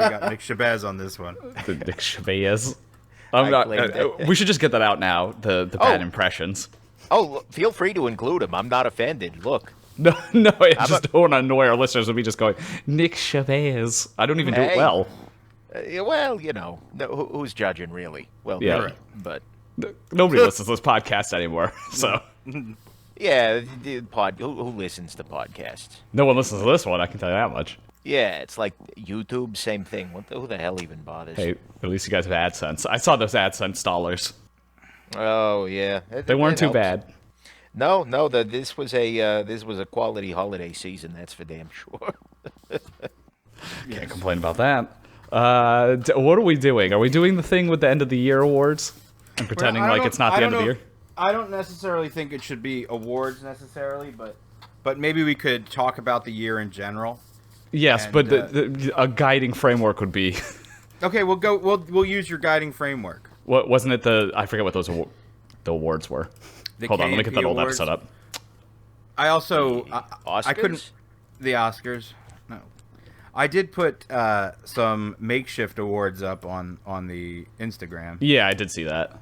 we got Nick Shabazz on this one. The Nick Shabazz. We should just get that out now. The bad impressions. Oh, feel free to include him. I'm not offended. Look. No, I just don't want to annoy our listeners with me just going, Nick Shabazz. I don't even do it well. Well, you know, who's judging, really? Well, yeah. Right. But nobody listens to this podcast anymore, so. Yeah, who listens to podcasts? No one listens to this one, I can tell you that much. Yeah, it's like YouTube, same thing. Who the hell even bothers? Hey, at least you guys have AdSense. I saw those AdSense dollars. Oh, yeah. They weren't too bad. No, this was a quality holiday season, that's for damn sure. Can't complain about that. What are we doing? Are we doing the thing with the end of the year awards? And pretending like it's not the end of the year? I don't necessarily think it should be awards necessarily, but maybe we could talk about the year in general. Yes, and, but a guiding framework would be. Okay, we'll use your guiding framework. What wasn't it? I forget what the awards were. Hold on, let me get that old episode up. I also Oscars? I couldn't the Oscars. No, I did put some makeshift awards up on the Instagram. Yeah, I did see that.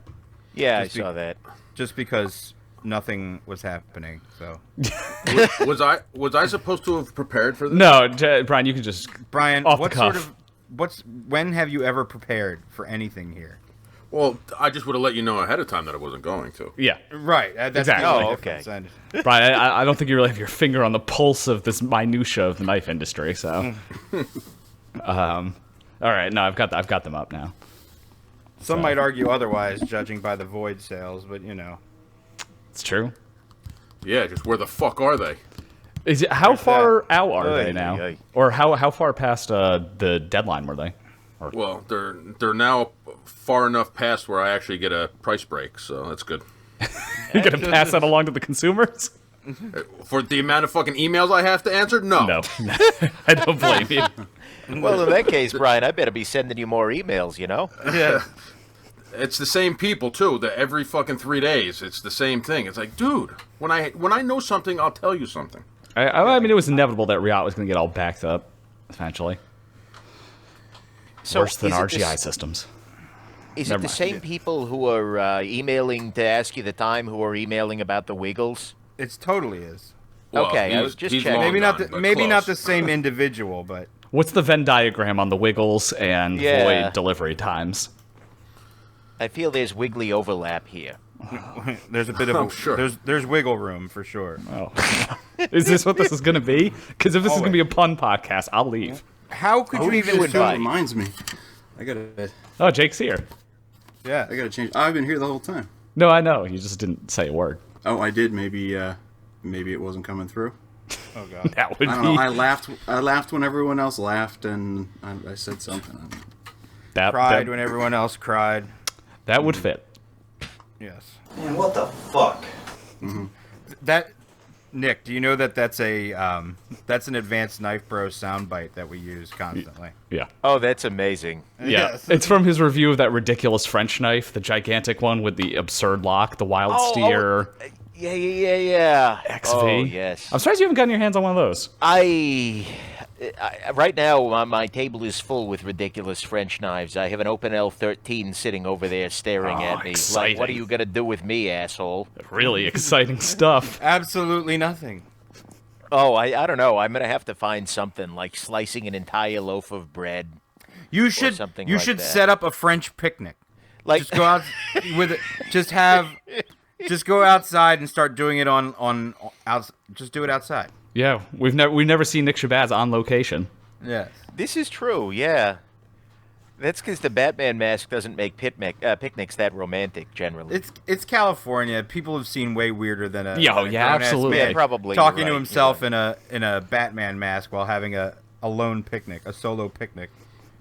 Yeah, I saw that. Just because nothing was happening, so. was I supposed to have prepared for this? No, Brian, you can just off the cuff. When have you ever prepared for anything here? Well, I just would have let you know ahead of time that I wasn't going to. Yeah. Right. That's exactly. Oh, okay. Brian, I don't think you really have your finger on the pulse of this minutia of the knife industry, so. All right, no, I've got them up now. Some might argue otherwise, judging by the void sales, but you know. It's true. Yeah, just where the fuck are they? Is it how far out are Oy, they now? oy. Or how far past the deadline were they? Well, they're now far enough past where I actually get a price break, so that's good. You're gonna pass that along to the consumers? For the amount of fucking emails I have to answer? No. No. I don't blame you. Well, in that case, Brian, I better be sending you more emails, you know? Yeah. It's the same people too. Every fucking 3 days, it's the same thing. It's like, dude, when I know something, I'll tell you something. I mean, it was inevitable that Reate was gonna get all backed up, eventually. So Worse than is it RGI systems. Is Never it the mind. same people who are emailing to ask you the time who are emailing about the Wiggles? It totally is. Well, Okay, I was just he's checking. long Maybe not gone, but maybe not close. the same individual, but What's the Venn diagram on the Wiggles and Yeah. void delivery times? I feel there's wiggly overlap here. there's a bit of sure. there's wiggle room for sure. Oh. Is this what this is going to be? Because if this is going to be a pun podcast, I'll leave. How could you even invite? invite? Reminds me. I gotta Oh, Jake's here. Yeah. I gotta change. I've been here the whole time. No, I know. You just didn't say a word. Oh, I did. Maybe it wasn't coming through. Oh god. That would I be... don't know. I laughed when everyone else laughed, and I said something. Cried when everyone else cried. That would fit. Yes. Man, what the fuck? That Nick, do you know that's an advanced Knife Bro soundbite that we use constantly? Yeah. Oh, that's amazing. Yeah. Yes. It's from his review of that ridiculous French knife, the gigantic one with the absurd lock, the wild steer. Yeah. XV. Oh, yes. I'm surprised you haven't gotten your hands on one of those. I right now, my table is full with ridiculous French knives. I have an Open L13 sitting over there staring at me. Exciting. Like, what are you going to do with me, asshole? Really exciting stuff. Absolutely nothing. Oh, I don't know. I'm going to have to find something, like slicing an entire loaf of bread. You should something you like should that. set up a French picnic. Like, Just go out with it. Just go outside and start doing it just do it outside. Yeah, we've never seen Nick Shabazz on location. Yes. this is true, yeah. That's because the Batman mask doesn't make picnics that romantic, generally. It's California. People have seen way weirder than a Yeah, than a yeah, grown-ass absolutely. man Yeah, probably, talking you're to right, himself you're in a Batman mask while having a lone picnic, a solo picnic.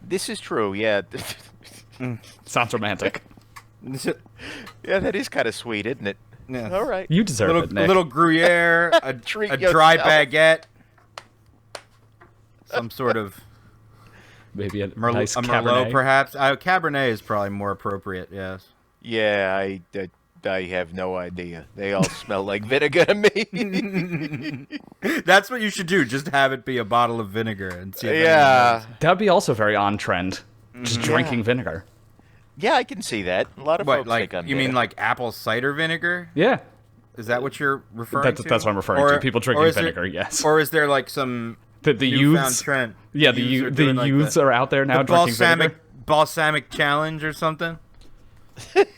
This is true, yeah. Sounds romantic. Yeah, that is kind of sweet, isn't it? Yes. All right. You deserve it, A Nick. little Gruyere, a Treat dry yourself. baguette, some sort of Maybe a Merlot, nice a Cabernet. Merlot, perhaps. Cabernet is probably more appropriate. Yes. Yeah, I have no idea. They all smell like vinegar to me. That's what you should do. Just have it be a bottle of vinegar and see. If anyone Yeah. knows. That'd be also very on trend. Just drinking vinegar. Yeah, I can see that. A lot of What, folks like think I'm you mean bitter. like apple cider vinegar? Yeah. Is that what you're referring to? That's what I'm referring to. People drinking or is there- vinegar, yes. Or is there like some The newfound youths. trend? Yeah, Youths are the doing, like, youths are out there now the drinking vinegar. balsamic challenge or something?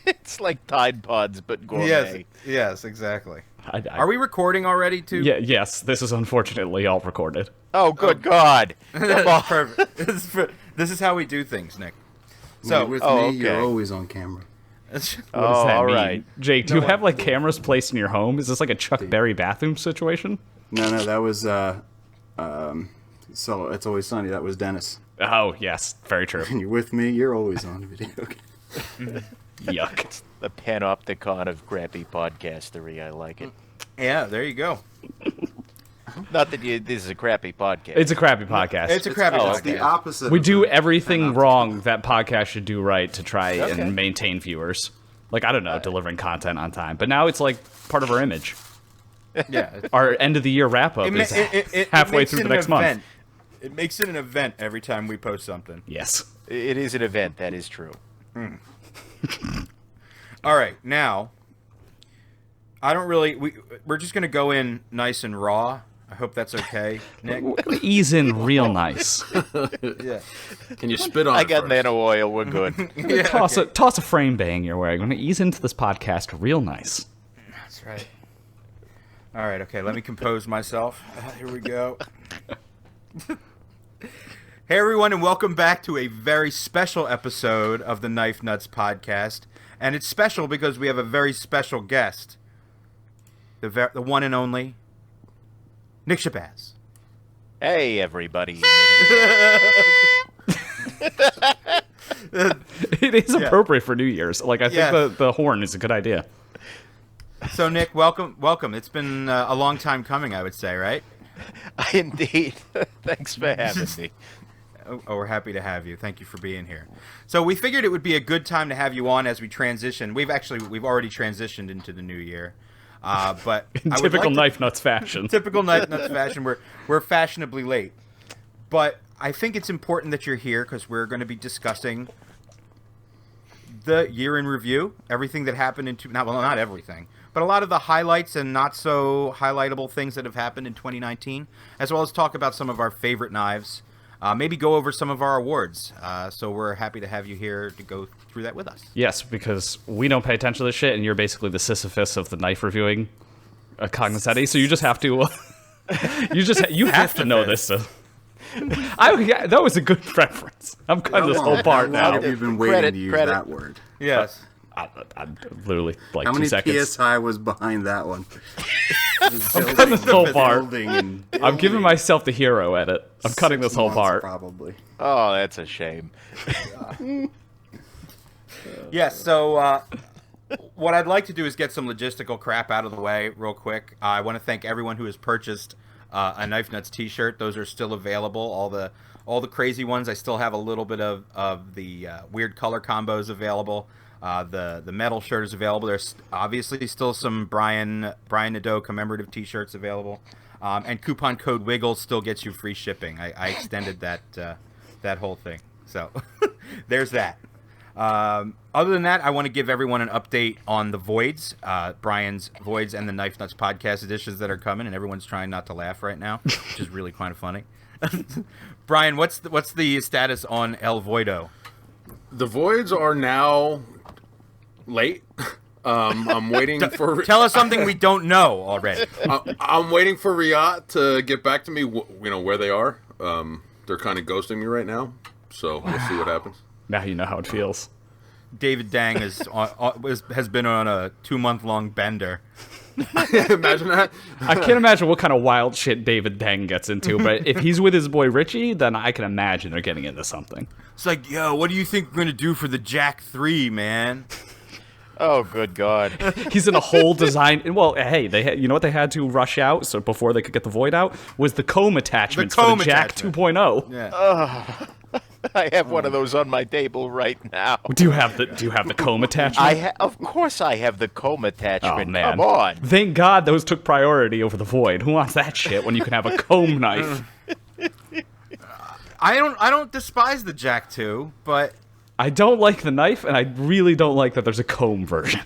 It's like Tide Pods, but gourmet. Yes, exactly. I- Are we recording already too? Yeah, yes, this is unfortunately all recorded. Oh, good God. Come on. Perfect. This is how we do things, Nick. So, with oh, me, okay. you're always on camera. What does Oh, that all mean? right. Jake, do you have like cameras placed in your home? Is this like a Chuck Berry bathroom situation? No, that was so it's always sunny. That was Dennis. Oh, yes, very true. And you're with me, you're always on video. Yuck. The panopticon of crappy podcastery. I like it. yeah, there you go. Not that this is a crappy podcast. It's a crappy podcast. It's a crappy Oh, It's the podcast. opposite. We of do the- everything wrong that podcast should do right to try Okay. and maintain viewers. Like, I don't know, delivering content on time. But now it's like part of our image. Yeah. Our end of the year wrap up is halfway makes through it the an next month. event. It makes it an event every time we post something. Yes. It is an event. That is true. All right, now I don't really. We're just gonna go in nice and raw. I hope that's okay, Nick. Ease in real nice. Yeah. Can you spit on I it got first? nano oil. We're good. Toss a frame bang your way. I'm going to ease into this podcast real nice. That's right. All right. Okay. Let me compose myself. Here we go. Hey everyone, and welcome back to a very special episode of the Knife Nuts podcast. And it's special because we have a very special guest, the one and only Nick Shabazz. Hey, everybody. It is appropriate for New Year's. Like, I think Yes. the horn is a good idea. So Nick, welcome. It's been a long time coming, I would say, right? Indeed. Thanks for having me. Oh, we're happy to have you. Thank you for being here. So we figured it would be a good time to have you on as we transition. We've already transitioned into the new year, but In I would typical like to- Knife Nuts fashion. typical Knife Nuts fashion. We're fashionably late, but I think it's important that you're here because we're going to be discussing the year in review, everything that happened in not everything, but a lot of the highlights and not so highlightable things that have happened in 2019, as well as talk about some of our favorite knives. Maybe go over some of our awards. So we're happy to have you here to go through that with us. Yes, because we don't pay attention to this shit, and you're basically the Sisyphus of the knife reviewing cognoscenti. So you just have to, you have to know this. That was a good reference. I'm cutting this whole part How now. long have you been waiting Credit, to use credit. that word? Yes. I literally like How 2 many seconds. PSI was behind that one? cutting this whole part. Building and I'm giving myself the hero edit. I'm cutting this 6 whole months, part. Probably. Oh, that's a shame. Yes, so what I'd like to do is get some logistical crap out of the way real quick. I want to thank everyone who has purchased a Knife Nuts t-shirt. Those are still available. All the crazy ones. I still have a little bit of the weird color combos available. The metal shirt is available. There's obviously still some Brian Nadeau commemorative t-shirts available. And coupon code WIGGLE still gets you free shipping. I extended that whole thing. So there's that. Other than that, I want to give everyone an update on the Voids, Brian's Voids and the Knife Nuts podcast editions that are coming, and everyone's trying not to laugh right now, which is really kind of funny. Brian, what's the status on El Voido? The voids are now late. I'm waiting for. Tell us something we don't know already. I'm waiting for Riat to get back to me. Where they are. They're kind of ghosting me right now, so we'll see what happens. Now you know how it feels. David Dang has been on a 2-month-long bender. Imagine that. I can't imagine what kind of wild shit David Dang gets into, but if he's with his boy Richie, then I can imagine they're getting into something. It's like, yo, what do you think we're going to do for the Jack 3, man? Oh, good God. He's in a whole design. Well, hey, you know what they had to rush out so before they could get the Void out was the comb attachments for the Jack attachment. 2.0. Yeah. I have one of those on my table right now. Do you have the comb attachment? Of course I have the comb attachment. Oh, man. Come on. Thank God those took priority over the Void. Who wants that shit when you can have a comb knife? I don't despise the Jack 2, but I don't like the knife, and I really don't like that there's a comb version.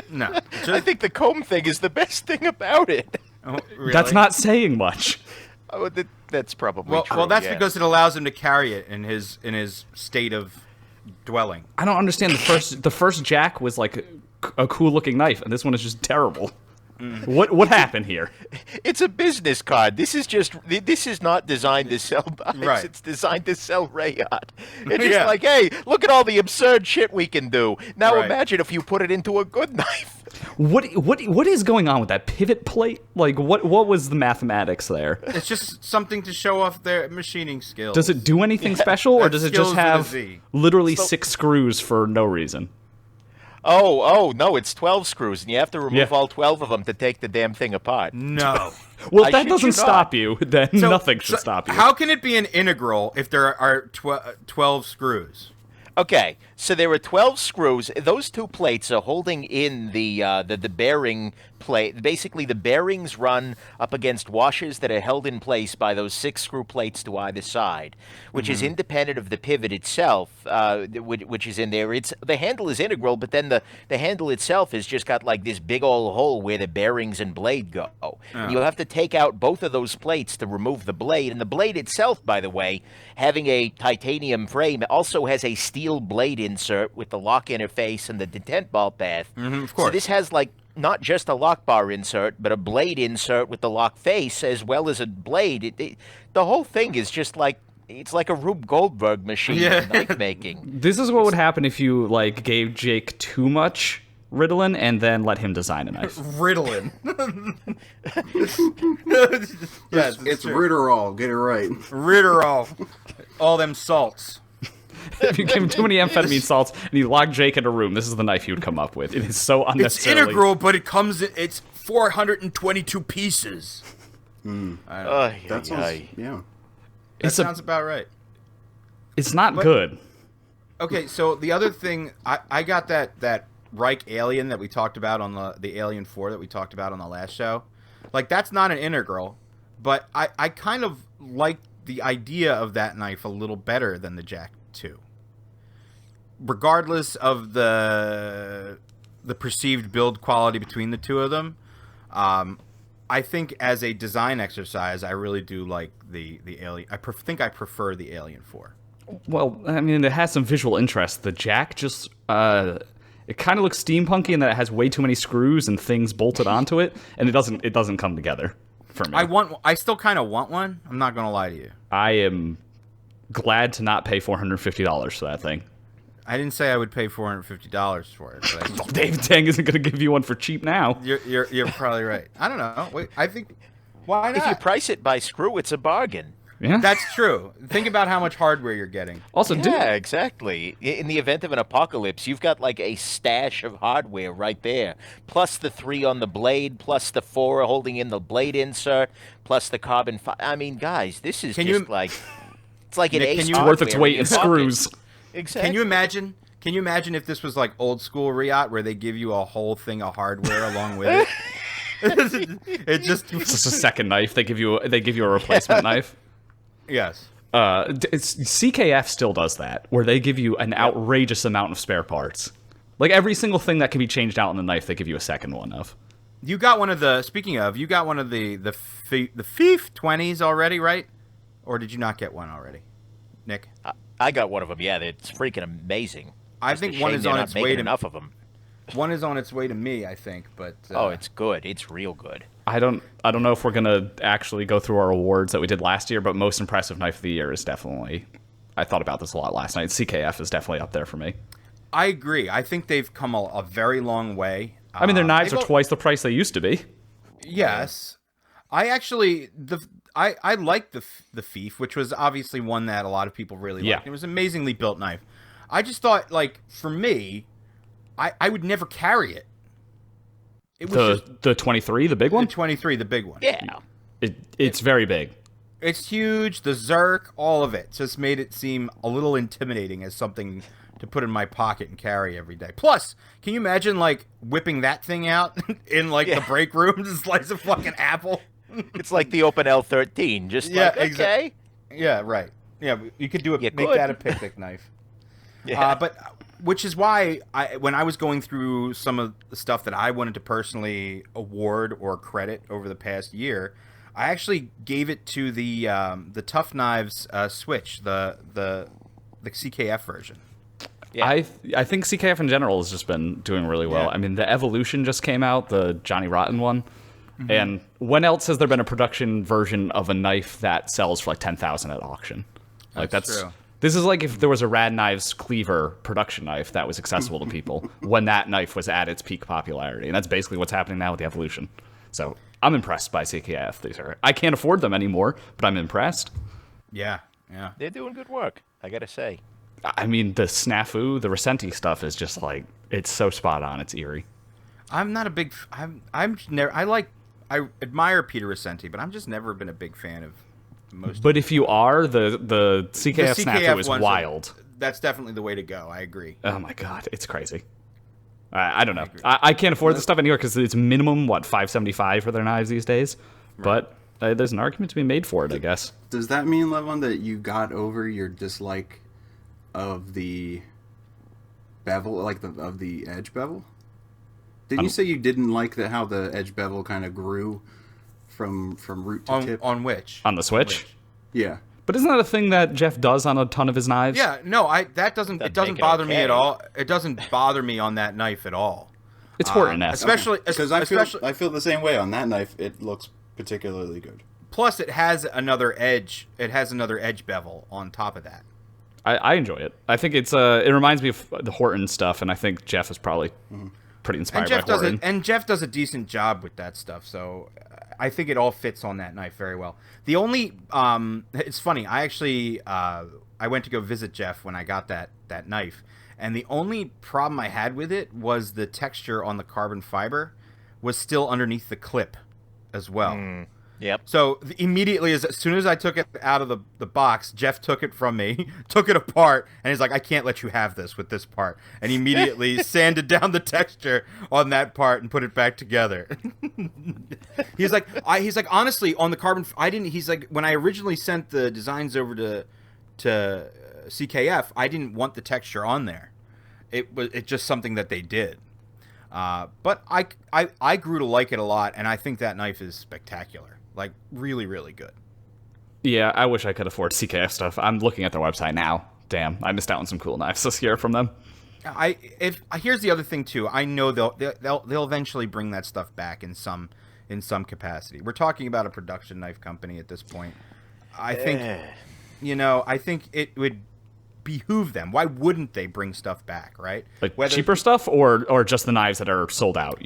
no. I think the comb thing is the best thing about it. Oh, really? That's not saying much. Oh, that's probably true. Well, that's yeah. because it allows him to carry it in his state of dwelling. I don't understand. The first Jack was like a cool looking knife, and this one is just terrible. What happened here? It's a business card. This is not designed to sell bikes. Right. It's designed to sell Reate. It's just like, hey, look at all the absurd shit we can do. Now Right. imagine if you put it into a good knife. What is going on with that pivot plate? Like, what was the mathematics there? It's just something to show off their machining skills. Does it do anything special, or That's does it skills just with a have Z. literally 6 screws for no reason? Oh, no, it's 12 screws, and you have to remove Yeah. all 12 of them to take the damn thing apart. No. Well, I if that shit doesn't you stop not. you, then nothing should stop you. How can it be an integral if there are 12 screws? Okay, so there are 12 screws. Those two plates are holding in the bearing plate. Basically, the bearings run up against washers that are held in place by those 6 screw plates to either side, which is independent of the pivot itself, which is in there. The handle is integral, but then the handle itself has just got like this big old hole where the bearings and blade go. You'll have to take out both of those plates to remove the blade, and the blade itself, by the way, having a titanium frame, also has a steel blade insert with the lock interface and the detent ball path. Of course. So this has like not just a lock bar insert, but a blade insert with the lock face as well as a blade. The whole thing is just like, it's like a Rube Goldberg machine Yeah. of knife making. This is what would happen if you like gave Jake too much Ritalin and then let him design a knife. Ritalin. Yes, It's Ritterall. Get it right. Ritterall. All them salts. If you give him too many amphetamine salts and you lock Jake in a room, this is the knife he would come up with. It is so It's unnecessarily. integral, but it's 422 pieces. That sounds, yeah. That It's sounds about right. It's not good. Okay, so the other thing, I got that Reich Alien that we talked about on the Alien 4 that we talked about on the last show. Like, that's not an integral, but I kind of like the idea of that knife a little better than the Jack 2. Regardless of the perceived build quality between the two of them, I think as a design exercise, I really do like the Alien. I think I prefer the Alien 4. Well, I mean, it has some visual interest. The Jack just, it kind of looks steampunky in that it has way too many screws and things bolted onto it, and it doesn't come together for me. I still kind of want one. I'm not gonna lie to you. I am glad to not pay $450 for that thing. I didn't say I would pay $450 for it. But I just, Dave Tang isn't going to give you one for cheap now. you're probably right. I don't know. Wait, I think why not? If you price it by screw, it's a bargain. Yeah. That's true. Think about how much hardware you're getting. Also, Yeah, exactly. In the event of an apocalypse, you've got like a stash of hardware right there. Plus the 3 on the blade, plus the 4 holding in the blade insert, plus the carbon I mean, guys, this is like... It's like an Nick, ace can you- worth its hardware weight in your pocket. screws. Exactly. Can you imagine if this was like old school Reate where they give you a whole thing of hardware along with it? It's just a second knife. They give you a replacement knife. Yes. CKF still does that, where they give you an outrageous amount of spare parts. Like every single thing that can be changed out in the knife, they give you a second one of. You got one of the. Speaking of, you got one of the Fif20s already, right? Or did you not get one already, Nick? I got one of them. Yeah, it's freaking amazing. I Just think a one shame is they're on not its making way to enough of them. One is on its way to me, I think. But Oh, it's good. It's real good. I don't know if we're gonna actually go through our awards that we did last year, but most impressive knife of the year is definitely. I thought about this a lot last night. CKF is definitely up there for me. I agree. I think they've come a very long way. I mean, their knives they've are twice the price they used to be. Yes, I actually I like the Fif, which was obviously one that a lot of people really liked. It was an amazingly built knife. I just thought, like, for me, I would never carry it. It was just The 23, the big one. the 23, the big one. Yeah. It's very big. It's huge. The Zerk, all of it, just made it seem a little intimidating as something to put in my pocket and carry every day. Plus, can you imagine like whipping that thing out in like the break room to slice a fucking apple? It's like the Open L13, just okay. Yeah, right. Yeah, you could do make that a picnic knife. Yeah. But which is why when I was going through some of the stuff that I wanted to personally award or credit over the past year, I actually gave it to the Tough Knives Switch, the CKF version. Yeah. I think CKF in general has just been doing really well. I mean, the Evolution just came out, the Johnny Rotten one. Mm-hmm. And when else has there been a production version of a knife that sells for like $10,000 at auction? Like that's true. This is like if there was a Rad Knives Cleaver production knife that was accessible to people when that knife was at its peak popularity. And that's basically what's happening now with the Evolution. So I'm impressed by CKF. I can't afford them anymore, but I'm impressed. Yeah. They're doing good work, I gotta say. I mean, the Snafu, the Recenti stuff is just like, it's so spot on. It's eerie. I'm not a big. I'm never. I admire Peter Recenti, but I'm just never been a big fan of most. But if you are, the CKF Snafu is wild. That's definitely the way to go. I agree. Oh my god, it's crazy. I don't know. I can't afford this stuff anymore because it's minimum $575 for their knives these days. Right. But there's an argument to be made for it, I guess. Does that mean, Levon, that you got over your dislike of the bevel, like of the edge bevel? Didn't you say you didn't like how the edge bevel kind of grew from root to tip? On which? On the Switch? Yeah. But isn't that a thing that Jeff does on a ton of his knives? Yeah, no, it doesn't bother me at all. It doesn't bother me on that knife at all. It's Horton-esque. Especially because I feel the same way on that knife. It looks particularly good. Plus, it has another edge. It has another edge bevel on top of that. I enjoy it. I think it reminds me of the Horton stuff, and I think Jeff is probably pretty inspired by Horton. And Jeff does a decent job with that stuff, so I think it all fits on that knife very well. The only it's funny. I actually I went to go visit Jeff when I got that knife, and the only problem I had with it was the texture on the carbon fiber was still underneath the clip as well. Yep. So immediately, as soon as I took it out of the box, Jeff took it from me, took it apart, and he's like, "I can't let you have this with this part," and immediately sanded down the texture on that part and put it back together. he's like, honestly, on the carbon, he's like, when I originally sent the designs over to CKF, I didn't want the texture on there. It's just something that they did. But I grew to like it a lot, and I think that knife is spectacular. Like, really, really good. Yeah, I wish I could afford CKF stuff. I'm looking at their website now. Damn, I missed out on some cool knives this year from them. Here's the other thing too. I know they'll eventually bring that stuff back in some capacity. We're talking about a production knife company at this point. I think I think it would behoove them. Why wouldn't they bring stuff back, right? Like cheaper stuff or just the knives that are sold out?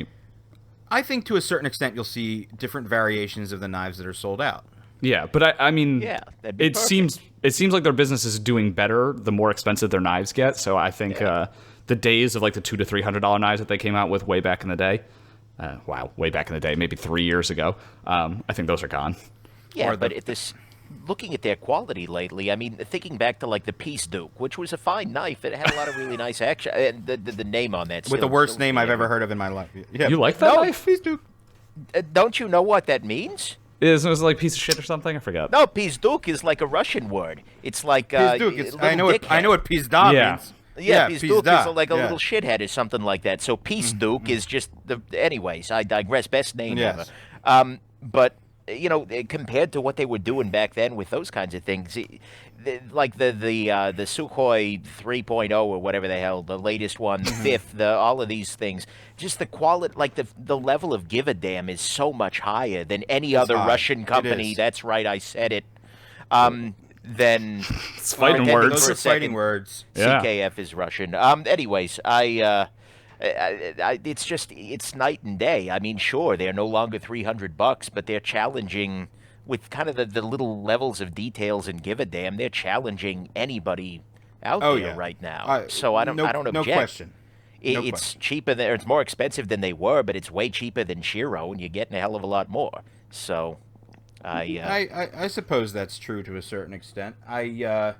I think to a certain extent you'll see different variations of the knives that are sold out. Yeah, but I mean, that'd be it seems like their business is doing better the more expensive their knives get. So I think the days of like the $200 to $300 knives that they came out with way back in the day, way back in the day, maybe 3 years ago, I think those are gone. Yeah, but looking at their quality lately, I mean, thinking back to like the Peace Duke, which was a fine knife, it had a lot of really nice action. And the name on that, with the worst name I've ever heard of in my life. Yeah. You like that knife? Peace Duke. Don't you know what that means? Is it like piece of shit or something? I forgot. No, Peace Duke is like a Russian word. It's like Peace Duke. I know what Pizda means. Yeah, Peace Duke is like a little shithead or something like that. So Peace Duke is just the. Anyways, I digress. Best name ever. But compared to what they were doing back then with those kinds of things, like the Sukhoi 3.0 or whatever the hell, the latest one, the fifth, all of these things, just the quality, like the level of give a damn is so much higher than any other Russian company. That's right, I said it. Then it's fighting words. Those are fighting words. CKF is Russian. Anyways, it's night and day. I mean, sure, they're no longer $300, but they're challenging with kind of the little levels of details and give a damn. They're challenging anybody out there right now. So I don't object. No question. It's cheaper than, or it's more expensive than they were, but it's way cheaper than Shiro, and you're getting a hell of a lot more. So I suppose that's true to a certain extent. I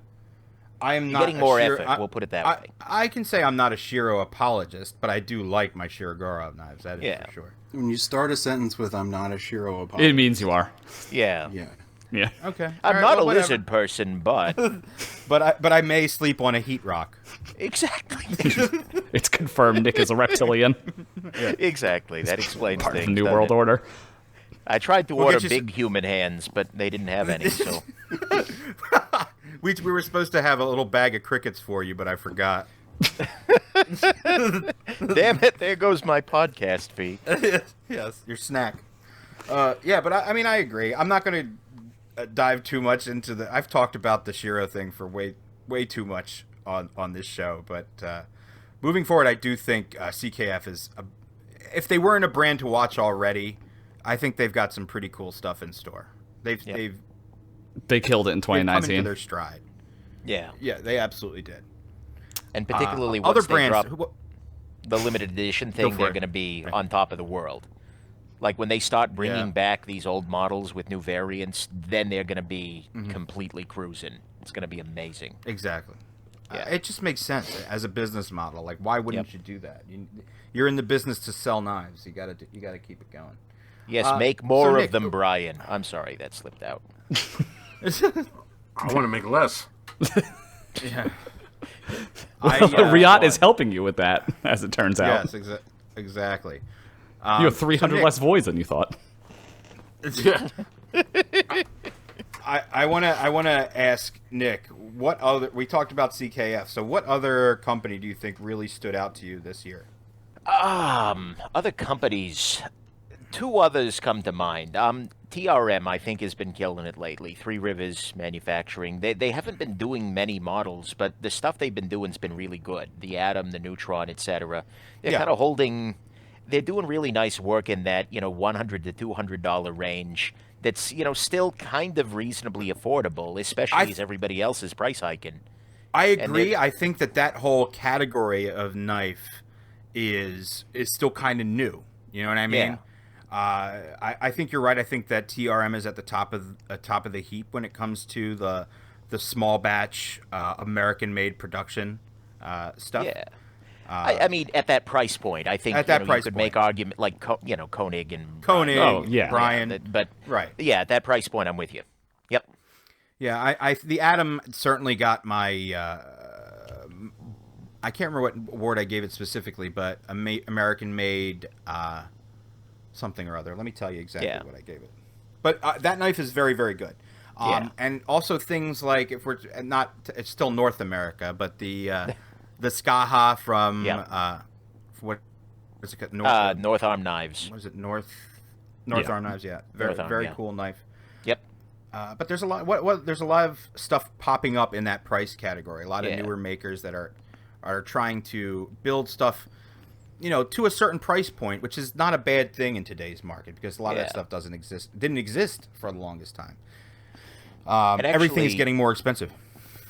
am not getting more effort. We'll put it that way. I can say I'm not a Shiro apologist, but I do like my Shirogorov knives. That is for sure. When you start a sentence with "I'm not a Shiro apologist," It means you are. Yeah. Yeah. Okay. I'm not a lizard person, but but I may sleep on a heat rock. exactly. It's confirmed Nick is a reptilian. Exactly. That explains Part of things. the New doesn't World it? Order. I tried to We'll order get you big human hands, but they didn't have any. So We were supposed to have a little bag of crickets for you, but I forgot. damn it, there goes my podcast fee. Yes, your snack. Yeah, but I mean, I agree. I'm not going to dive too much into the. I've talked about the Shiro thing for way too much on this show, but moving forward, I do think CKF is. If they weren't a brand to watch already, I think they've got some pretty cool stuff in store. They killed it in they've come into 2019. their stride. Yeah, Yeah, they absolutely did. and particularly Other once they brands. drop the limited edition thing, for they're it. going to be on top of the world. Like when they start bringing Yeah. back these old models with new variants, then they're going to be completely cruising. It's going to be amazing. Exactly. Yeah. It just makes sense as a business model. Like, why wouldn't you do that? You're in the business to sell knives. You got to keep it going. Yes, make more Nick, of them, Brian. I'm sorry, that slipped out. I want to make less. Yeah. Reate is helping you with that, as it turns out. Yes, exactly. You have 300 less voids than you thought. Yeah. I wanna ask Nick, what other? We talked about CKF. So, what other company do you think really stood out to you this year? Other companies, two others come to mind. TRM, I think, has been killing it lately. Three Rivers Manufacturing. They haven't been doing many models, but the stuff they've been doing has been really good. The Atom, the Neutron, etc. They're kind of holding. They're doing really nice work in that $100 to $200 range. That's still kind of reasonably affordable, especially as everybody else is price hiking. I agree. I think that whole category of knife is still kind of new. You know what I mean? Yeah. I think you're right. I think that TRM is at the top of the heap when it comes to the small batch American-made production stuff. Yeah. I mean, at that price point, I think At that you price could point. make argument like Koenig and Koenig, Oh, yeah. Brian, but right? yeah, at that price point, I'm with you. Yep. Yeah, the Atom certainly got my. I can't remember what award I gave it specifically, but American-made something or other. Let me tell you exactly what I gave it. But that knife is very, very good. And also things like, if we're not, it's still North America, but the Skaha from what is it? North Arm Knives. What is it? North Yeah. Arm Knives. Yeah, very North Arm, very yeah. cool knife. Yep. But there's a lot. There's a lot of stuff popping up in that price category. A lot of Yeah. newer makers that are trying to build stuff, to a certain price point, which is not a bad thing in today's market because a lot of that stuff didn't exist for the longest time. Everything is getting more expensive.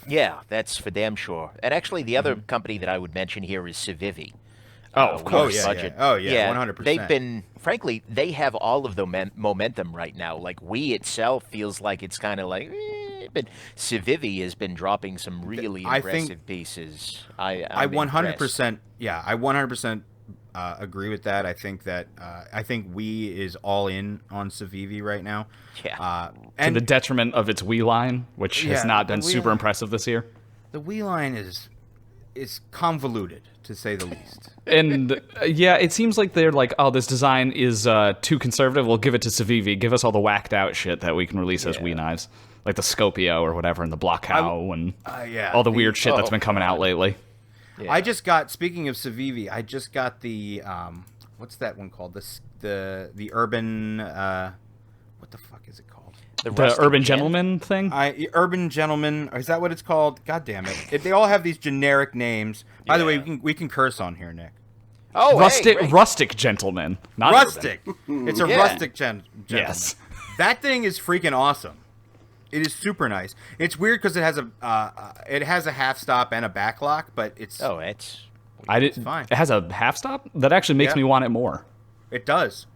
Yeah, that's for damn sure. And actually, the other company that I would mention here is Civivi. Of course. Yeah. Oh, yeah, 100%. They've been, frankly, they have all of the momentum right now. Like, We itself feels like it's kind of like, but Civivi has been dropping some really impressive pieces. I'm I 100%, impressed. I 100% agree with that. I think that I think We is all in on Civivi right now. Yeah. To And the detriment of its Wii line, which has Yeah, not the been Wii super line- impressive this year. the We line is convoluted, to say the least. And it seems like they're like, oh, this design is too conservative. We'll give it to Civivi. Give us all the whacked out shit that we can release as Wii knives, like the Scopio or whatever, and the Blockhow and all the weird shit that's been coming out lately. Yeah. I just got, speaking of Civivi, I just got the what's that one called? The urban what the fuck is it called? The Rustic Urban Gen. Gentleman thing. Urban Gentleman, is that what it's called? God damn it! They all have these generic names. By the way, we can curse on here, Nick. Oh, Rustic, hey, great. rustic gentleman, not Rustic. It's a Yeah. rustic gentleman. Yes. That thing is freaking awesome. It is super nice. It's weird because it has a half stop and a back lock, but it's Oh, it's... I did. fine. It has a half stop that actually makes Yeah. me want it more. It does.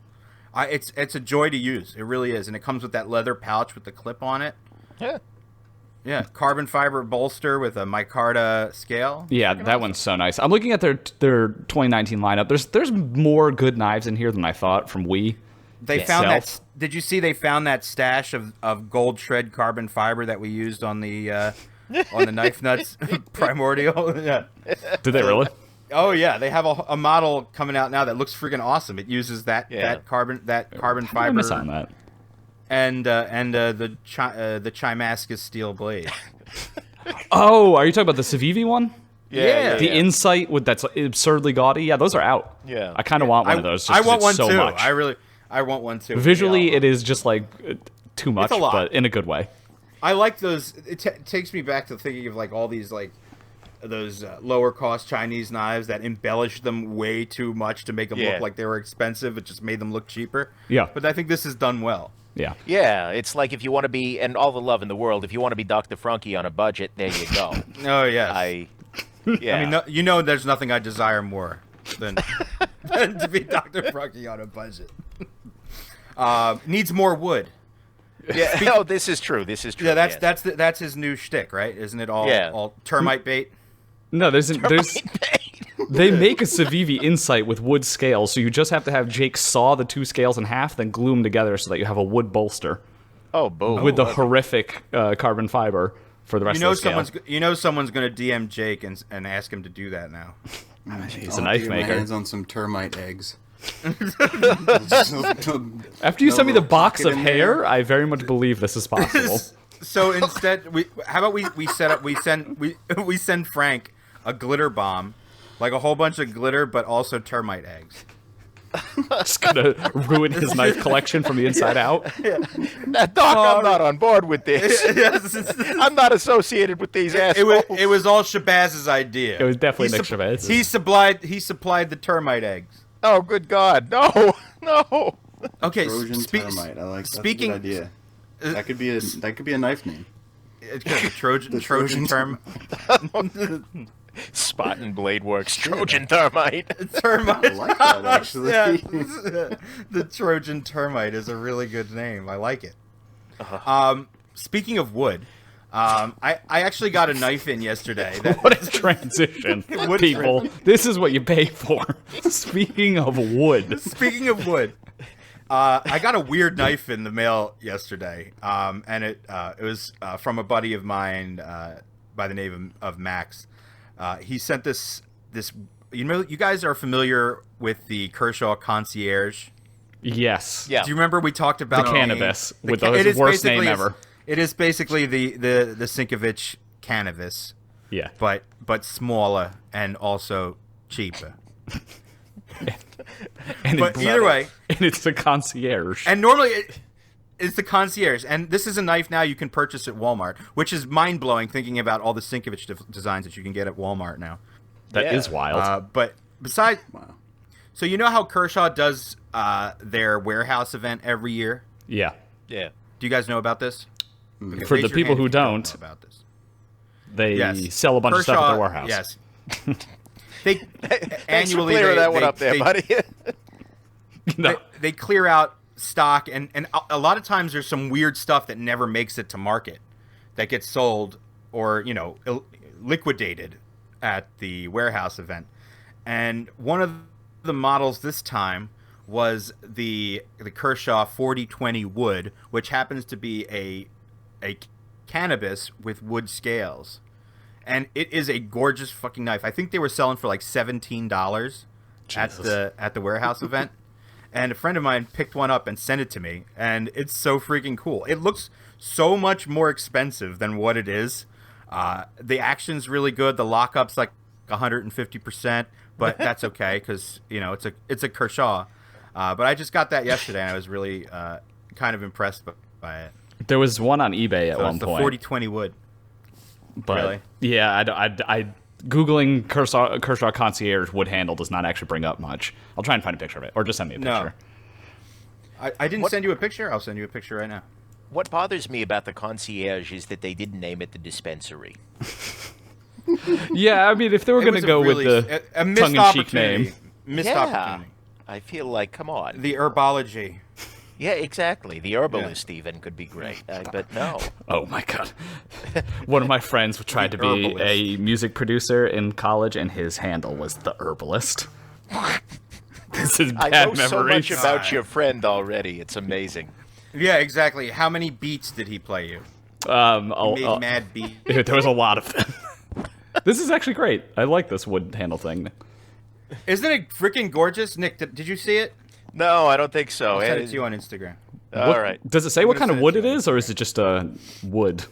It's a joy to use. It really is, and it comes with that leather pouch with the clip on it. Yeah. Yeah, carbon fiber bolster with a micarta scale. Yeah, that one's so nice. I'm looking at their 2019 lineup. There's more good knives in here than I thought from We. They found that. Did you see they found that stash of gold shred carbon fiber that we used on the knife nuts primordial? Yeah. Did they really? Oh yeah, they have a model coming out now that looks freaking awesome. It uses that carbon How did I fiber. miss on that? And the Chimascus steel blade. Oh, are you talking about the Civivi one? Yeah. The Insight with that's absurdly gaudy. Yeah, those are out. Yeah. I kind of want one of those. Just I 'cause want it's one so too. Much. I want one too. Visually, Yeah. it is just like too much, a lot. but in a good way. I like those. It takes me back to thinking of like all these like those lower cost Chinese knives that embellished them way too much to make them look like they were expensive. It just made them look cheaper. Yeah. But I think this is done well. Yeah. Yeah, it's like if you want to be, and all the love in the world, if you want to be Dr. Frankie on a budget, there you go. Oh yes. I mean, there's nothing I desire more than to be Dr. Frankie on a budget. Needs more wood. Yeah. Oh, this is true. This is true. Yeah, that's his new shtick, right? Isn't it all termite bait? No, there's they make a Civivi Insight with wood scales, so you just have to have Jake saw the two scales in half, then glue them together so that you have a wood bolster. Oh, boom. With the horrific carbon fiber for the rest of the scale. Someone's going to DM Jake and ask him to do that now. He's a knife maker. My hands on some termite eggs. After you send me the box of hair, I very much believe this is possible. So instead, how about we send Frank a glitter bomb, like a whole bunch of glitter, but also termite eggs. It's gonna ruin his knife collection from the inside out. Now, Doc, I'm not on board with this. I'm not associated with these assholes. It was all Shabaz's idea. It was definitely Nick Shabazz. He supplied the termite eggs. Oh, good God. No. Okay, Trojan Termite. I like that. Speaking, That's a good idea. That could be a knife name. Trojan term. Spot and Blade Works, Trojan Termite. Termite. I like that, actually. Yeah, the Trojan Termite is a really good name. I like it. Speaking of wood, I actually got a knife in yesterday. What a transition, people. This is what you pay for. Speaking of wood. I got a weird knife in the mail yesterday, and it was from a buddy of mine by the name of Max. He sent this. You guys are familiar with the Kershaw Concierge? Yes. Yeah. Do you remember we talked about the cannabis with the worst name ever? It is basically the Sinkovich cannabis. Yeah. But smaller and also cheaper. But either way, and it's the Concierge. And normally it's the Concierge, and this is a knife now you can purchase at Walmart, which is mind blowing thinking about all the Sinkovich designs that you can get at Walmart now. That is wild. But besides, so you know how Kershaw does their warehouse event every year? Yeah. Yeah. Do you guys know about this? Because For raise the your people hand who if you don't, know about this. They sell a bunch of stuff at their warehouse. Yes. They Thanks annually for clearing that one up there, buddy. No. They clear out stock, and a lot of times there's some weird stuff that never makes it to market that gets sold or liquidated at the warehouse event. And one of the models this time was the Kershaw 4020 wood, which happens to be a cannabis with wood scales. And it is a gorgeous fucking knife. I think they were selling for like $17 at the warehouse event. And a friend of mine picked one up and sent it to me, and it's so freaking cool. It looks so much more expensive than what it is. The action's really good. The lockup's like 150%, but that's okay because it's a Kershaw. But I just got that yesterday, and I was really kind of impressed by it. There was one on eBay at one it's the point. 4020 wood. But Really? Yeah, I Googling Kershaw Concierge wood handle does not actually bring up much. I'll try and find a picture of it, or just send me a picture. I didn't send you a picture. I'll send you a picture right now. What bothers me about the Concierge is that they didn't name it the dispensary. Yeah, I mean, if they were going to go with the missed tongue-in-cheek opportunity. name. Missed opportunity. I feel like, come on. The herbology. Yeah, exactly. The herbalist even could be great, but no. Oh my god. One of my friends tried to be herbalist. a music producer in college, and his handle was the herbalist. This is I bad know so memory. much about your friend already. It's amazing. Yeah, exactly. How many beats did he play you? He made mad beats. There was a lot of them. This is actually great. I like this wood handle thing. Isn't it freaking gorgeous? Nick, did you see it? No, I don't think so. I'll send it to you on Instagram. All right. Does it say what gonna kind of send wood it it to you. is, or is it just wood?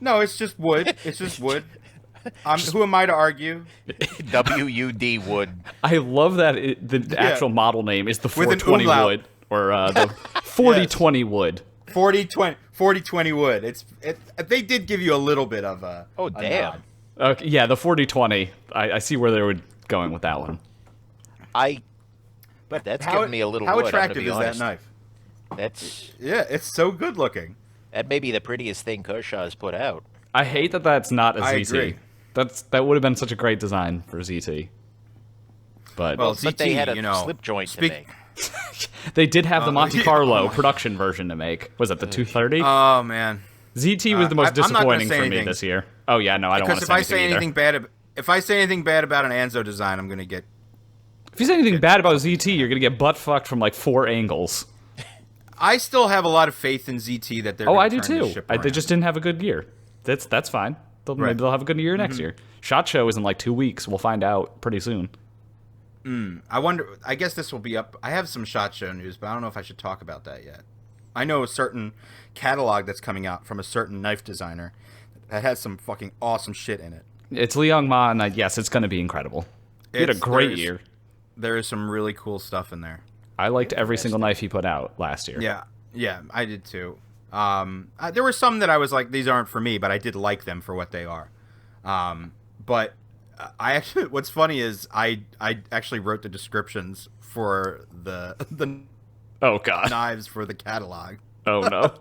No, it's just wood. It's just wood. Who am I to argue? WUD wood. I love that the actual model name is the With an 420 umlaut. wood, or the 4020 wood. 4020 wood. They did give you a little bit of a. Oh, a damn. nod. Okay, yeah, the 4020. I see where they were going with that one. But that's How, giving me a little how wood, attractive I'm is gonna be that knife? honest. Yeah, it's so good looking. That may be the prettiest thing Kershaw has put out. I hate that that's not a I ZT. agree. That would have been such a great design for ZT. But Well, But they ZT, had a you know, slip joint to speak- make. they did have the Monte yeah, Carlo oh my production version to make. Was it the 230? Oh man. ZT was the most I'm not gonna disappointing say for me anything. this year. Oh yeah, no, I don't want Because to if I say say anything either. anything bad, if I say anything bad about an Anzo design, I'm gonna get. If you say anything bad about ZT, you're gonna get butt fucked from like 4 angles. I still have a lot of faith in ZT that they're. Oh, gonna I do turn this too. ship They around. just didn't have a good year. That's fine. Maybe Right. they'll have a good year next year. SHOT Show is in like 2 weeks. We'll find out pretty soon. I wonder. I guess this will be up. I have some SHOT Show news, but I don't know if I should talk about that yet. I know a certain catalog that's coming out from a certain knife designer that has some fucking awesome shit in it. It's Liang Ma, and yes, it's going to be incredible. He had a great year. There is some really cool stuff in there. I liked every single knife he put out last year. Yeah, I did too. There were some that I was like, these aren't for me, but I did like them for what they are. But I actually, what's funny is I actually wrote the descriptions for the Oh god. knives for the catalog. Oh no.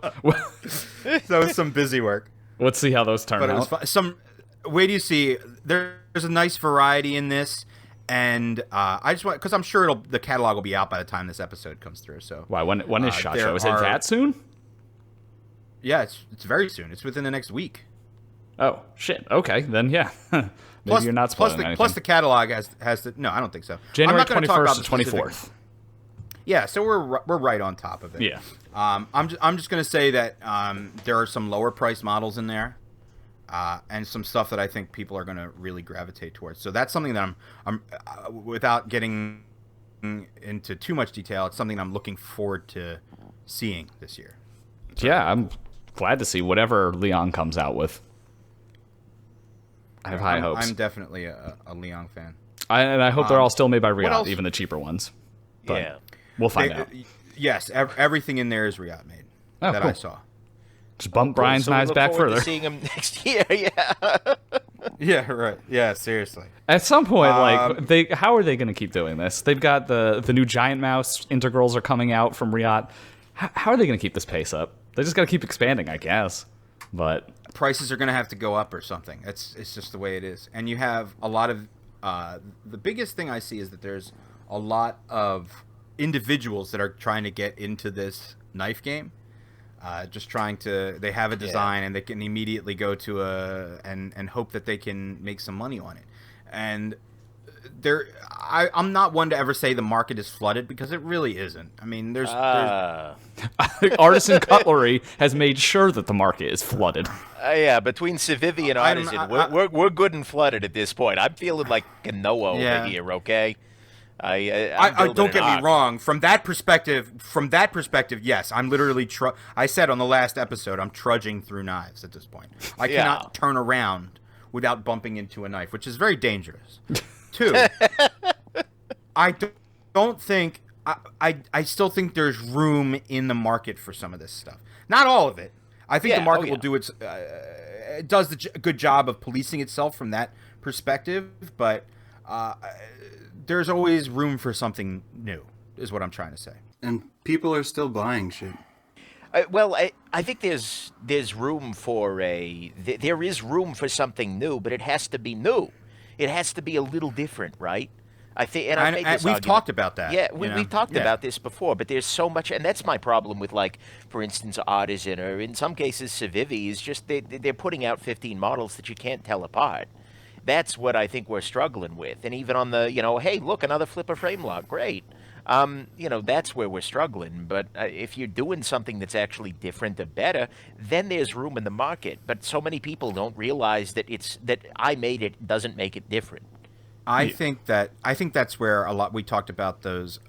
So it was some busy work. Let's see how those turn But it was out. fun. Wait do you see? There's a nice variety in this, and I just want because I'm sure the catalog will be out by the time this episode comes through. So Why? When is SHOT there Show? Is it are- that soon? yeah, it's very soon. It's within the next week. Oh shit. Okay, then yeah. Maybe Plus, you're not spoiling anything. plus the catalog has the no, I don't think so. I'm January not gonna talk 21st about to the specific- 24th. Yeah, so we're right on top of it. Yeah. I'm just gonna say that there are some lower price models in there, and some stuff that I think people are gonna really gravitate towards. So that's something that I'm without getting into too much detail, it's something I'm looking forward to seeing this year. Yeah, I'm glad to see whatever Leon comes out with. I have high hopes. I'm definitely a Leon fan. And I hope they're all still made by Reate, else? even the cheaper ones. But Yeah. we'll find out. Yes, everything in there is Reate made Oh, that cool. I saw. Just bump Brian's So we knives look back forward to further. seeing him next year. Yeah. Yeah, right. Yeah, seriously. At some point, how are they going to keep doing this? They've got the new giant mouse integrals are coming out from Reate. How are they going to keep this pace up? They just got to keep expanding, I guess. But Prices are going to have to go up or something. It's just the way it is. And you have a lot of the biggest thing I see is that there's a lot of individuals that are trying to get into this knife game. Just trying to, they have a design and they can immediately go to and hope that they can make some money on it. And I'm not one to ever say the market is flooded because it really isn't. I mean, there's Artisan Cutlery has made sure that the market is flooded. Yeah, between Sevilla and Artisan, we're good and flooded at this point. I'm feeling like a Noah over here, okay? I'm don't get building me wrong. From that perspective, yes, I'm literally. I said on the last episode, I'm trudging through knives at this point. I cannot turn around without bumping into a knife, which is very dangerous. Two, I don't think. I still think there's room in the market for some of this stuff. Not all of it. I think the market will do it does a good job of policing itself from that perspective, but. There's always room for something new, is what I'm trying to say. And people are still buying shit. Well, I think there's room for there is room for something new, but it has to be new. It has to be a little different, right? I think, and I've made this we've argument. talked about that. Yeah, you know? we've talked about this before, but there's so much, and that's my problem with, like, for instance, Artisan, or in some cases, Sevilla, is just they're putting out 15 models that you can't tell apart. That's what I think we're struggling with. And even on the, hey, look, another flipper frame lock, great. That's where we're struggling. But if you're doing something that's actually different or better, then there's room in the market. But so many people don't realize that that I made it doesn't make it different. I think that's where we talked about those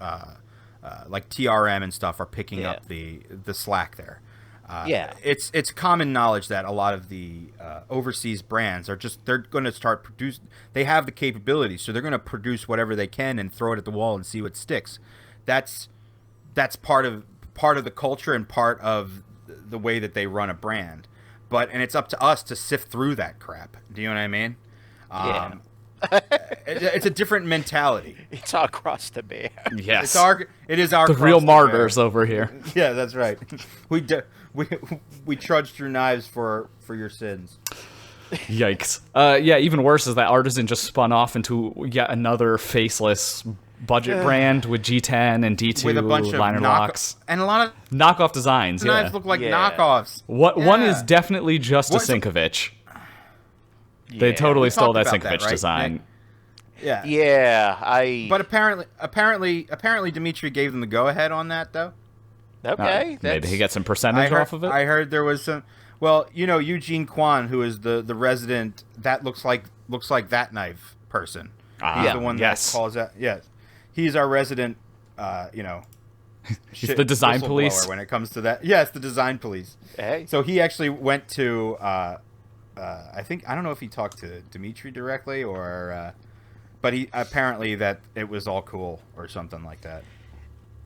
like TRM and stuff are picking up the slack there. It's common knowledge that a lot of the overseas brands they're going to start produce. They have the capability, so they're going to produce whatever they can and throw it at the wall and see what sticks. That's part of the culture and part of the way that they run a brand. And it's up to us to sift through that crap. Do you know what I mean? It's a different mentality. It's our cross to bear. Yes, it is our the real martyrs over here. Yeah, that's right. We trudge through knives for your sins. Yikes. Even worse is that Artisan just spun off into yet another faceless budget brand with G10 and D2 with a bunch of liner locks and a lot of knockoff designs. Knives look like knockoffs. One is definitely just a Sinkovich. They totally stole that Sinkovich design. But apparently Dimitri gave them the go-ahead on that, though. Okay. Maybe he gets some percentage off of it. I heard there was some. Well, Eugene Kwan, who is the resident, that looks like that knife person. He's the one that calls that. Yes, he's our resident. He's the design police when it comes to that. Yes, the design police. Hey. So he actually went to. I don't know if he talked to Dimitri directly or, but he apparently that it was all cool or something like that.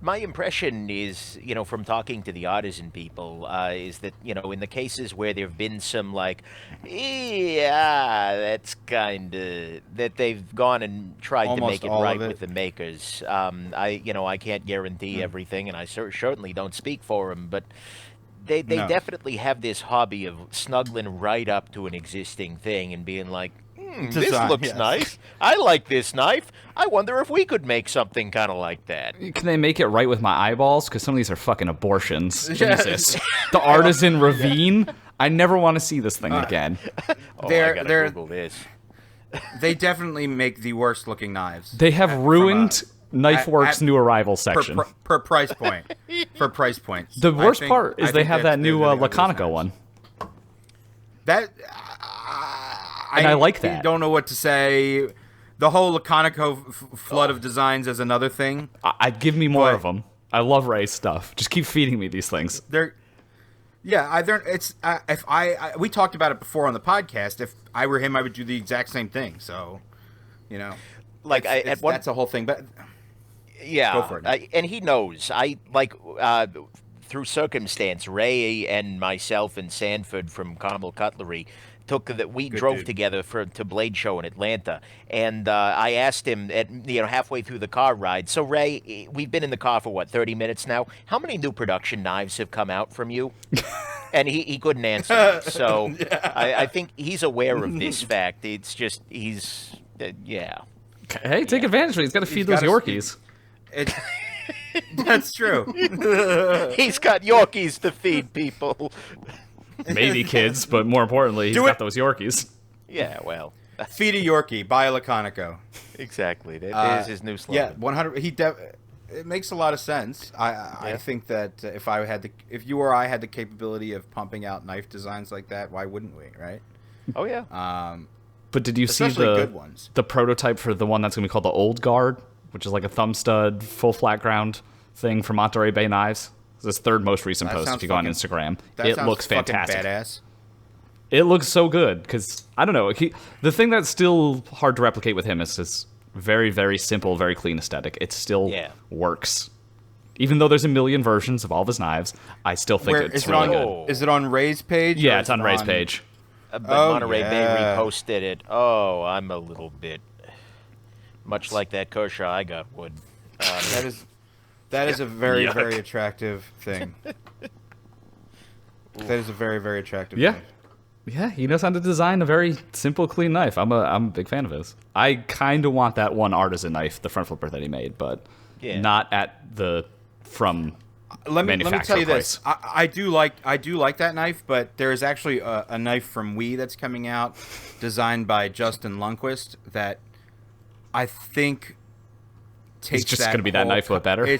My impression is, from talking to the Artisan people, is that, in the cases where there have been some, that's kind of, that they've gone and tried Almost to make it all right of it. with the makers. I can't guarantee everything, and I certainly don't speak for them, but they definitely have this hobby of snuggling right up to an existing thing and being like, this looks nice. I like this knife. I wonder if we could make something kind of like that. Can they make it right with my eyeballs? Because some of these are fucking abortions. Jesus. The Artisan Ravine? I never want to see this thing again. I gotta Google this. They definitely make the worst looking knives. They have ruined KnifeWorks' new arrival section. Per price point. For price points. The worst part is they have that new Laconico one. That... I like that. I don't know what to say. The whole Laconico flood of designs is another thing. I'd give me more of them. I love Ray's stuff. Just keep feeding me these things. We talked about it before on the podcast. If I were him, I would do the exact same thing. So, that's a whole thing. But go for it. And he knows. Through circumstance, Ray and myself and Sanford from Carmel Cutlery drove together to Blade Show in Atlanta, and I asked him halfway through the car ride. So Ray, we've been in the car for 30 minutes now. How many new production knives have come out from you? And he couldn't answer. So I think he's aware of this fact. It's just he's Hey, take advantage of it. He's got to feed those Yorkies. That's true. He's got Yorkies to feed people. Maybe kids, but more importantly, he's got those Yorkies. Yeah, well. Feed a Yorkie, buy a Laconico. Exactly. That is his new slogan. Yeah, 100. It makes a lot of sense. I think that if you or I had the capability of pumping out knife designs like that, why wouldn't we, right? Oh yeah. But did you see good ones. The prototype for the one that's going to be called the Old Guard, which is like a thumb stud, full flat ground thing from Monterey Bay Knives? It's his third most recent post if you go on Instagram. It looks fantastic. Badass. It looks so good because, I don't know, the thing that's still hard to replicate with him is his very, very simple, very clean aesthetic. It still works. Even though there's a million versions of all of his knives, I still think it's really good. Is it on Ray's page? Yeah, it's on Ray's page. But Monterey Bay reposted it. Oh, I'm a little bit... Much like that Kershaw I got wood. That is a very, very attractive thing. That is a very, very attractive thing. Yeah, he knows how to design a very simple, clean knife. I'm a big fan of his. I kind of want that one artisan knife, the front flipper that he made, but not at the let me tell you price. this. I do like that knife, but there is actually a knife from We that's coming out, designed by Justin Lundquist, that I think takes. It's just going to be that knife, but better.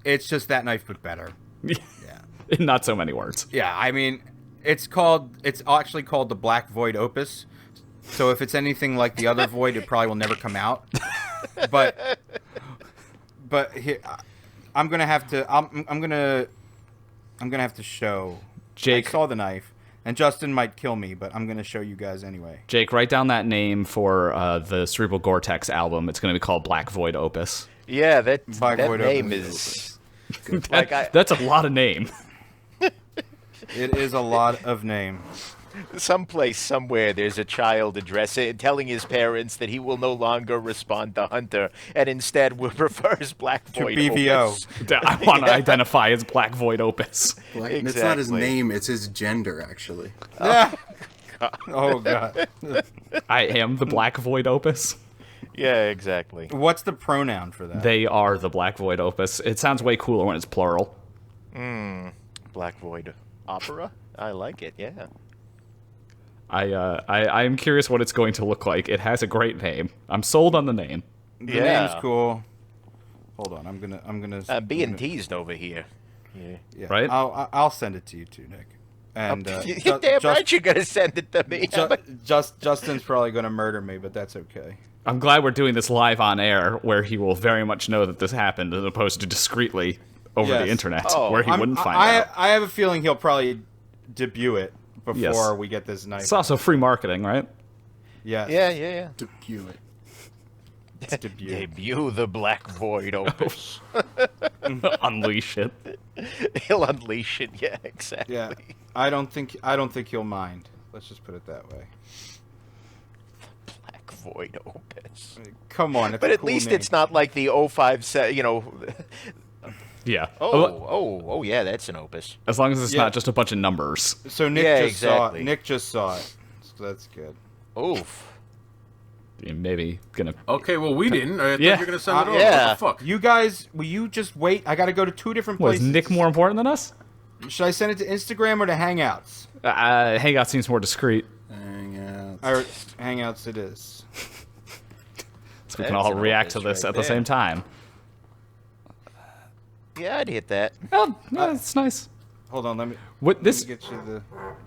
It's just that knife, but better. Yeah. In not so many words. Yeah, I mean, it's actually called the Black Void Opus. So if it's anything like the other Void, it probably will never come out. But here, I'm gonna have to show. Jake, I saw the knife, and Justin might kill me, but I'm gonna show you guys anyway. Jake, write down that name for the Cerebral Gore-Tex album. It's gonna be called Black Void Opus. Yeah, that Void name Opus. is like that's a lot of name. It is a lot of name. someplace somewhere there's a child telling his parents that he will no longer respond to Hunter and instead prefers Black Void BVO. Opus. I want to identify as Black Void Opus. Like, It's not his name; it's his gender, actually. Oh god. I am the Black Void Opus. Yeah, exactly. What's the pronoun for that? They are the Black Void Opus. It sounds way cooler when it's plural. Black Void Opera? I like it, yeah. I am curious what it's going to look like. It has a great name. I'm sold on the name. The name's cool. Hold on, I'm gonna. I'm being teased over here. Yeah, Right? I'll send it to you too, Nick. And You're damn right you're gonna send it to me. Justin's probably gonna murder me, but that's okay. I'm glad we're doing this live on air, where he will very much know that this happened, as opposed to discreetly over the internet, where he wouldn't find out. I have a feeling he'll probably debut it before we get this knife. It's also free marketing, right? Yes. Yeah. Debut it. It's debut. Debut the Black Void Opus. Unleash it. He'll unleash it, yeah, exactly. Yeah. I don't think he'll mind. Let's just put it that way. Black Void Opus. Come on, But at least it's not like the 05 set, Yeah. Oh, yeah, that's an opus. As long as it's not just a bunch of numbers. So Nick saw it. Nick just saw it. So that's good. Oof. Maybe gonna. Okay, well, we didn't. I thought you were going to send it over. Yeah. What the fuck? You guys, will you just wait? I got to go to 2 different Was places. Nick more important than us? Should I send it to Instagram or to Hangouts? Hangout seems more discreet. Hangouts it is. So we can all react to this at the same time. Yeah, I'd hit that. Oh, yeah, it's nice. Hold on, let me This? get you the...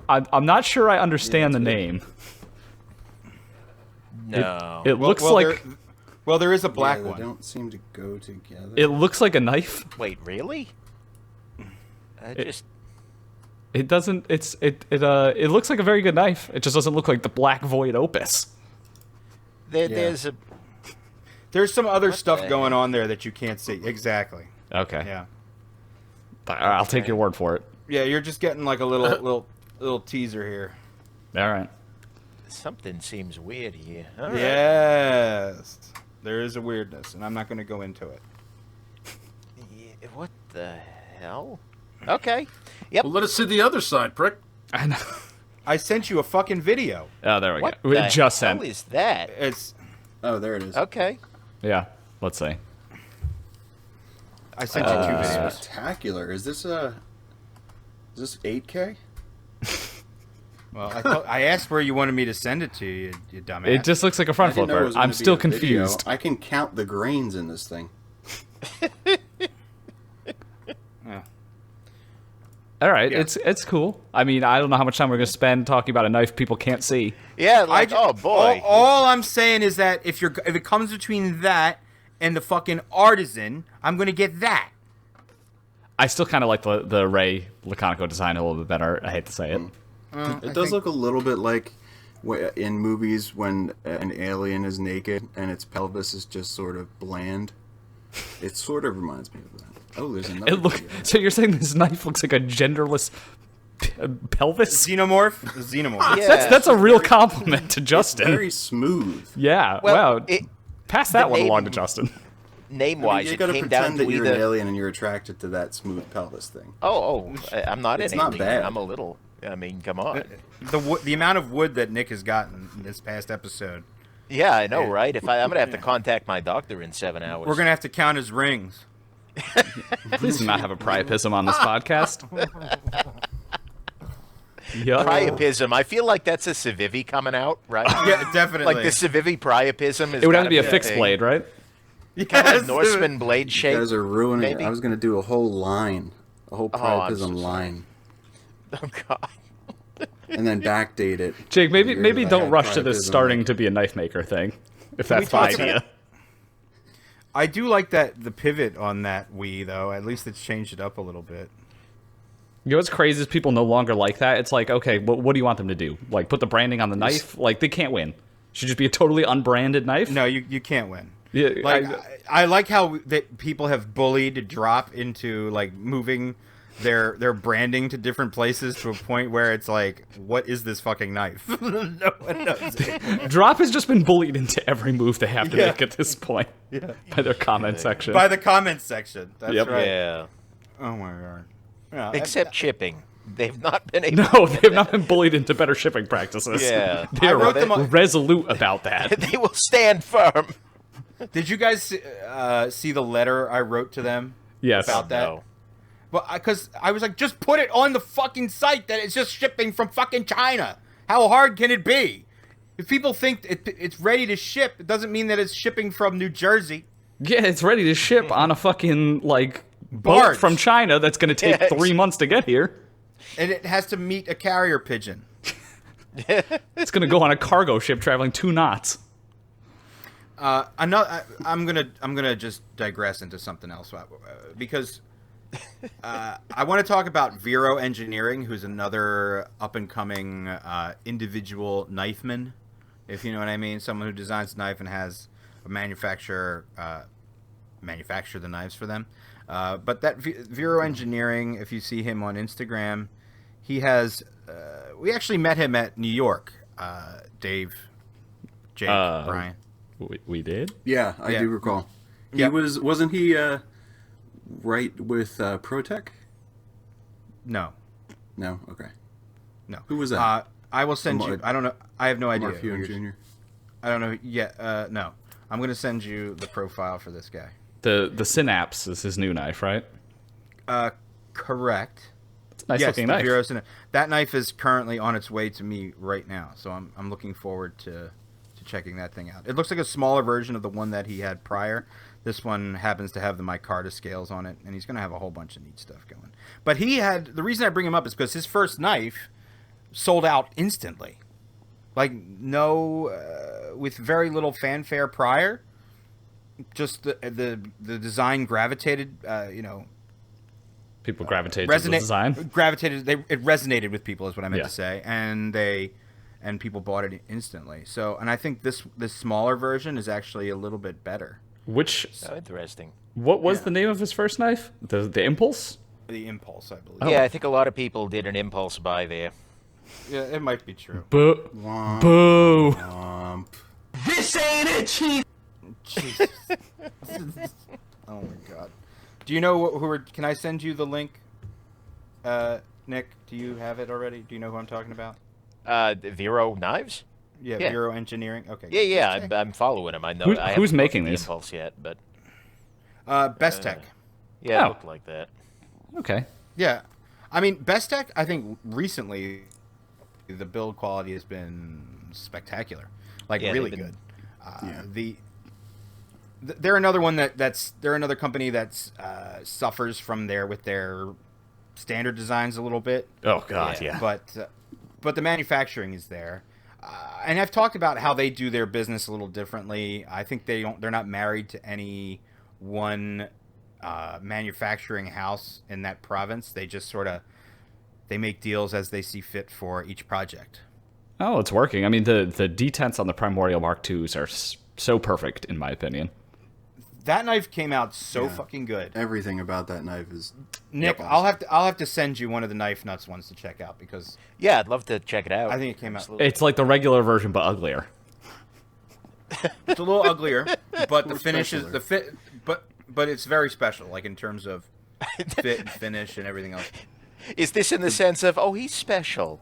I'm not sure I understand the name. No. It looks like there is a black They one. don't seem to go together. it looks like a knife. Wait, really? It doesn't. It looks like a very good knife. It just doesn't look like the Black Void Opus. There's some other stuff going on there that you can't see. Exactly. Okay. Yeah. I'll take your word for it. Yeah, you're just getting like a little teaser here. All right. something seems weird here. All right. Yes. There is a weirdness, and I'm not going to go into it. Yeah, what the hell? Okay. Yep. Well, let us see the other side, prick. I know. I sent you a fucking video. Oh, there we What go. the It just hell sent. is that? It's Oh, there it is. Okay. Yeah. Let's see. I sent you 2 videos. Spectacular. Is this 8K? Well, I asked where you wanted me to send it to you, you dumbass. It just looks like a front I didn't know it flipper. was gonna I'm be still a video. confused. I can count the grains in this thing. Yeah. All right, Yeah. it's cool. I mean, I don't know how much time we're gonna spend talking about a knife people can't see. Yeah, like, oh boy. All I'm saying is that if it comes between that and the fucking Artisan, I'm gonna get that. I still kind of like the Ray Laconico design a little bit better. I hate to say it. It does look a little bit like in movies when an alien is naked and its pelvis is just sort of bland. It sort of reminds me of that. Oh, there's another. So you're saying this knife looks like a genderless pelvis? Xenomorph? Xenomorph. Yeah. That's a real compliment to Justin. Very smooth. Yeah. Well, wow. Pass that one name- along to Justin. Name-wise, You it gotta came down pretend to that you're either. an alien and you're attracted to that smooth pelvis thing. I'm not It's an not alien. bad. I'm a little. I mean, come on. The amount of wood that Nick has gotten in this past episode. Yeah, I know, right? I'm gonna have to contact my doctor in 7 hours. We're gonna have to count his rings. Please do not have a priapism on this podcast. Yeah. Priapism. I feel like that's a Civivi coming out, right? Yeah, definitely. Like the Civivi priapism is. It would have to be a gotta fixed thing. blade, right? Kind of Yes. Norseman blade shape. You guys are ruining maybe? it. I was going to do a whole line. A whole Oh, I'm priapism so sorry. line. Oh God. And then backdate it. Jake, maybe Years I don't had rush to this priapism. starting to be a knife maker thing, if that's the talk idea. I do like the pivot on that Wii though. At least it's changed it up a little bit. You know what's crazy is people no longer like that. It's like, okay, what do you want them to do? Like, put the branding on the knife? Like, they can't win. Should just be a totally unbranded knife? No, you can't win. Yeah, Like I like how that people have bullied Drop into like moving their branding to different places to a point where it's like, what is this fucking knife? No one knows it. Drop has just been bullied into every move they have to Yeah. make at this point by their comment section. By the comments section. That's Yep. right. Yeah. Oh my god. Yeah, Except shipping. They've not been able. No, they have not been bullied into better shipping practices. Yeah. They I are wrote them on- resolute about that. They will stand firm. Did you guys see the letter I wrote to them? Yes. About that? No. Well, because I was like, just put it on the fucking site that it's just shipping from fucking China. How hard can it be? If people think it's ready to ship, it doesn't mean that it's shipping from New Jersey. Yeah, it's ready to ship on a fucking, like, boat Barge. from China that's going to take Yes. 3 months to get here. And it has to meet a carrier pigeon. It's going to go on a cargo ship traveling 2 knots. I'm gonna just digress into something else because I want to talk about Vero Engineering, who's another up and coming individual knifeman, if you know what I mean. Someone who designs a knife and has a manufacturer manufacture the knives for them. But that Vero Engineering, if you see him on Instagram, he has. We actually met him at New York. Dave, Jake, Brian. We did? Yeah, I Yeah. do recall. He Yeah. wasn't he right with Protech? No, No, okay. no. Who was that? I will send you. I don't know. I have no idea. Mark Hewan Jr. I don't know. Yeah. No. I'm gonna send you the profile for this guy. The Synapse is his new knife, right? Correct. It's a nice Yes, looking the knife. Vero Cine- That knife is currently on its way to me right now, so I'm looking forward to checking that thing out. It looks like a smaller version of the one that he had prior. This one happens to have the micarta scales on it, and he's going to have a whole bunch of neat stuff going. But the reason I bring him up is because his first knife sold out instantly. Like, with very little fanfare prior. Just the design gravitated, People gravitate to the design. it resonated with people is what I meant to say, and people bought it instantly. So, and I think this smaller version is actually a little bit better. Which, Oh, interesting. what was the name of his first knife? The Impulse? The Impulse, I believe. Yeah, I think a lot of people did an impulse buy there. Yeah, it might be true. Boo. Womp, Boo. womp. Jesus. Oh my god. Do you know who are? Can I send you the link? Nick, do you have it already? Do you know who I'm talking about? The Vero knives? Yeah, Yeah. Vero Engineering. Okay. Yeah, I'm following him. I know. I Who's haven't making looked at these? the impulse yet, but Best Tech. yeah, Oh. it looked like that. Okay. Yeah, I mean Best Tech. I think recently the build quality has been spectacular, like Yeah, really they've been- good. They're another one they're another company that's suffers from with their standard designs a little bit. Oh, God, yeah. But the manufacturing is there, and I've talked about how they do their business a little differently. I think they're not married to any one manufacturing house in that province. They just they make deals as they see fit for each project. Oh, it's working. I mean, the detents on the Primordial Mark IIs are so perfect, in my opinion. That knife came out so fucking good. Everything about that knife is. Nick, awesome. I'll have to send you one of the Knife Nuts ones to check out because Yeah, I'd love to check it out. I think it came out. Absolutely. It's like the regular version, but uglier. It's a little uglier, but the finish is specialer. the fit. But it's very special, like in terms of fit and finish and everything else. Is this in the sense of, oh, he's special?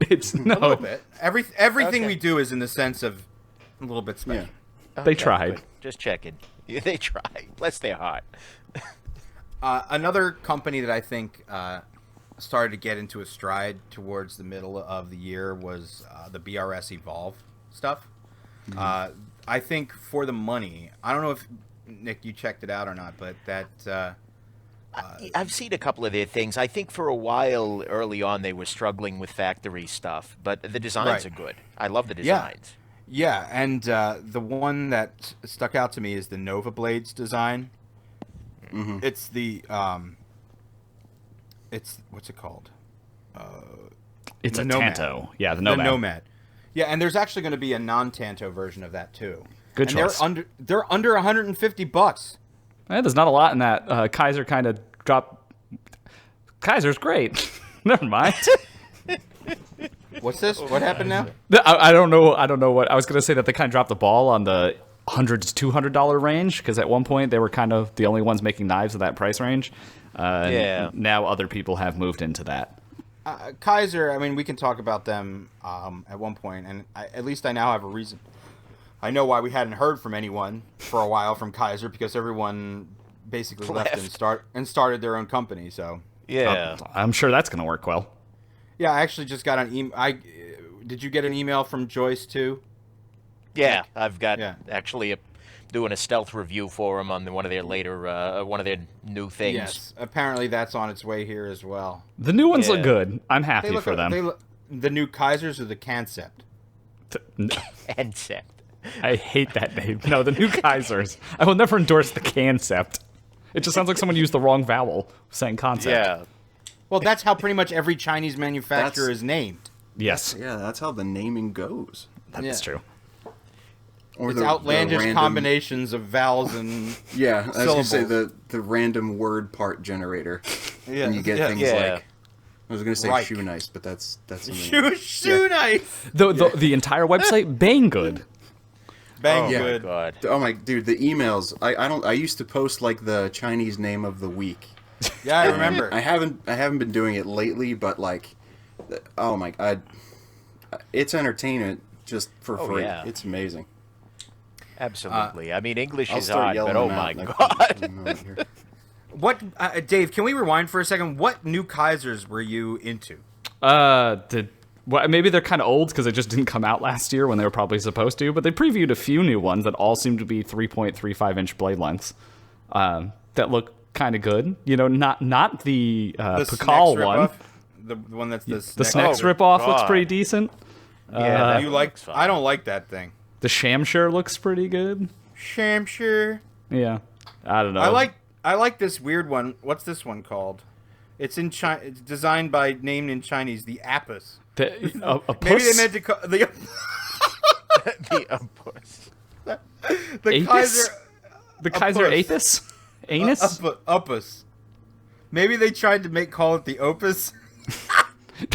It's A little no. bit. Everything Okay. we do is in the sense of a little bit special. Yeah. They Okay, tried. good. Just checking. Yeah, they tried. Bless their heart. Another company that I think started to get into a stride towards the middle of the year was the BRS Evolve stuff. I think for the money, I don't know if Nick you checked it out or not, but that I've seen a couple of their things. I think for a while early on they were struggling with factory stuff, but the designs Right. are good. I love the Yeah. designs. yeah, and the one that stuck out to me is the Nova Blades design. It's the it's what's it called? It's The a Nomad. Tanto. Yeah, the The Nomad. Nomad. Yeah, and there's actually going to be a non-Tanto version of that too. Good and choice. They're under $150. There's not a lot in that. Kaiser kind of dropped. Kaiser's great. Never mind. What's this? What happened now? I don't know. I don't know what I was gonna say. That they kind of dropped the ball on the $100 to $200 range because at one point they were kind of the only ones making knives at that price range. And Yeah. Now other people have moved into that. Kaiser, I mean, we can talk about them at one point, and at least I now have a reason. I know why we hadn't heard from anyone for a while from Kaiser because everyone basically left and started their own company. So Yeah. I'm sure that's gonna work well. yeah, I actually just got an email. Did you get an email from Joyce too? Yeah, I've got Yeah. actually doing a stealth review for them on one of their later, one of their new things. Yes. Apparently, that's on its way here as well. The new ones Yeah. look good. I'm happy They look for them. They look, the new Kaisers or the Concept? Concept. I hate that name. No, the new Kaisers. I will never endorse the concept. It just sounds like someone used the wrong vowel saying concept. Yeah. Well, that's how pretty much every Chinese manufacturer That's- is named. Yes, Yeah, that's how the naming goes. that is true. Or It's outlandish combinations of vowels and Yeah, I was gonna say syllables. the random word part generator. Yeah, And you get yeah. things Yeah. like I was gonna say Reich. shoe nice, but that's something. shoe knife. The entire website, Banggood. Bang Yeah. good. God. Oh my dude, the emails. I used to post like the Chinese name of the week. Yeah, I remember. I haven't been doing it lately, but like, oh my god, it's entertainment just for Oh, free. yeah. It's amazing. Absolutely. I mean, English I'll is start odd, yelling but oh them my out, and God. I don't know here. What, Dave? Can we rewind for a second? What new Kaisers were you into? Well, maybe they're kind of old because they just didn't come out last year when they were probably supposed to. But they previewed a few new ones that all seem to be 3.35-inch blade lengths that look kind of good. You know, not the The Pacal Snex one. ripoff? The one that's the The Snex. Snex ripoff looks God. pretty decent. Yeah, You like? looks fine. I don't like that thing. The Shamshire looks pretty good. Shamshire. Yeah, I don't know. I like this weird one. What's this one called? It's in China. It's designed by named in Chinese the Apis. a Maybe puss. they meant to call the the puss. the Apis? Kaiser The Kaiser puss. Apis? Anus? Opus. Maybe they tried to call it the Opus.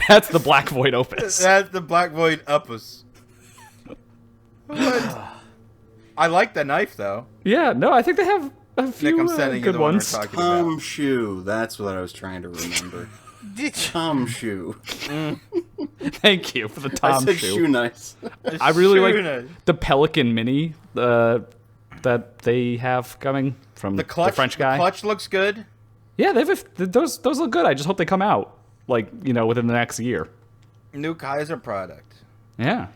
That's the Black Void Opus. That's the Black Void Opus. What? I like the knife though. Yeah, no, I think they have a few Nick, I'm sending you good the one we're ones. talking about. Tom shoe. That's what I was trying to remember. Tom shoe. Thank you for the I Tom said shoe. shoe nice. I really like Shoe the Pelican Mini that they have coming from the clutch. French guy. The clutch looks good. Yeah, those look good. I just hope they come out within the next year. New Kaiser product. Yeah.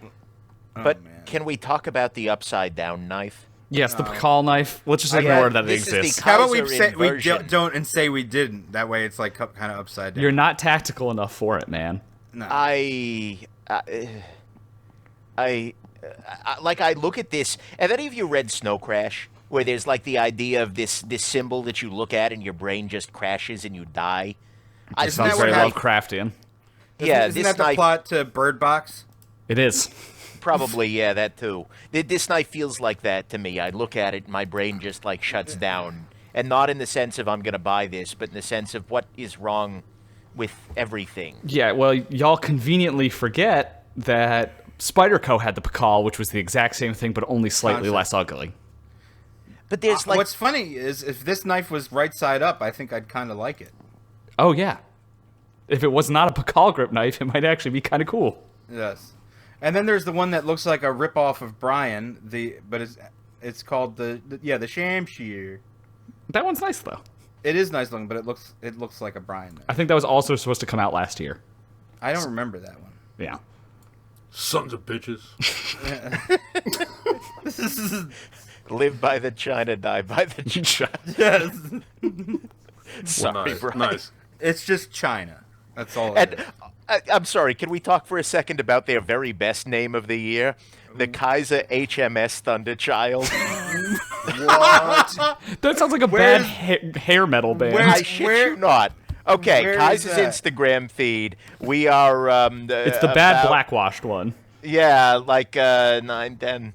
But man. can we talk about the upside down knife? Yes, the Pacal knife. Let's just ignore that it this is the exists. How about we Kaiser say we inversion. don't and say we didn't? That way it's like kind of upside down. You're not tactical enough for it, man. No. I look at this. Have any of you read Snow Crash, where there's like the idea of this symbol that you look at and your brain just crashes and you die? It sounds that very what happened? Lovecraftian. Yeah, Isn't this that the knife plot to Bird Box? It is. probably. Yeah, that too. This knife feels like that to me. I look at it, my brain just like shuts down, and not in the sense of I'm gonna buy this, but in the sense of what is wrong with everything. Yeah, well, y'all conveniently forget that Spyderco had the Pacal, which was the exact same thing, but only slightly Concept. less ugly. But there's like What's funny is if this knife was right side up, I think I'd kind of like it. Oh, yeah. If it was not a Pacal grip knife, it might actually be kind of cool. Yes. And then there's the one that looks like a ripoff of Brian, but it's called the Shamshir. That one's nice though. It is nice looking, but it looks like a Brian knife. I think that was also supposed to come out last year. I don't remember that one. Yeah. Sons of bitches. Live by the China, die by the China. Yes. Sorry, Nice. Brian. Nice. It's just China. That's all it And is. I'm sorry, can we talk for a second about their very best name of the year? The Kaiser HMS Thunderchild. What? That sounds like a Where's- bad hair metal band. I shit you not. Okay, where is Kaiser's that? Instagram feed. We are. It's the bad blackwashed one. Yeah, like 9, 10,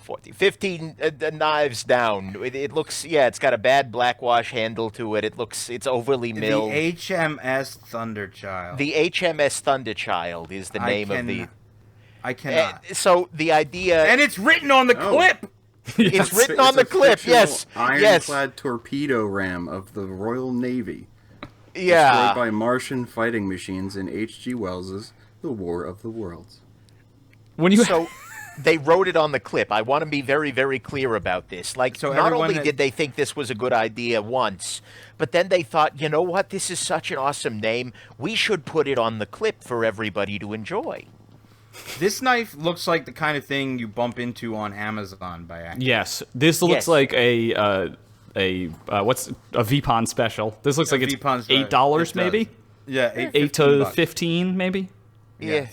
14, 15 knives down. It looks, it's got a bad blackwash handle to it. It's overly The milled. HMS Thunderchild. The HMS Thunderchild is the name of the. I cannot. So the idea. And it's written on the clip. it's written on the It's a clip. fictional Yes. Yes. Ironclad torpedo ram of the Royal Navy. Yeah. Destroyed by Martian fighting machines in H.G. Wells's The War of the Worlds. When you So they wrote it on the clip. I want to be very, very clear about this. Like, So not everyone only that- did they think this was a good idea once, but then they thought, you know what? This is such an awesome name. We should put it on the clip for everybody to enjoy. This knife looks like the kind of thing you bump into on Amazon by accident. Yes, this looks Yes. like what's a VPON special. This looks like it's VPON's $8 maybe, Yeah, 8 to 15 maybe. Yeah.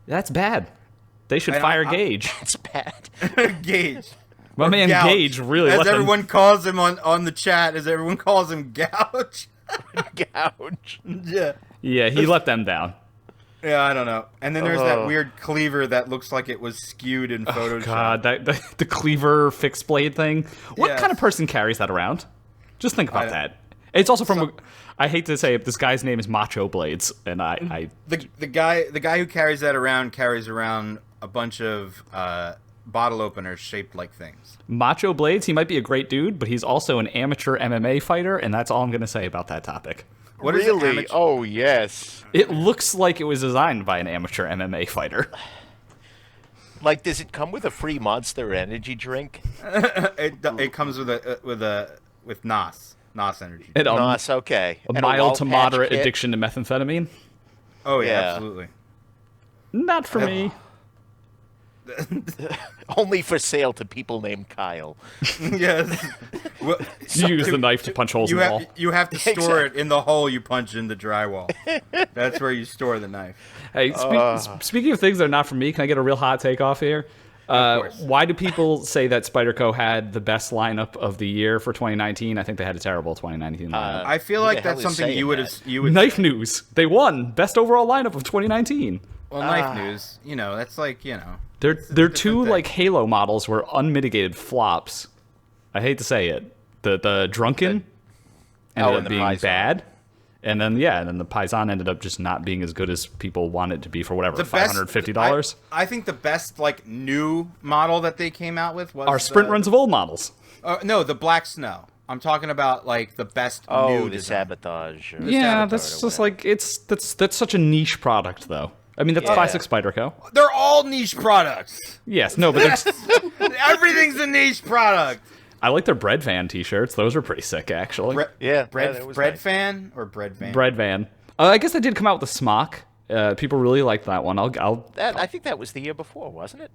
That's bad. They should And fire I- Gage. It's bad. Gage. My Or man Gouge. Gage really As let them- everyone calls him on the chat, as everyone calls him Gouge. Gouge. Yeah. Yeah, he let them down. Yeah, I don't know. And then there's that weird cleaver that looks like it was skewed in Photoshop. God, the cleaver fixed blade thing. What Yes. kind of person carries that around? Just think about that. It's also from. I hate to say it, this guy's name is Macho Blades, and I The guy who carries around a bunch of bottle openers shaped like things. Macho Blades. He might be a great dude, but he's also an amateur MMA fighter, and that's all I'm gonna say about that topic. What is it, Really? amateur- Oh, yes. It looks like it was designed by an amateur MMA fighter. Like, does it come with a free Monster Energy drink? It comes with NOS energy. And Nice, okay. a And mild wall to patch moderate kit? addiction to methamphetamine. Oh yeah, Yeah. absolutely. Not for me. Only for sale to people named Kyle. Yes. Well, You use the knife to punch holes in the wall. you have to store it in the hole you punch in the drywall. That's where you store the knife. Hey, speaking of things that are not for me, can I get a real hot take off here? course. Why do people say that Spyderco had the best lineup of the year for 2019? I think they had a terrible 2019 lineup. I feel Who the like hell that's is something saying you would that? you would Knife say. News. They won best overall lineup of 2019. Well, knife news. That's like Their different two thing. like Halo models were unmitigated flops. I hate to say it. The Drunken ended and up the being Paisan. bad. And then the Paisan ended up just not being as good as people wanted it to be for whatever, the best $550. I think the best like new model that they came out with was Our sprint runs of old models. No, the Black Snow. I'm talking about like the best Oh, new the design. sabotage. Yeah, Saboteur that's or just like that's such a niche product though. I mean, that's Yeah. classic Spyderco. They're all niche products. Yes, no, but Everything's a niche product. I like their bread van t-shirts. Those are pretty sick, actually. Yeah, bread that was bread nice. fan or bread van. Bread van. I guess they did come out with a smock. People really liked that one. I think that was the year before, wasn't it?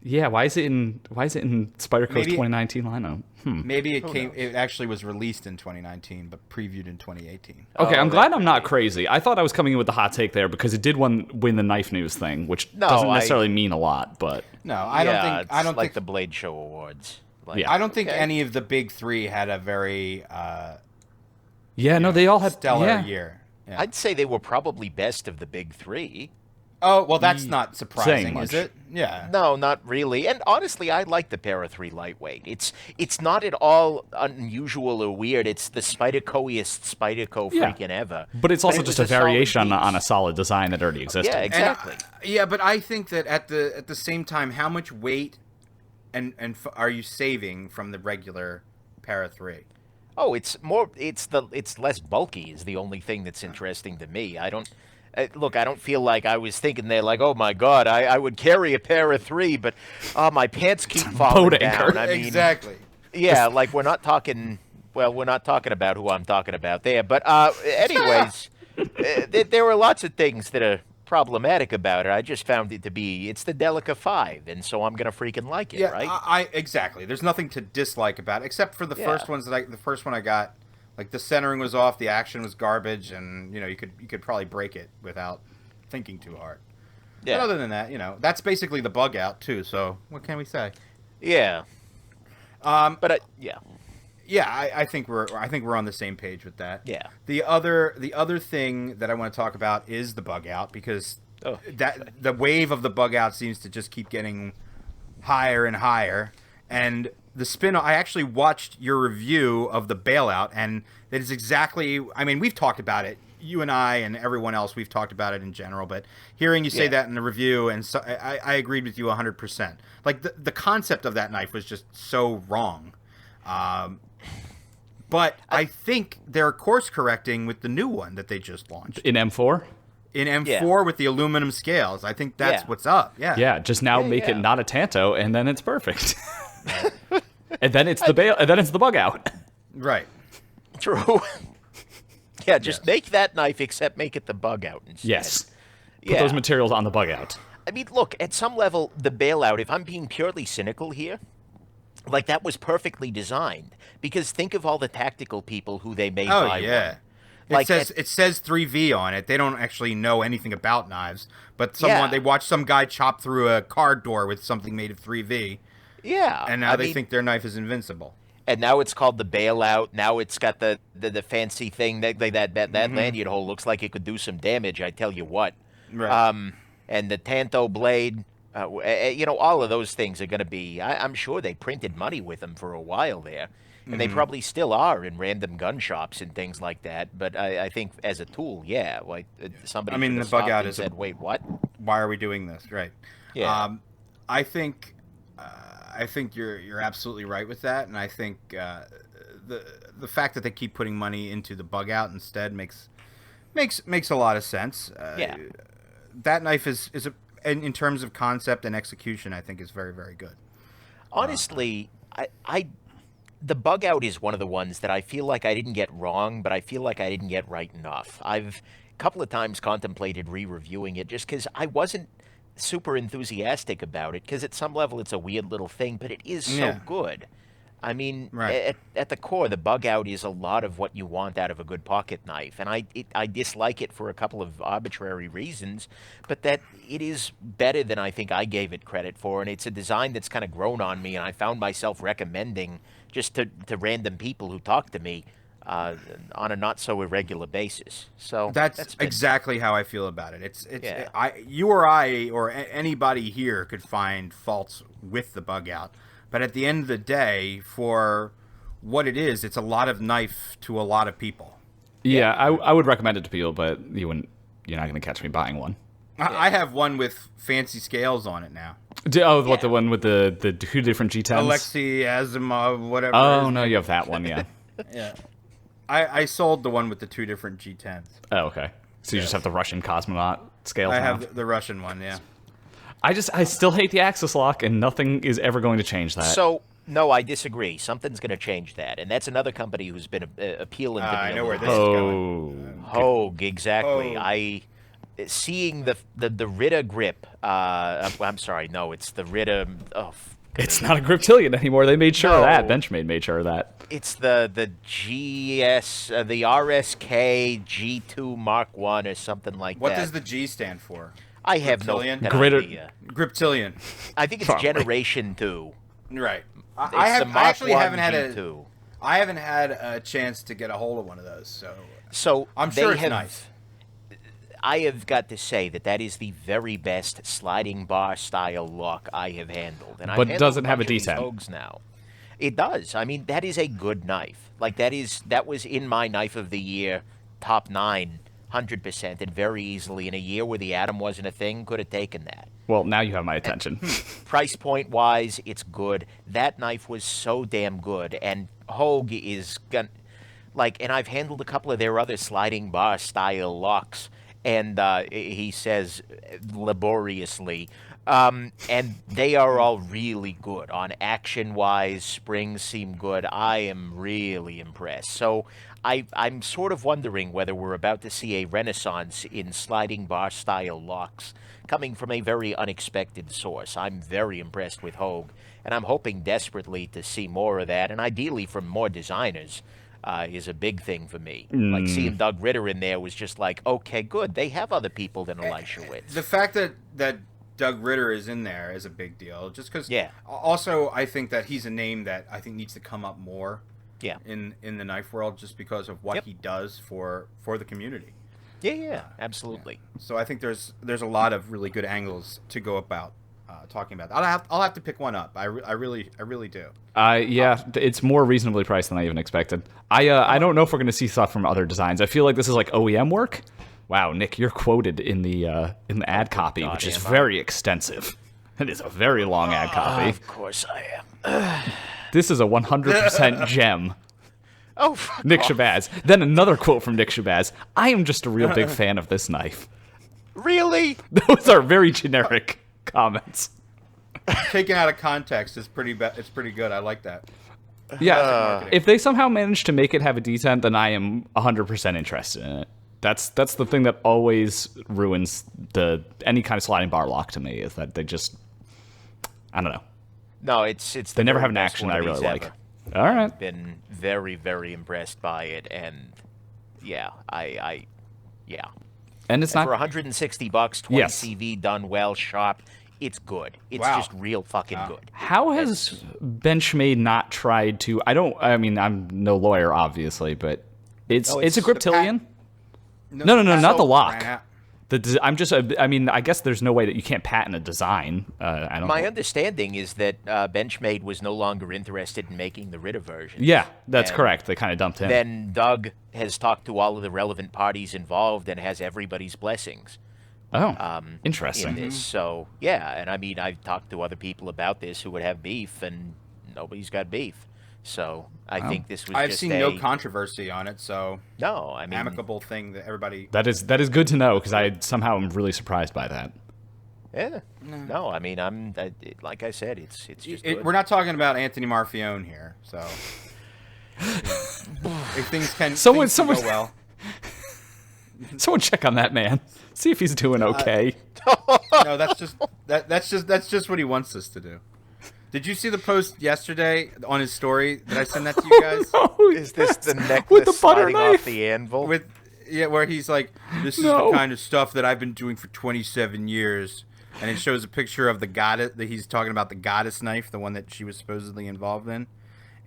Yeah. Why is it in Spyderco's Maybe- 2019 lineup? Maybe it actually was released in 2019, but previewed in 2018. Okay, I'm glad I'm not crazy. I thought I was coming in with the hot take there because it did win the knife news thing, which No, doesn't I- necessarily mean a lot, but No, I don't think. It's I don't like think. the Blade Show Awards. Like, Yeah. I don't think okay. any of the big three had a very yeah, no, they all had stellar yeah. year. Yeah. I'd say they were probably best of the big three. Oh well, that's not surprising, much. is it? Yeah. No, not really. And honestly, I like the Para3 lightweight. It's not at all unusual or weird. It's the Spydercoiest Spyderco Yeah. freaking ever. But it's also it just was a solid variation piece. on a solid design that already existed. Yeah, And, exactly. yeah, but I think that at the same time, how much weight are you saving from the regular Para 3? Oh, it's less bulky is the only thing that's interesting to me. I don't look. I don't feel like I was thinking there like, oh my god, I would carry a pair of 3, but my pants keep falling Boat anchor. down. I mean, Exactly. yeah, like we're not talking. Well, we're not talking about who I'm talking about there. But anyways, there were lots of things that are problematic about it. I just found it to be it's the Delica 5, and so I'm gonna freaking like it, Yeah, right? exactly. There's nothing to dislike about it, except for the Yeah. first ones the first one I got, like the centering was off, the action was garbage, and you could probably break it without thinking too hard. Yeah, But other than that, that's basically the bug out too. So what can we say? yeah. But yeah, Yeah, I think we're on the same page with that. Yeah. The other thing that I want to talk about is the bug out, because that the wave of the bug out seems to just keep getting higher and higher. And the spin, I actually watched your review of the bailout, and that is exactly. I mean, we've talked about it. You and I and everyone else, we've talked about it in general. But hearing you say that in the review, and so, I agreed with you 100%. Like the concept of that knife was just so wrong. But I think they're course correcting with the new one that they just launched In M4? in M4 with the aluminum scales. I think that's what's up. Yeah. Yeah, just now make it yeah. not a Tanto, and then it's perfect. And then it's the bug out. Right. true. Yeah, just make that knife, except make it the bug out instead. Yes. Put those materials on the bug out. I mean, look, at some level, the bailout, if I'm being purely cynical here, like, that was perfectly designed. Because think of all the tactical people who they made buy one. Like, it says 3V on it. They don't actually know anything about knives, but they watched some guy chop through a car door with something made of 3V. Yeah. And now they think their knife is invincible. And now it's called the bailout. Now it's got the fancy thing that lanyard hole looks like it could do some damage. I tell you what. Right. And the Tanto blade, all of those things are going to be. I'm sure they printed money with them for a while there, and they probably still are in random gun shops and things like that. But I think as a tool, somebody. I mean, the bug out is said, "Wait, what? Why are we doing this?" Right. Yeah. I think you're absolutely right with that, and I think the fact that they keep putting money into the bug out instead makes a lot of sense. That knife is in terms of concept and execution, I think is very, very good. Honestly, the bug out is one of the ones that I feel like I didn't get wrong, but I feel like I didn't get right enough. I've a couple of times contemplated re-reviewing it just because I wasn't super enthusiastic about it, because at some level it's a weird little thing, but it is so good. I mean, at the core, the bug out is a lot of what you want out of a good pocket knife, and I dislike it for a couple of arbitrary reasons, but that it is better than I think I gave it credit for, and it's a design that's kind of grown on me, and I found myself recommending just to random people who talk to me on a not so irregular basis. So that's exactly how I feel about it. You or I or anybody here could find faults with the bug out. But at the end of the day, for what it is, it's a lot of knife to a lot of people. Yeah, I would recommend it to people, but you're not going to catch me buying one. I have one with fancy scales on it now. What, the one with the two different G10s? Alexei Asimov, whatever. Oh, no, you have that one, yeah. Yeah. I sold the one with the two different G10s. Oh, okay. So you just have the Russian cosmonaut scales I now? have the Russian one, yeah. I still hate the axis lock, and nothing is ever going to change that. So, no, I disagree. Something's going to change that, and that's another company who's been appealing to me. I know where this is going. Hogue, exactly. Hogue. Seeing the Ritter grip. I'm sorry, no, it's the Ritter. It's not a Griptilian anymore. They made sure of that. Benchmade made sure of that. It's the GS, the RSK G2 Mark I or something like What that. does the G stand for? I have no Gritter- idea. Griptilian. I think it's Generation 2. Right. I haven't had a chance to get a hold of one of those, so I'm sure it's nice. I have got to say that is the very best sliding bar style lock I have handled. And But doesn't have a D10. Hogues now. It does. I mean, that is a good knife. Like, that was in my knife of the year top 9, 100%, and very easily in a year where the Atom wasn't a thing, could have taken that. Well, now you have my attention. Price point wise, it's good. That knife was so damn good, and Hogue is like, and I've handled a couple of their other sliding bar style locks, and he says laboriously, and they are all really good on action-wise. Springs seem good. I am really impressed. So I'm sort of wondering whether we're about to see a renaissance in sliding bar style locks coming from a very unexpected source. I'm very impressed with Hogue, and I'm hoping desperately to see more of that, and ideally from more designers. Is a big thing for me. Like, seeing Doug Ritter in there was just like, okay, good. They have other people than Elisha Witz. The fact that Doug Ritter is in there is a big deal. Just because. Yeah. Also, I think that he's a name that I think needs to come up more. Yeah. In the knife world, just because of what he does for the community. Yeah, absolutely. Yeah. So I think there's a lot of really good angles to go about talking about that. I'll have to pick one up. I really do. Yeah, it's more reasonably priced than I even expected. I don't know if we're going to see stuff from other designs. I feel like this is like OEM work. Wow, Nick, you're quoted in the ad copy, which is very extensive. It is a very long ad copy. Of course I am. This is a 100% gem. Oh, fuck Nick off. Shabazz. Then another quote from Nick Shabazz. I am just a real big fan of this knife. Really? Those are very generic comments. Taken out of context is pretty. It's pretty good. I like that. Yeah, if they somehow manage to make it have a detent, then I am 100% interested in it. That's the thing that always ruins any kind of sliding bar lock to me, is that they just, I don't know. No, it's They never have an action I really like. All right. I've been very, very impressed by it, and yeah, yeah. And it's not for $160, 20 Yes. CV done well, sharp. It's good. It's Wow. just real fucking good. How has Benchmade not tried to? I mean, I'm no lawyer, obviously, but it's a Griptilian. No, not the lock. I guess there's no way that you can't patent a design. I don't. My understanding is that Benchmade was no longer interested in making the Ritter version. Yeah, that's And correct. They kind of dumped him. Then Doug has talked to all of the relevant parties involved and has everybody's blessings. Interesting. In this. So, yeah, and I mean, I've talked to other people about this who would have beef, and nobody's got beef. So, I think this was I've just seen no controversy on it, so No, I mean... amicable thing that everybody. That is good to know, because I somehow am really surprised by that. Yeah. No, I mean, like I said, it's just good. We're not talking about Anthony Marfione here, so if things can go well. Someone check on that man. See if he's doing okay. No, that's just what he wants us to do. Did you see the post yesterday on his story? Did I send that to you guys? Is this the necklace with the butter sliding knife? off the anvil? Where he's like, this is the kind of stuff that I've been doing for 27 years. And it shows a picture of the goddess, that he's talking about the goddess knife, the one that she was supposedly involved in.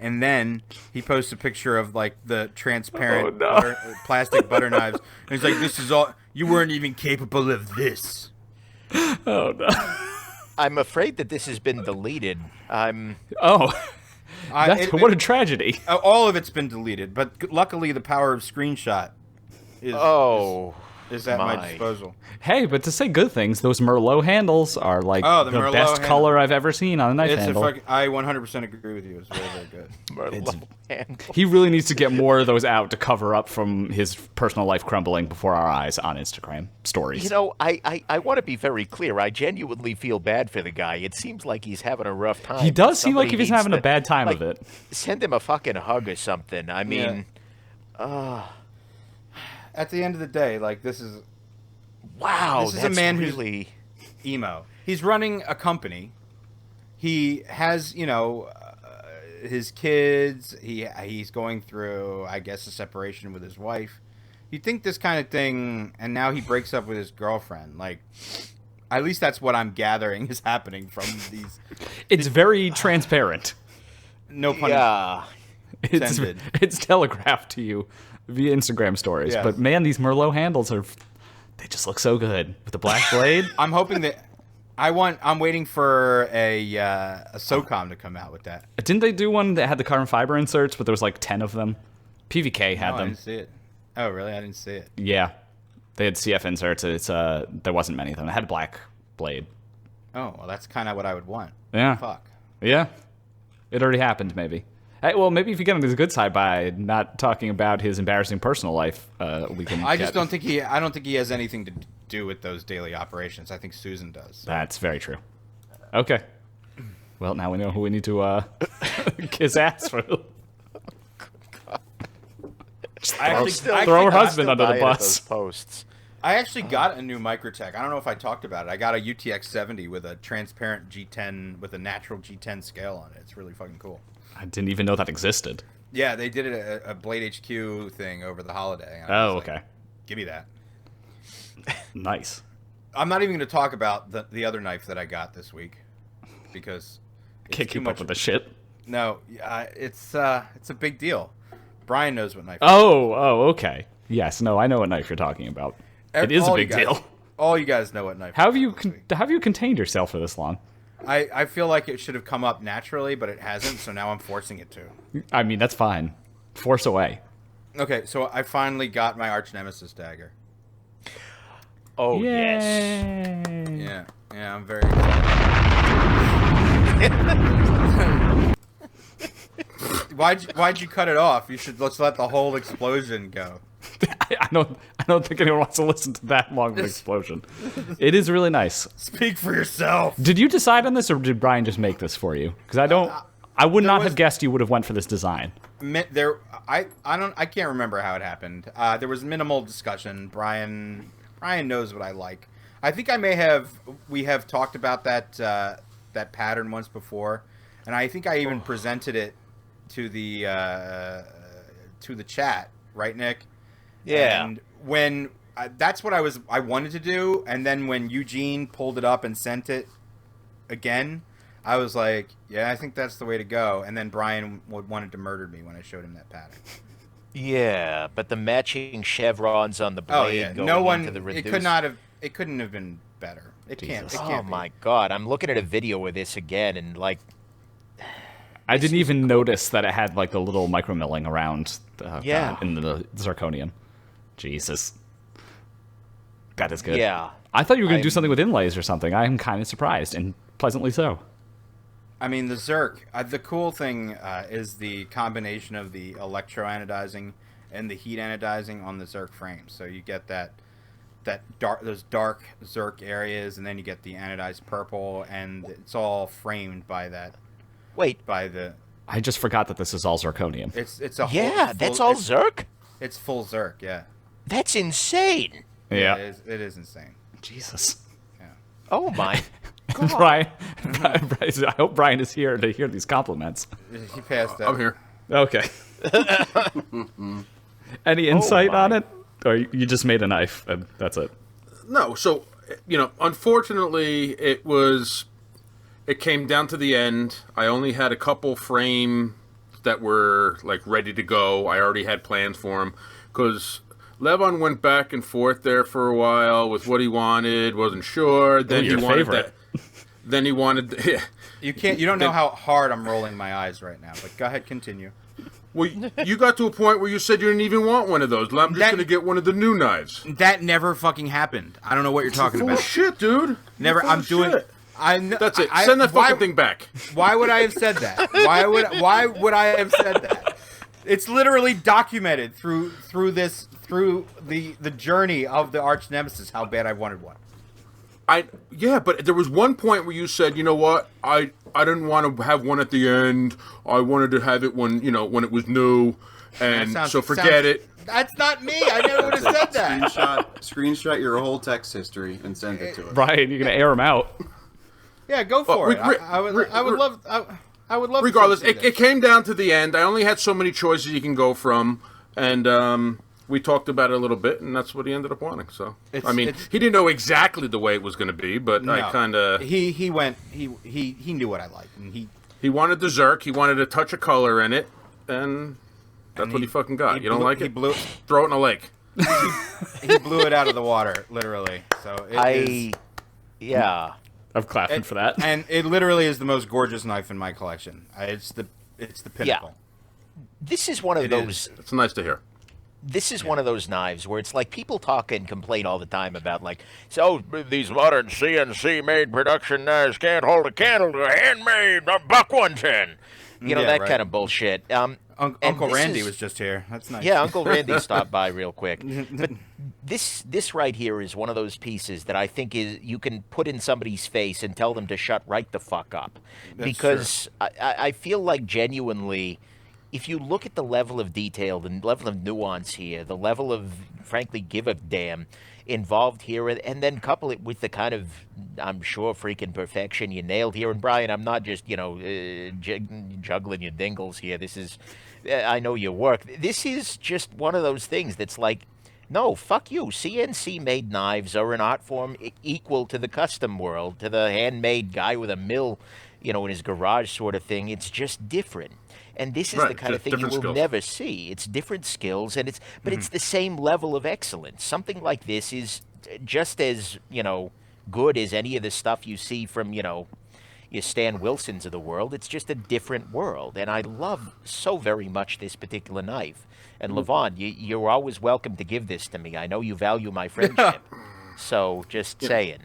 And then he posts a picture of like the transparent plastic butter knives. And he's like, this is all, you weren't even capable of this. Oh, no. I'm afraid that this has been deleted. What a tragedy. All of it's been deleted, but luckily the power of screenshot is at my disposal. Hey, but to say good things, those Merlot handles are like the Merlot best handle. color I've ever seen on a knife handle. I 100% agree with you. It's very, very good. Merlot handle. He really needs to get more of those out to cover up from his personal life crumbling before our eyes on Instagram stories. You know, I want to be very clear. I genuinely feel bad for the guy. It seems like he's having a rough time. He does seem like Somebody he's needs having a to, bad time like, of it. Send him a fucking hug or something. I mean, At the end of the day, like, this is wow, a man who's really emo. He's running a company. He has, his kids. He's going through, I guess, a separation with his wife. You'd think this kind of thing, and now he breaks up with his girlfriend. Like, at least that's what I'm gathering is happening from these. It's very transparent. No pun intended. It's telegraphed to you via Instagram stories. Yes. But man, these Merlot handles they just look so good with the black blade. I'm hoping that I'm waiting for a SOCOM to come out with that. Didn't they do one that had the carbon fiber inserts, but there was like 10 of them? PVK had I them. didn't see it. Oh, really? I didn't see it. Yeah. They had CF inserts. There wasn't many of them. It had a black blade. Oh, well, that's kind of what I would want. Yeah. Fuck. Yeah. It already happened, maybe. Hey, well, maybe if you get on his good side by not talking about his embarrassing personal life, we can. I just don't think he. I don't think he has anything to do with those daily operations. I think Susan does. That's very true. Okay. Well, now we know who we need to kiss ass for. I actually throw her husband under the Those bus. posts. I actually got a new Microtech. I don't know if I talked about it. I got a UTX-70 with a transparent G10 with a natural G10 scale on it. It's really fucking cool. I didn't even know that existed. Yeah, they did it a Blade HQ thing over the holiday. And I Oh, was like, okay. Give me that. Nice. I'm not even going to talk about the other knife that I got this week because it's Can't too keep much. up with the shit. No, it's a big deal. Brian knows what knife. Oh, okay. Yes, no, I know what knife you're talking about. It is a big deal. All you guys know what knife. How have you contained yourself for this long? I feel like it should have come up naturally, but it hasn't. So now I'm forcing it to. I mean, that's fine. Force away. Okay, so I finally got my arch nemesis dagger. Oh, yes. Yay. Yeah, I'm very excited. Why'd you cut it off? Let's let the whole explosion go. I don't think anyone wants to listen to that long of an explosion. It is really nice. Speak for yourself. Did you decide on this, or did Brian just make this for you? Because I would not have guessed you would have went for this design. I can't remember how it happened. There was minimal discussion. Brian knows what I like. I think we have talked about that pattern once before, and I think I even presented it to the chat, right, Nick? Yeah. And when that's what I wanted to do, and then when Eugene pulled it up and sent it again, I was like, yeah, I think that's the way to go. And then Brian wanted to murder me when I showed him that pattern. Yeah, but the matching chevrons on the blade going into the reduced... It couldn't have been better. It Jesus. can't Oh be. my god, I'm looking at a video of this again, and like... I didn't even notice that it had like the little micro milling around in the zirconium. Jesus. That is good. Yeah. I thought you were going to do something with inlays or something. I'm kind of surprised, and pleasantly so. I mean, the Zerk, the cool thing is the combination of the electroanodizing and the heat anodizing on the Zerk frame. So you get those dark Zerk areas, and then you get the anodized purple, and it's all framed by that. Wait. By the... I just forgot that this is all zirconium. It's a whole... Yeah, that's all Zerk? It's full Zerk, yeah. That's insane. Yeah. It is insane. Jesus. Yeah. Oh my god. Brian, I hope Brian is here to hear these compliments. He passed out. I'm here. Okay. Any insight my. on it? Or you just made a knife, and that's it? No, so, unfortunately, it came down to the end. I only had a couple frames that were, like, ready to go. I already had plans for them, because Levon went back and forth there for a while with what he wanted, wasn't sure. Then your he wanted favorite. Then he wanted... Yeah. You don't know how hard I'm rolling my eyes right now, but go ahead, continue. Well, you got to a point where you said you didn't even want one of those. I'm just going to get one of the new knives. That never fucking happened. I don't know what you're talking Full about. of shit, dude. Never. Full I'm of doing. shit. That's it. Send that fucking thing back. Why would I have said that? Why would I have said that? It's literally documented through the journey of the arch nemesis how bad I wanted one. Yeah, but there was one point where you said, you know what, I didn't want to have one at the end. I wanted to have it when it was new, and so forget it. That's not me. I never would have said that. Screenshot your whole text history and send it to us. Brian, you're going to air him out. Yeah, go for it. I would love. I would love. Regardless, to it came down to the end. I only had so many choices you can go from, and we talked about it a little bit, and that's what he ended up wanting. So, he didn't know exactly the way it was going to be, but No. I kind of... He knew what I liked, and He wanted the Zerk, he wanted a touch of color in it, and that's what he fucking got. You don't like it? Throw it in a lake. He blew it out of the water, literally. So Yeah. I'm clapping for that. And it literally is the most gorgeous knife in my collection. It's the pinnacle. This is one of those... It's nice to hear. This is one of those knives where it's like people talk and complain all the time about these modern CNC made production knives can't hold a candle to a handmade buck 110. You know, Yeah, that right. kind of bullshit. And Uncle this Randy is- was just here. That's nice. Yeah, Uncle Randy stopped by real quick. But this right here is one of those pieces that I think is you can put in somebody's face and tell them to shut right the fuck up. That's Because I feel like genuinely, if you look at the level of detail, the level of nuance here, the level of, frankly, give a damn involved here, and then couple it with the kind of, I'm sure, freaking perfection you nailed here. And Brian, I'm not just, juggling your dingles here. This is, I know your work. This is just one of those things that's like, no, fuck you. CNC-made knives are an art form equal to the custom world, to the handmade guy with a mill, in his garage sort of thing. It's just different. And this is Right, the kind of just thing you will different skills. never see. It's different skills, and it's the same level of excellence. Something like this is just as, good as any of the stuff you see from, your Stan Wilsons of the world. It's just a different world. And I love so very much this particular knife. And Levon, you're always welcome to give this to me. I know you value my friendship. So just saying.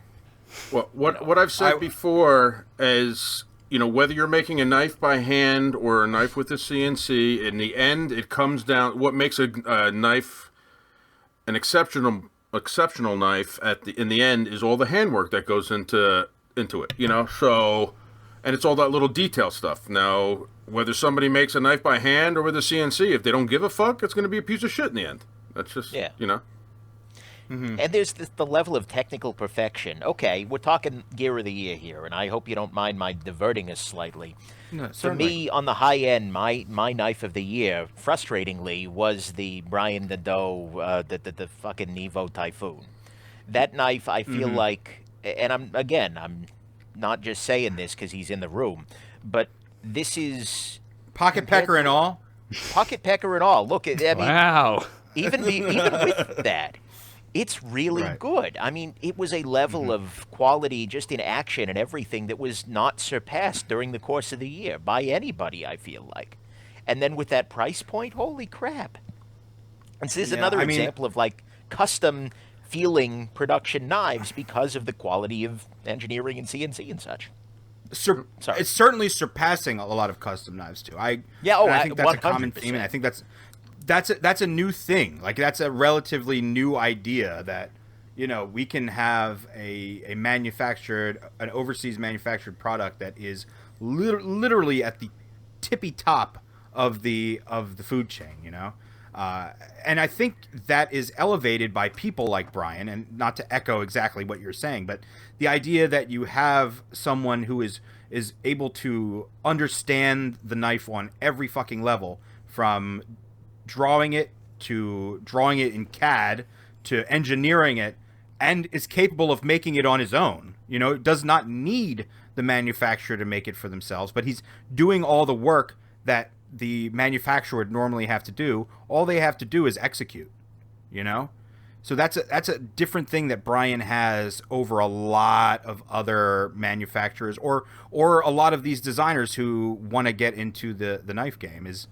Well, what I've said before is, whether you're making a knife by hand or a knife with a CNC, in the end, it comes down. What makes a knife an exceptional knife in the end is all the handwork that goes into it. So, and it's all that little detail stuff. Now, whether somebody makes a knife by hand or with a CNC, if they don't give a fuck, it's going to be a piece of shit in the end. That's just And there's the level of technical perfection. Okay, we're talking gear of the year here, and I hope you don't mind my diverting us slightly. No, For certainly. me, on the high end, my knife of the year, frustratingly, was the Brian Nadeau, the fucking Mini Typhoon. That knife, I feel like, and I'm not just saying this because he's in the room, but this is Pocket pecker and all. pocket pecker and all. Look, I mean, Wow. even with that, it's really Right. good. I mean, it was a level of quality just in action and everything that was not surpassed during the course of the year by anybody, I feel like. And then with that price point, holy crap. And this is Yeah, another I mean- example of like custom feeling production knives because of the quality of engineering and CNC and such. Sorry. It's certainly surpassing a lot of custom knives too. I think that's a common 100%. theme, and I think that's a new thing. Like that's a relatively new idea that we can have an overseas manufactured product that is literally at the tippy top of the food chain. And I think that is elevated by people like Brian, and not to echo exactly what you're saying, but the idea that you have someone who is able to understand the knife on every fucking level, from drawing it to drawing it in CAD to engineering it, and is capable of making it on his own. Does not need the manufacturer to make it for themselves, but he's doing all the work that the manufacturer would normally have to do. All they have to do is execute, So that's a different thing that Brian has over a lot of other manufacturers or a lot of these designers who want to get into the knife game. Is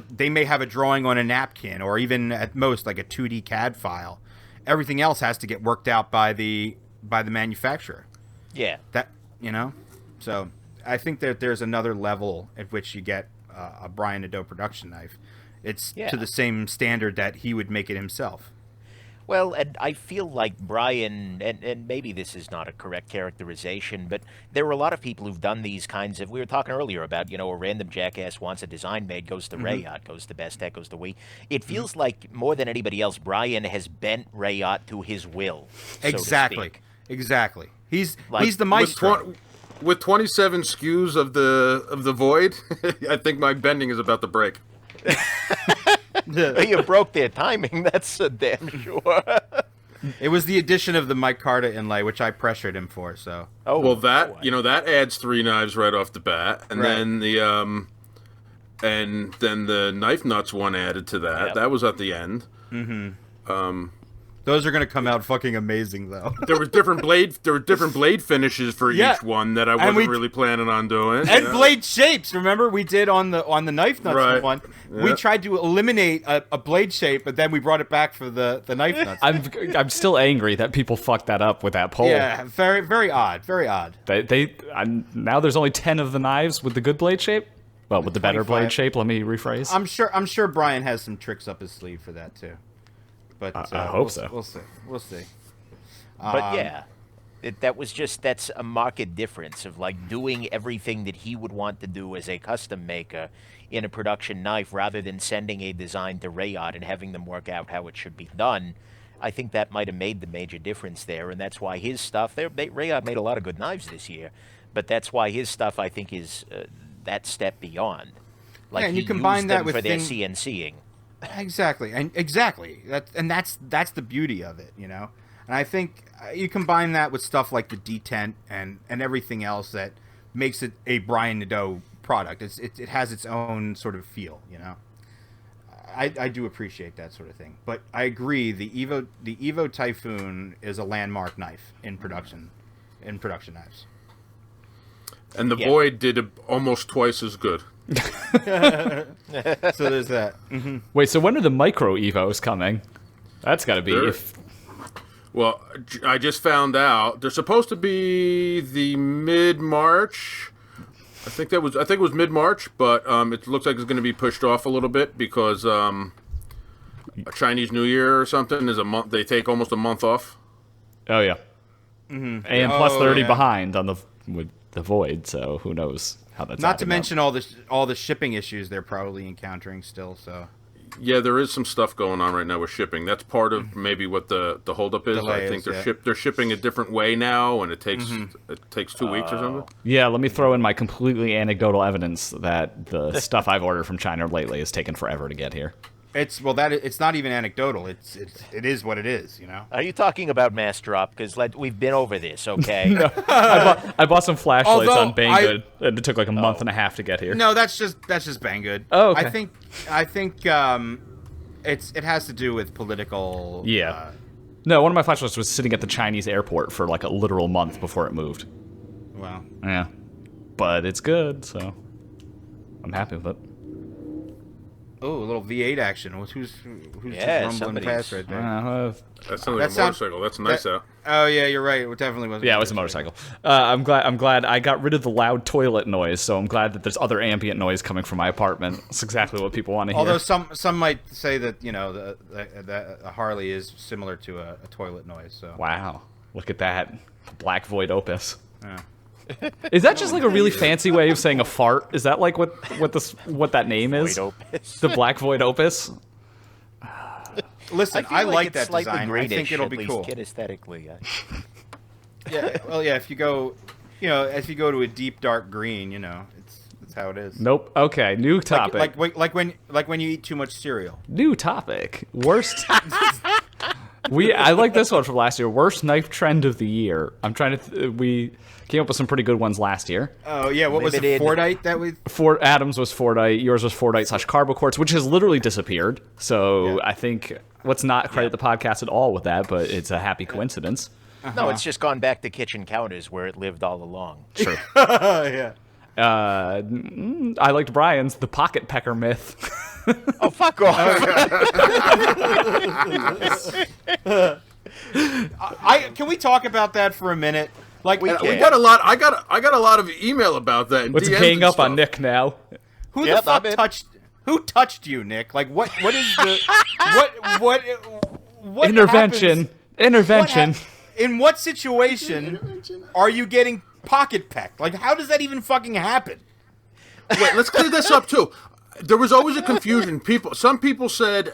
they may have a drawing on a napkin or even at most like a 2D CAD file. Everything else has to get worked out by the manufacturer. Yeah. So I think that there's another level at which you get a Brian Nadeau production knife. It's Yeah. to the same standard that he would make it himself. Well, and I feel like Brian, and maybe this is not a correct characterization, but there are a lot of people who've done these kinds of, we were talking earlier about, a random jackass wants a design made, goes to Reate, goes to Bestech, goes to We. It feels like more than anybody else, Brian has bent Reate to his will. So to Exactly. speak. Exactly. He's Like, the maestro. With 27 SKUs of the void, I think my bending is about to break. You broke their timing, that's a damn sure. It was the addition of the micarta inlay, which I pressured him for. So Oh, Well, that boy. that adds 3 knives right off the bat, and Right. then the knife nuts one added to that. Yep. That was at the end. those are gonna come out fucking amazing, though. There were different blade finishes for Yeah. each one that I And wasn't really planning on doing. And blade shapes. Remember, we did on the knife nuts Right. one. We Yeah. tried to eliminate a blade shape, but then we brought it back for the knife nuts. I'm still angry that people fucked that up with that poll. Yeah, very very odd. Very odd. Now there's only 10 of the knives with the good blade shape. Well, with the better 25. blade shape, let me rephrase. I'm sure Brian has some tricks up his sleeve for that too. But I hope so. We'll see. But yeah, that's a marked difference of like doing everything that he would want to do as a custom maker in a production knife rather than sending a design to Reate and having them work out how it should be done. I think that might have made the major difference there, and that's why his stuff. Reate made a lot of good knives this year, but that's why his stuff I think is that step beyond. Like and he you combine used that them with for their CNCing. Exactly. That's the beauty of it, you know. And I think you combine that with stuff like the detent and everything else that makes it a Brian Nadeau product. It has its own sort of feel, you know. I do appreciate that sort of thing, but I agree the Evo Typhoon is a landmark knife in production knives. And the Void did almost twice as good. So there's that. Mm-hmm. Wait, so when are the Micro Evos coming? That's got to be. Well, I just found out they're supposed to be the mid-March. I think it was mid-March, but it looks like it's going to be pushed off a little bit because a Chinese New Year or something is a month. They take almost a month off. Oh yeah, and plus 30 behind on with the Void. So who knows how that's. Not to mention all the shipping issues they're probably encountering still. So. Yeah, there is some stuff going on right now with shipping. That's part of maybe what the holdup is. I think they're shipping a different way now, and it takes 2 weeks or something. Yeah, let me throw in my completely anecdotal evidence that the stuff I've ordered from China lately has taken forever to get here. It's not even anecdotal. It is what it is, you know. Are you talking about mass drop? Because we've been over this, okay? No, I bought some flashlights on Banggood, and it took like a month and a half to get here. No, that's just Banggood. Oh, okay. I think it has to do with political. Yeah. No, one of my flashlights was sitting at the Chinese airport for like a literal month before it moved. Wow. Yeah, but it's good, so I'm happy with it. Oh, a little V8 action. Who's just rumbling past right there? That sounds like a motorcycle. That's nice out. Oh yeah, you're right. It definitely was. Yeah, it was a motorcycle. I'm glad I got rid of the loud toilet noise, so I'm glad that there's other ambient noise coming from my apartment. It's exactly what people want to hear. Although some might say that the Harley is similar to a toilet noise. So. Wow, look at that Black Void Opus. Yeah. Is that just like a really fancy way of saying a fart? Is that like what that name is? Void Opus. The Black Void Opus. Listen, I like that design. I think it'll be cool. Kid aesthetically. Yeah. Well, yeah. If you go to a deep dark green, that's how it is. Nope. Okay. New topic. Like when you eat too much cereal. New topic. Worst. I like this one from last year. Worst knife trend of the year. I'm trying to. We came up with some pretty good ones last year. Oh yeah, what was it? Fordite that we. Adams was Fordite. Yours was Fordite/Carbo Quartz, which has literally disappeared. So yeah. I think let's not credit the podcast at all with that, but it's a happy coincidence. No, it's just gone back to kitchen counters where it lived all along. True. Yeah. I liked Brian's The Pocket Pecker Myth. Oh, fuck off! Can we talk about that for a minute? Like we got a lot. I got a lot of email about that. Let's gang up on Nick now. Who the fuck touched? Who touched you, Nick? Like what is the what intervention? Happens? Intervention. In what situation are you getting pocket pecked? Like how does that even fucking happen? Wait, let's clear this up too. There was always a confusion. Some people said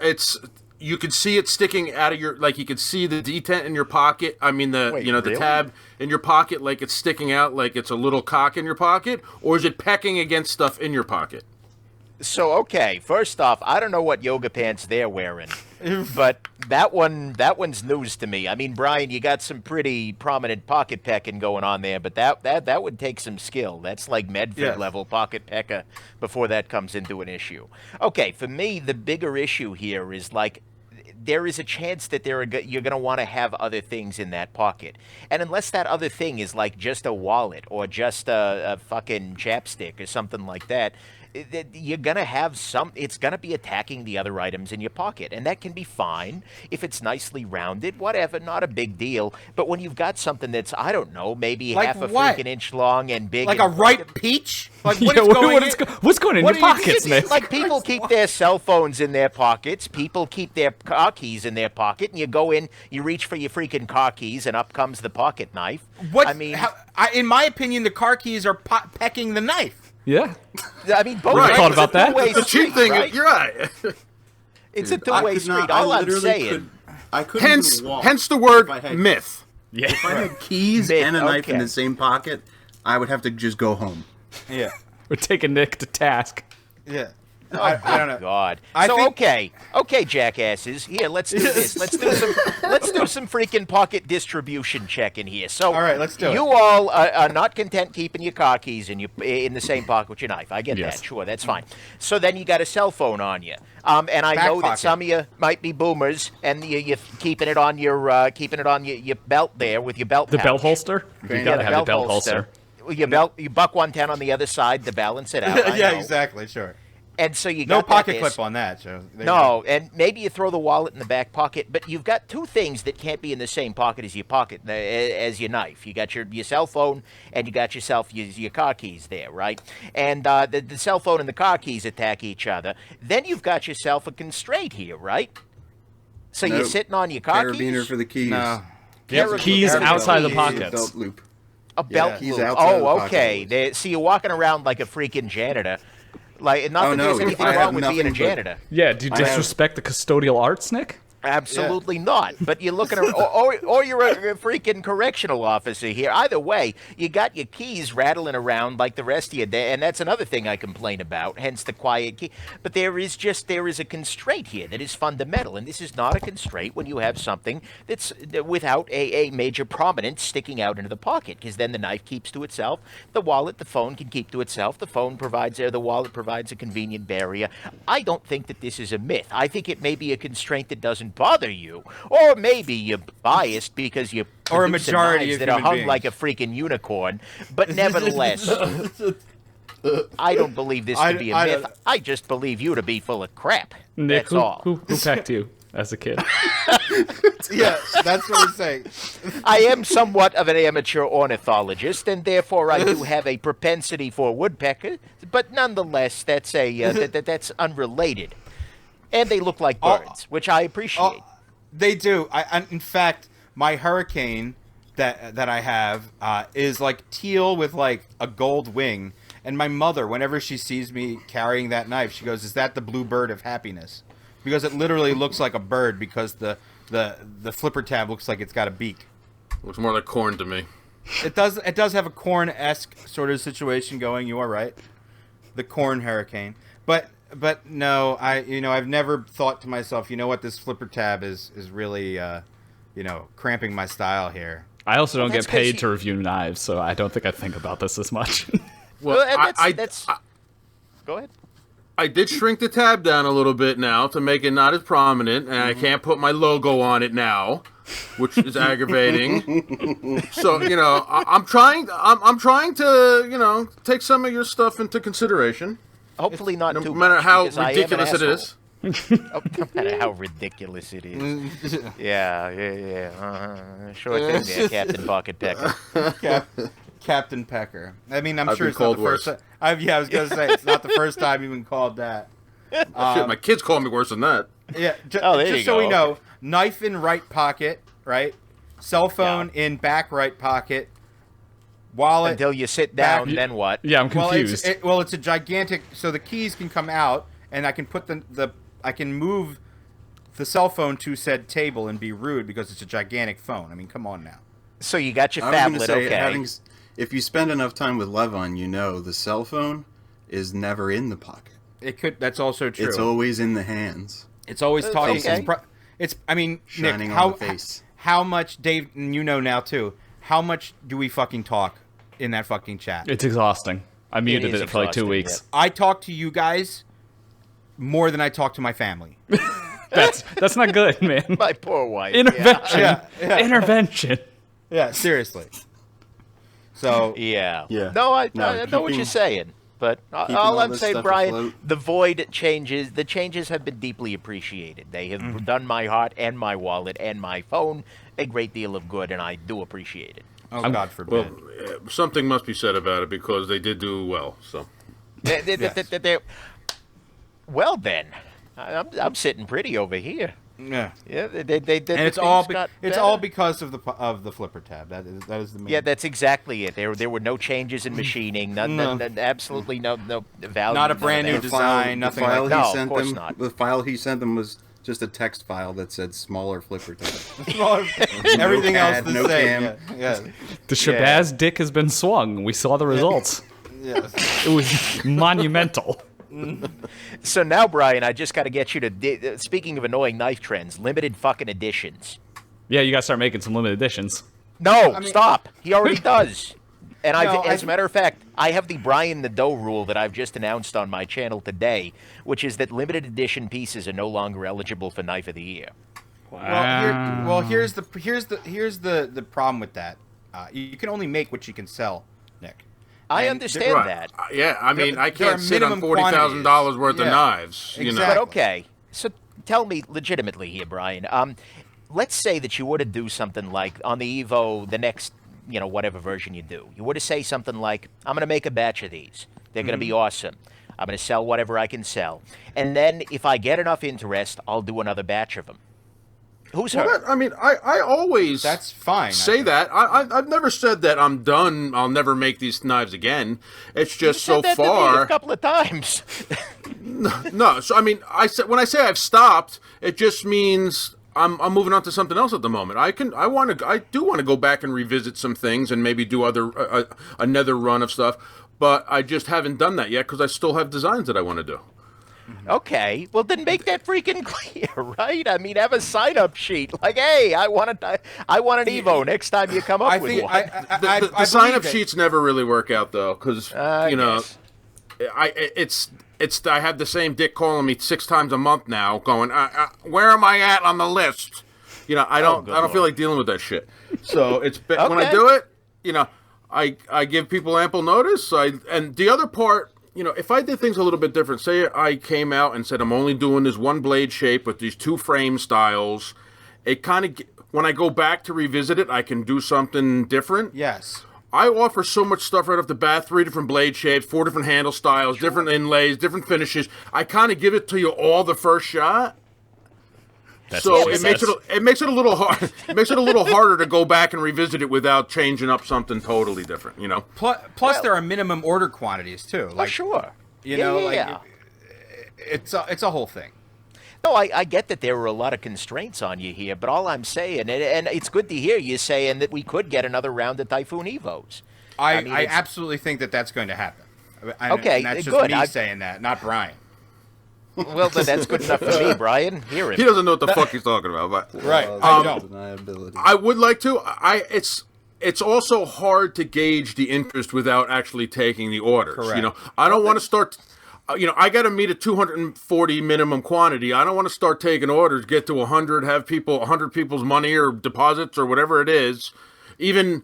you could see it sticking out of your, like you could see the detent in your pocket. I mean the tab in your pocket, like it's sticking out, like it's a little cock in your pocket, or is it pecking against stuff in your pocket? So okay, first off, I don't know what yoga pants they're wearing, but that one's news to me. I mean, Brian, you got some pretty prominent pocket pecking going on there, but that would take some skill. That's like Medford level pocket pecker before that comes into an issue. Okay, for me, the bigger issue here is like there is a chance that you're going to want to have other things in that pocket. And unless that other thing is like just a wallet or just a fucking chapstick or something like that, you're gonna have some. It's gonna be attacking the other items in your pocket, and that can be fine if it's nicely rounded, whatever, not a big deal. But when you've got something that's, I don't know, maybe Like half a what? freaking inch long and big, Like and a ripe peach? Like Yeah, what's going in what your are you pockets, doing? man? Like people keep their cell phones in their pockets. People keep their car keys in their pocket, and you go in, you reach for your freaking car keys, and up comes the pocket knife. What? I mean, In my opinion, the car keys are pecking the knife. Yeah. both Right. ways. Thought about that? It's a two-way The cheap street, thing, right? you're right. It's a Dude, I two-way could street. not- I All I'm literally saying. I couldn't hence, even walk. hence the word if I had- myth. Yeah. If I had keys Myth, and a knife in okay. the same pocket, I would have to just go home. Yeah. We're taking Nick to task. Yeah. Oh, I don't know. God. I So think- okay, jackasses. Here, let's do this. Let's do some freaking pocket distribution check in here. So, All right, let's do it. You all are not content keeping your car keys in the same pocket with your knife. I get Yes. that. Sure, that's fine. So then you got a cell phone on you. And I Back know that pocket. some of you might be boomers, and you're keeping it on your belt there with your belt. The pouch. belt holster? You Yeah, gotta the have your belt holster. You buck 110 on the other side to balance it out. I Yeah, know. exactly. Sure. And so you No got that pocket there. clip on that. So there you No, and maybe you throw the wallet in the back pocket, but you've got two things that can't be in the same pocket as your knife. You got your cell phone, and you got your car keys there, right? And the cell phone and the car keys attack each other. Then you've got yourself a constraint here, right? So you're Nope. sitting on your car Carabiner keys, for the keys. No. Yep, keys outside the keys. pockets. Belt loop. a belt keys loop. outside the Oh, pocket okay. always. So you're walking around like a freaking janitor. Like, not Oh, that there's no, anything I have wrong with being a nothing but- janitor. Yeah, do you I have- disrespect the custodial arts, Nick? Absolutely not. But you're looking at, or you're a freaking correctional officer here. Either way, you got your keys rattling around like the rest of you, and that's another thing I complain about. Hence the quiet key. But there is a constraint here that is fundamental, and this is not a constraint when you have something that's without a major prominence sticking out into the pocket, because then the knife keeps to itself, the wallet, the phone can keep to itself. The wallet provides a convenient barrier. I don't think that this is a myth. I think it may be a constraint that doesn't bother you, or maybe you're biased because you're Or a producing majority knives of that are human hung beings. like a freaking unicorn. But nevertheless, I don't believe this to be a I myth. don't- I just believe you to be full of crap. Nick, That's all. who pecked you as a kid? Yeah, that's what I'm saying. I am somewhat of an amateur ornithologist, and therefore I do have a propensity for woodpecker. But nonetheless, that's that's unrelated. And they look like birds, which I appreciate. They do. In fact, my hurricane that I have is like teal with like a gold wing. And my mother, whenever she sees me carrying that knife, she goes, "Is that the blue bird of happiness?" Because it literally looks like a bird because the flipper tab looks like it's got a beak. Looks more like corn to me. It does have a corn-esque sort of situation going. You are right. The corn hurricane. But no, I've never thought to myself, you know what, this flipper tab is really cramping my style here. I also don't that's get paid 'cause to review knives, so I don't think I think about this as much. Well, That's go ahead. I did shrink the tab down a little bit now to make it not as prominent, and I can't put my logo on it now, which is aggravating. So I'm trying to take some of your stuff into consideration, Hopefully not no too matter much, how because I am an ridiculous it asshole. is. Oh, no matter how ridiculous it is. Yeah. Sure thing there, Captain Bucket Pecker. Captain Pecker. I mean, I'm I've sure been it's not called the first worse. time. I was going to say, it's not the first time you've been called that. Shit, my kids call me worse than that. Yeah, Oh, there just you so we go. know, knife in right pocket, right? Cell phone in back right pocket. Wallet. Until you sit down, back- then what? Yeah, I'm Well, confused. it's a gigantic. So the keys can come out, and I can put I can move the cell phone to said table and be rude because it's a gigantic phone. I mean, come on now. So you got your I was going to phablet, say, okay. if you spend enough time with Levon, you know the cell phone is never in the pocket. It could. That's also true. It's always in the hands, It's always talking. okay. I mean, shining Nick, on the face. how much, Dave? And you know now too. How much do we fucking talk in that fucking chat? It's exhausting. I muted is it for like 2 exhausting, weeks. I talk to you guys more than I talk to my family. That's not good, man. My poor wife. Intervention. Yeah. Intervention. Yeah, seriously. So Yeah. Yeah. No, I No, know what keeping- you're saying. But Keeping all all I'm this saying, stuff Brian, afloat. the Void changes, the changes have been deeply appreciated. They have done my heart and my wallet and my phone a great deal of good, and I do appreciate it. Oh, God forbid. Well, something must be said about it because they did do well. So, Well then, I'm sitting pretty over here. Yeah. Yeah, And it's all because of the flipper tab. That is the main. Yeah, that's exactly it. There were no changes in machining. None, absolutely no value. Not a brand new design. Nothing like that. No, of course not. The file he sent them was just a text file that said smaller flipper tab. Everything else the no same. cam. Yeah. The Shabazz dick has been swung. We saw the results. Yes. It was monumental. So now, Brian, I just got to get you to. Speaking of annoying knife trends, limited fucking editions. Yeah, you got to start making some limited editions. No, stop. He already does. And No, as a matter of fact, I have the Brian the Doe rule that I've just announced on my channel today, which is that limited edition pieces are no longer eligible for Knife of the Year. Here's the problem with that. You can only make what you can sell, Nick. I And understand right. that. Yeah, I mean, I there are can't sit on minimum $40,000 worth quantities. of Yeah. knives. You know. Exactly. But okay, so tell me legitimately here, Brian. Let's say that you were to do something like on the Evo, the next, whatever version you do. You were to say something like, I'm going to make a batch of these. They're going to be awesome. I'm going to sell whatever I can sell. And then if I get enough interest, I'll do another batch of them. Who's hurt? I mean, I always That's fine. say that. I've never said that I'm done. I'll never make these knives again. It's just You so said that to me far. a couple of times. No, so I mean, when I say I've stopped, it just means I'm moving on to something else at the moment. I do want to go back and revisit some things and maybe do another run of stuff, but I just haven't done that yet because I still have designs that I want to do. Okay, well then make that freaking clear, right? I mean, have a sign-up sheet. Like, hey, I want an Evo next time you come up with one. The sign-up sheets never really work out though, because Yes. I have the same dick calling me 6 times a month now, going, where am I at on the list? I don't feel like dealing with that shit. So when I Okay. do it, I give people ample notice. And the other part. If I did things a little bit different, say I came out and said I'm only doing this one blade shape with these 2 frame styles, it kind of, when I go back to revisit it, I can do something different. Yes. I offer so much stuff right off the bat, 3 different blade shapes, 4 different handle styles, different inlays, different finishes. I kind of give it to you all the first shot. That's So what she it makes says. it makes it a little hard. It makes it a little harder to go back and revisit it without changing up something totally different. Plus, there are minimum order quantities too. Oh, sure. Like it's a whole thing. No, I get that there were a lot of constraints on you here, but all I'm saying, and it's good to hear you saying that we could get another round of Typhoon Evos. I absolutely think that that's going to happen. Okay, and that's just good. me saying that, not Brian. Well, then that's good enough for me, Brian. Hear He him. doesn't know what the fuck he's talking about. But Right. I don't. Deniability. I would like to. It's also hard to gauge the interest without actually taking the orders. Correct. I don't want to start. I got to meet a 240 minimum quantity. I don't want to start taking orders, get to 100, have 100 people's money or deposits or whatever it is. Even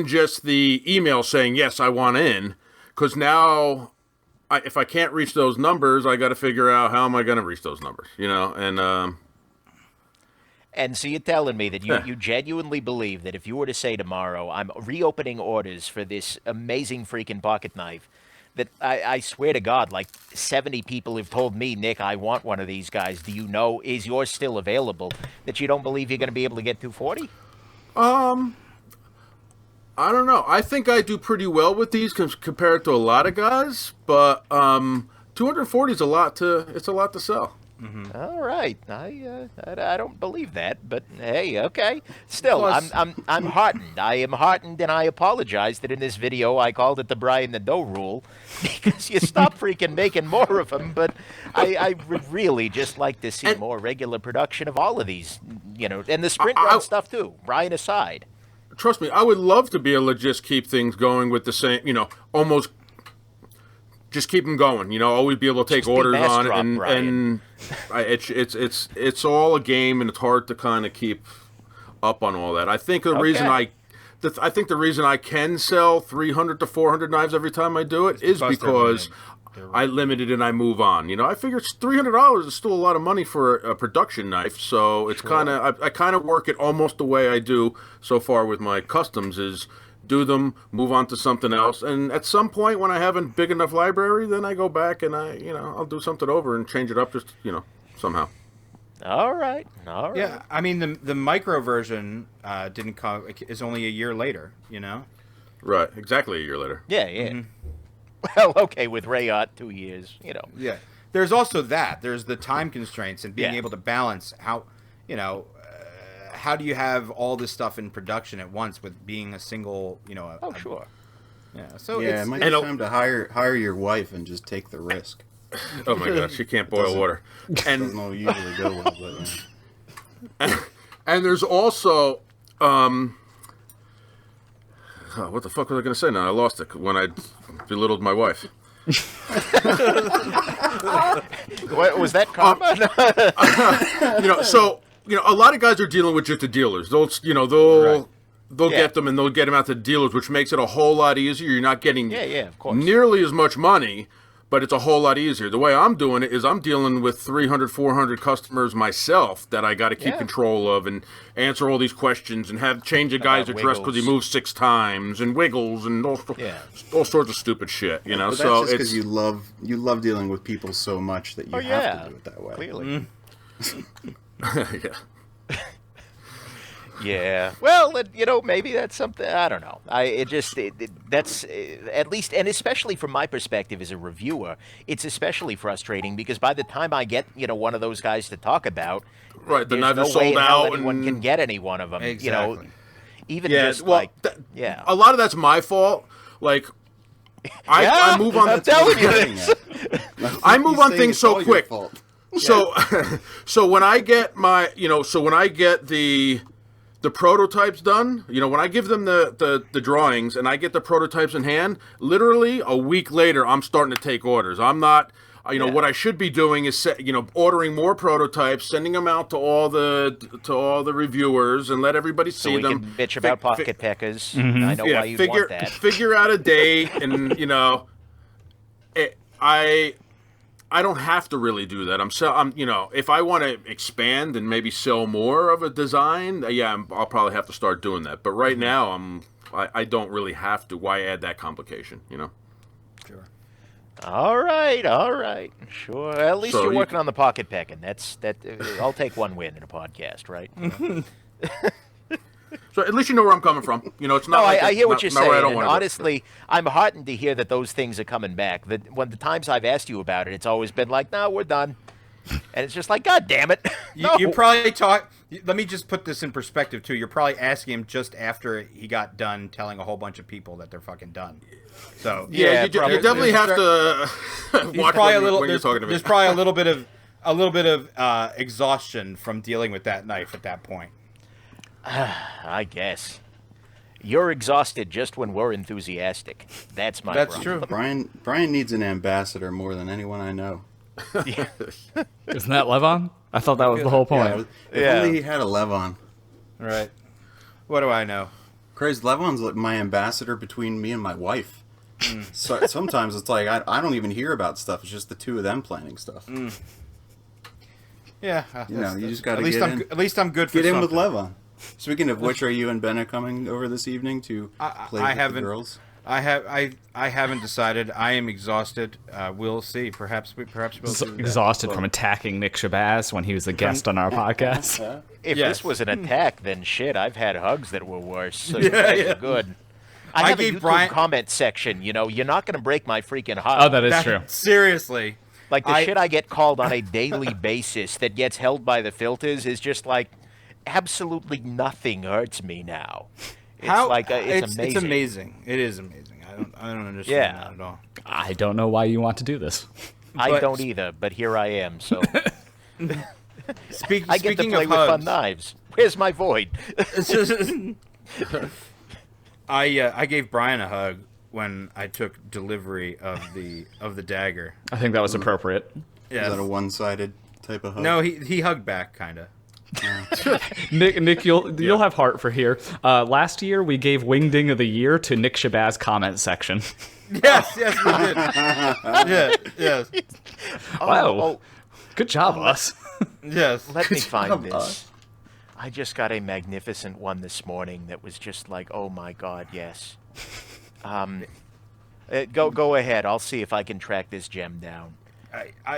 just the email saying yes, I want in, because now. If I can't reach those numbers, I got to figure out how am I going to reach those numbers, And so you're telling me that you genuinely believe that if you were to say tomorrow, I'm reopening orders for this amazing freaking pocket knife, that I swear to God, like 70 people have told me, Nick, I want one of these guys. Do you know, is yours still available? That you don't believe you're going to be able to get 240? I don't know. I think I do pretty well with these compared to a lot of guys, but 240 is a lot to sell. All right, I don't believe that, but hey, okay. Still, Plus- I'm heartened. I am heartened, and I apologize that in this video I called it the Brian the Doe rule, because you stop freaking making more of them. But I would really just like to see more regular production of all of these, and the sprint run stuff too. Brian aside. Trust me, I would love to be able to just keep things going with the same, almost just keep them going. Always be able to take Just be orders mass on it, drop, Brian. it's all a game, and it's hard to kind of keep up on all that. I think the reason Okay. I think the reason I can sell 300 to 400 knives every time I do it is because I limit it and I move on. You know, I figure $300 is still a lot of money for a production knife, so it's kind of I kind of work it almost the way I do so far with my customs is do them, move on to something else, and at some point when I have a big enough library, then I go back and I'll do something over and change it up just somehow. All right. Yeah, I mean the micro version didn't come is only a year later, Right, exactly a year later. Yeah. Mm-hmm. Well, okay, with Reate 2 years, Yeah, there's also that. There's the time constraints and being able to balance how how do you have all this stuff in production at once with being a single, sure. Yeah, so it might be time to hire your wife and just take the risk. Oh my God, she can't boil water. And doesn't usually go well, but and there's also what the fuck was I going to say now? I lost it when I belittled my wife. What was that, karma? A lot of guys are dealing with just the dealers. They'll get them and they'll get them out to the dealers, which makes it a whole lot easier. You're not getting of course. nearly as much money, but it's a whole lot easier. The way I'm doing it is I'm dealing with 300, 400 customers myself that I got to keep control of and answer all these questions and change a guy's address because he moved 6 times and wiggles and all sorts of stupid shit. But that's just because you love dealing with people so much that you have to do it that way. Clearly. Yeah. Yeah. Well, maybe that's something. I don't know. That's at least, and especially from my perspective as a reviewer, it's especially frustrating because by the time I get one of those guys to talk about, right, the knife no is sold way out, anyone can get any one of them. Exactly. Even a lot of that's my fault. Like, I move on. I'm telling you this. I move on things so quick. So when I get the prototypes done, when I give them the drawings and I get the prototypes in hand, literally a week later I'm starting to take orders. I'm not, what I should be doing is ordering more prototypes, sending them out to all the reviewers and let everybody see them. Can bitch about pocket peckers. Mm-hmm. I know why you want that. Figure out a date, and I don't have to really do that. If I want to expand and maybe sell more of a design, I'll probably have to start doing that. But right now, I don't really have to. Why add that complication? Sure. All right, sure. At least you're working on the pocket pecking. I'll take one win in a podcast, right? So at least you know where I'm coming from. It's not. I hear what you're saying. And honestly, honestly, I'm heartened to hear that those things are coming back. That when the times I've asked you about it, it's always been like, "No, we're done," and it's just like, "God damn it!" No. You probably talk. Let me just put this in perspective too. You're probably asking him just after he got done telling a whole bunch of people that they're fucking done. So you definitely have to watch when you're talking to me. There's probably a little bit of exhaustion from dealing with that knife at that point. I guess. You're exhausted just when we're enthusiastic. That's my problem. True. Brian needs an ambassador more than anyone I know. Yeah. Isn't that Levon? I thought that was the whole point. If only he had a Levon. Right. What do I know? Crazy, Levon's like my ambassador between me and my wife. So sometimes it's like I don't even hear about stuff. It's just the two of them planning stuff. Yeah. You just got to at least I'm good for get in something. with Levon. Speaking of which, are you and Ben coming over this evening to play with the girls? I haven't decided. I am exhausted. We'll see. Perhaps we'll do exhausted from attacking Nick Shabazz when he was a guest on our podcast. If this was an attack, then shit, I've had hugs that were worse. So you guys are good. I have a YouTube comment section. You're not going to break my freaking heart. Oh, that is true. Seriously. Like the shit I get called on a daily basis that gets held by the filters is just like absolutely nothing hurts me now. It's amazing. It's amazing. It is amazing. I don't understand that at all. I don't know why you want to do this. I don't either, but here I am. So Speaking I get to play of with hugs, fun knives. Where's my void? I gave Brian a hug when I took delivery of the dagger. I think that was appropriate. Yeah. Is that a one-sided type of hug? No, he hugged back, kind of. Nick, you'll have heart for here. Last year we gave Wingding of the Year to Nick Shabazz comment section. Yes, we did. Yes. Wow. Good job, us. Yes. Let me find job, this. I just got a magnificent one this morning that was just like, oh my god, yes. Go ahead. I'll see if I can track this gem down.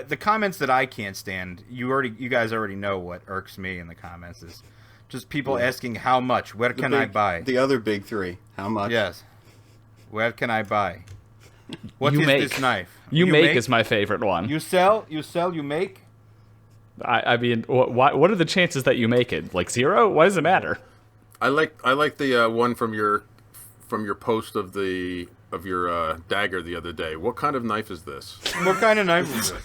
The comments that I can't stand, you guys already know what irks me in the comments is just people asking how much, where can I buy? The other big three, how much? Yes. Where can I buy? What is this knife? You make is my favorite one. You sell, you make? I mean, what are the chances that you make it? Like 0? Why does it matter? I like the one from your post of your dagger the other day. What kind of knife is this? What kind of knife is this?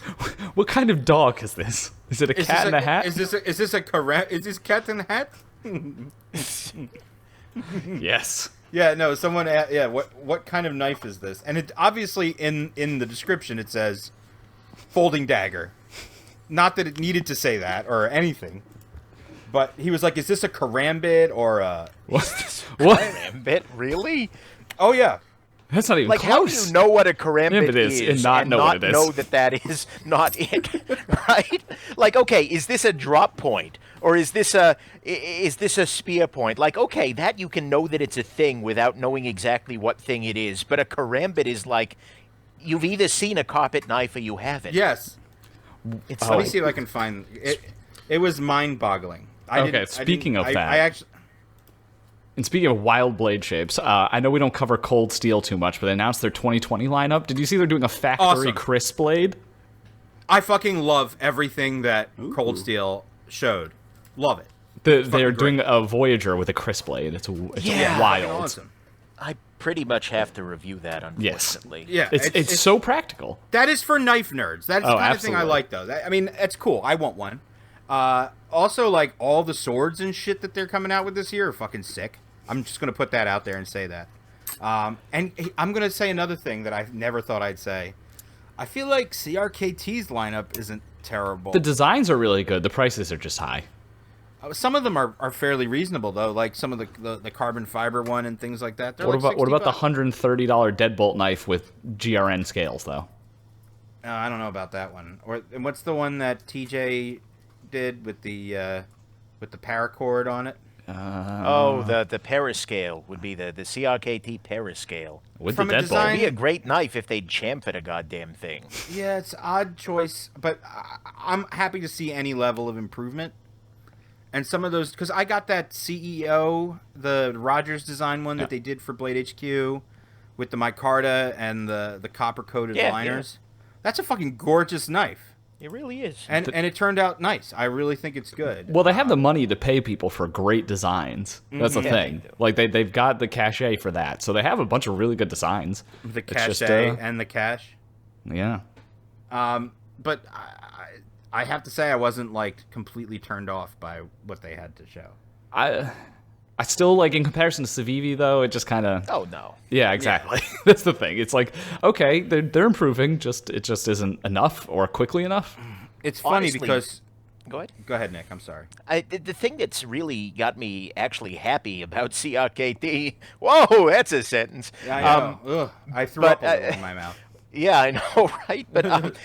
What kind of dog is this? Is it a cat in a hat? Is this cat in a hat? Yes. Yeah, no, someone what kind of knife is this? And it obviously in the description it says folding dagger. Not that it needed to say that or anything. But he was like, is this a karambit or a What? Karambit? Really? Oh yeah. That's not even Like, how do close. you know what a karambit it is, and not know what it is. know that is not it, right? Like, okay, is this a drop point? Or is this a spear point? Like, okay, that you can know that it's a thing without knowing exactly what thing it is. But a karambit is like, you've either seen a carpet knife or you haven't. Yes. It's Let me like, see if I can find it. It was mind-boggling. Speaking of that. I actually. And speaking of wild blade shapes, I know we don't cover cold steel too much, but they announced their 2020 lineup. Did you see they're doing a factory Awesome. Kris blade? I fucking love everything that Cold Steel showed. Love it. They're doing a Voyager with a Kris blade. It's Yeah. wild. Fucking awesome. I pretty much have to review that, unfortunately. Yeah, It's so practical. that is for knife nerds. That's the kind of thing I absolutely. like, though. I mean, it's cool. I want one. Also, like, all the swords and shit that they're coming out with this year are fucking sick. I'm just going to put that out there and say that. And I'm going to say another thing that I never thought I'd say. I feel like CRKT's lineup isn't terrible. The designs are really good. The prices are just high. Some of them are fairly reasonable, though, like some of the carbon fiber one and things like that. They're What like about the $60. $130 deadbolt knife with GRN scales, though? I don't know about that one. And what's the one that TJ did with the paracord on it? The Periscale would be the CRKT Periscale. With From the a deadbolt. design- It'd be a great knife if they'd chamfered a goddamn thing. Yeah, it's an odd choice, but I'm happy to see any level of improvement. And some of those, because I got that CEO, the Rogers design one that they did for Blade HQ with the micarta and the copper-coated liners. That's a fucking gorgeous knife. It really is. And it turned out nice. I really think it's good. Well, they have the money to pay people for great designs. That's the thing. they do. Like they've got the cachet for that, so they have a bunch of really good designs. The It's cachet just, and the cash. Yeah. But I have to say I wasn't like completely turned off by what they had to show. I still like in comparison to Civivi though. It just kind of. Oh no. Yeah, exactly. That's the thing. It's like okay, they're improving. It just isn't enough or quickly enough. It's funny Honestly- because. Go ahead. Go ahead, Nick. I'm sorry. The thing that's really got me actually happy about CRKT. Whoa, that's a sentence. Yeah, I know. Ugh, I threw up a little in my mouth. Yeah, I know, right? But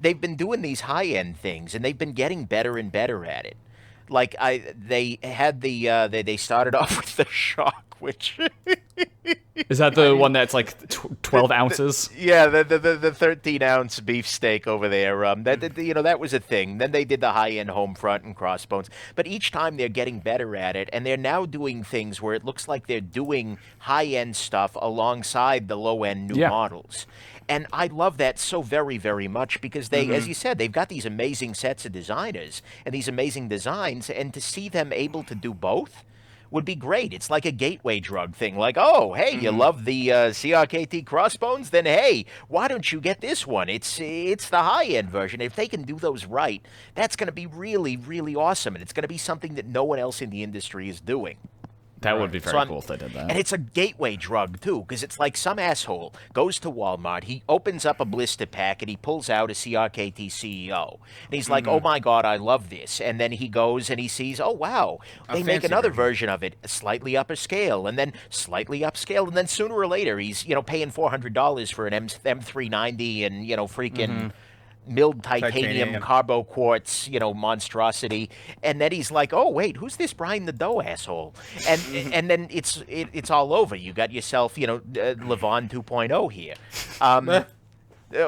they've been doing these high-end things, and they've been getting better and better at it. Like they had they started off with the Shock, which Is that the one that's like 12 ounces? yeah, the 13-ounce beefsteak over there. That was a thing. Then they did the high-end home front and crossbones. But each time they're getting better at it, and they're now doing things where it looks like they're doing high-end stuff alongside the low-end new models. And I love that so very, very much because they, as you said, they've got these amazing sets of designers and these amazing designs, and to see them able to do both would be great. It's like a gateway drug thing. Like, oh, hey, you love the CRKT Crossbones? Then, hey, why don't you get this one? It's the high-end version. If they can do those right, that's going to be really, really awesome, and it's going to be something that no one else in the industry is doing. That would be So very I'm- cool if they did that. And it's a gateway drug, too, because it's like some asshole goes to Walmart, he opens up a blister pack, and he pulls out a CRKT CEO. And he's like, oh my God, I love this. And then he goes and he sees, oh wow, they make fancy another version. version of it, slightly upper scale, and then slightly upscale, and then sooner or later he's, paying $400 for an M390 and, freaking... milled titanium, carbo quartz, monstrosity, and then he's like, "Oh wait, who's this Brian the Doe asshole?" And then it's all over. You got yourself, Levon 2.0 here,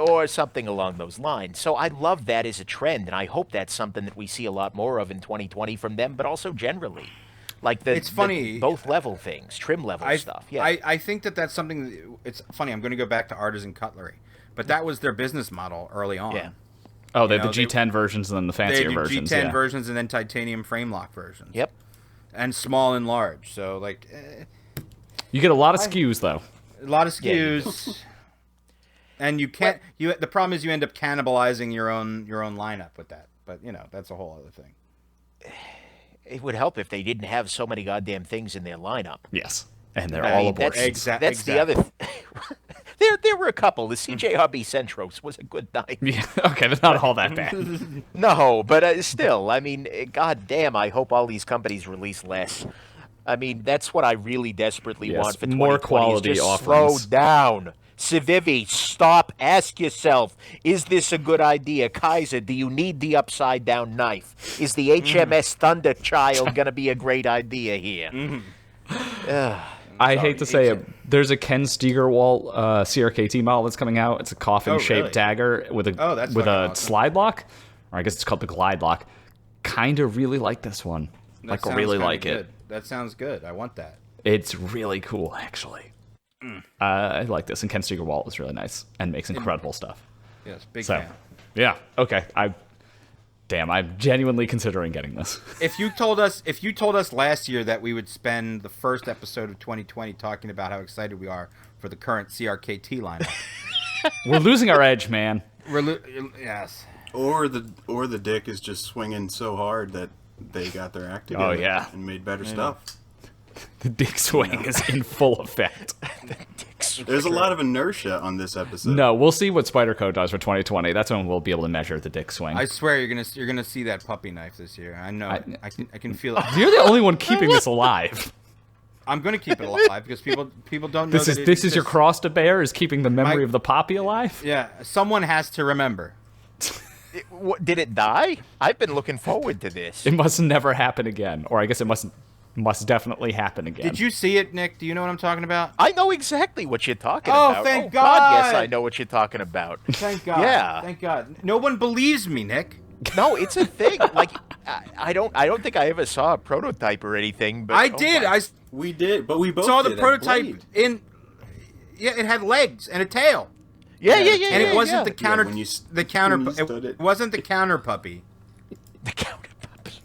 or something along those lines. So I love that as a trend, and I hope that's something that we see a lot more of in 2020 from them, but also generally, like It's funny. both level things, trim level stuff. Yeah, I think that's something. It's funny. I'm going to go back to Artisan Cutlery, but that was their business model early on. Yeah. Oh, they have the G10 versions and then the They fancier do versions. G10 yeah. versions and then titanium frame lock versions. Yep. And small and large. So like You get a lot of SKUs though. a lot of Yeah, you SKUs. And you can't. The problem is you end up cannibalizing your own lineup with that. But that's a whole other thing. It would help if they didn't have so many goddamn things in their lineup. Yes, and they're I all mean, abortions. That's the other. There were a couple. The CJRB Centros was a good night. Yeah, okay, they're not all that bad. No, but still, I mean, god damn, I hope all these companies release less. I mean, that's what I really desperately Yes, want for 2020. more is quality just offerings. Slow down. Civivi, stop. Ask yourself, is this a good idea? Kaiser, do you need the upside-down knife? Is the HMS Thunderchild going to be a great idea here? I hate to say it. There's a Ken Steigerwalt CRKT model that's coming out. It's a coffin-shaped really? dagger with a that's with a fucking awesome. slide lock, or I guess it's called the glide lock. Kind of really like this one. That sounds really kinda like good. it. That sounds good. I want that. It's really cool, actually. I like this, and Ken Steigerwalt is really nice and makes incredible stuff. Yes, big So, fan. yeah, okay. I'm genuinely considering getting this. If you told us last year that we would spend the first episode of 2020 talking about how excited we are for the current CRKT lineup, We're losing our edge, man. yes. Or the dick is just swinging so hard that they got their act together. Oh, yeah. And made better stuff. The dick swing is in full effect. There's a lot of inertia on this episode. No, we'll see what Spyderco does for 2020. That's when we'll be able to measure the dick swing. I swear you're gonna see that puppy knife this year. I know. I can feel it. You're the only one keeping this alive. I'm gonna keep it alive because people don't know This that is this is your exists. cross to bear, is keeping the memory My- of the poppy alive. Yeah, someone has to remember. Did it die? I've been looking forward to this. It must never happen again, or I guess it must definitely happen again. Did you see it, Nick? Do you know what I'm talking about? I know exactly what you're talking Oh, about. thank Yes, God. I know what you're talking about. Thank God. Yeah. Thank God. No one believes me, Nick. No, it's a thing. Like, I don't think I ever saw a prototype or anything. But I oh did. my- We did, but we both saw the did, that prototype blade. in. Yeah, it had legs and a tail, Yeah. and yeah, it wasn't yeah. the counter. when you the counter. when you It stood it. wasn't the counter puppy. The counter puppy.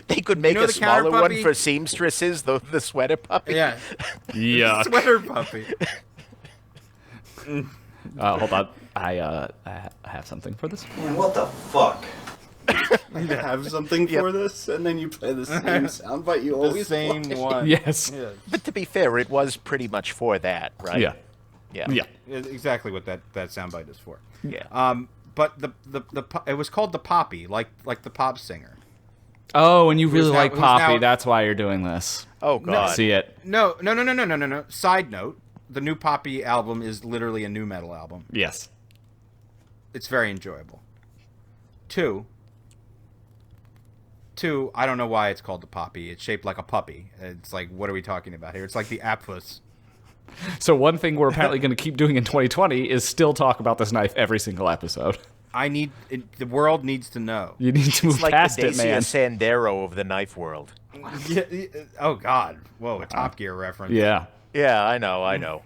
They could make know a the counter smaller one puppy? for seamstresses, the sweater puppy. Yeah, Yuck. sweater puppy. Hold on. I have something for this. Man, what the fuck? You have something for this, and then you play the same soundbite you The always same play. one. Yes. Yeah. But to be fair, it was pretty much for that, right? Yeah. Yeah. Yeah. It's exactly what that soundbite is for. Yeah. But it was called the Poppy, like the pop singer. Oh, and you really now- like who's Poppy. now- That's why you're doing this. Oh God. See it? No. Side note: the new Poppy album is literally a new metal album. Yes. It's very enjoyable. Two, I don't know why it's called the Poppy. It's shaped like a puppy. It's like, what are we talking about here? It's like the Apfus. So one thing we're apparently going to keep doing in 2020 is still talk about this knife every single episode. The world needs to know. You need to move It's like past the it, man. Dacia Sandero of the knife world. Yeah, oh God! Whoa, a Top Gear reference. Yeah. Yeah, I know.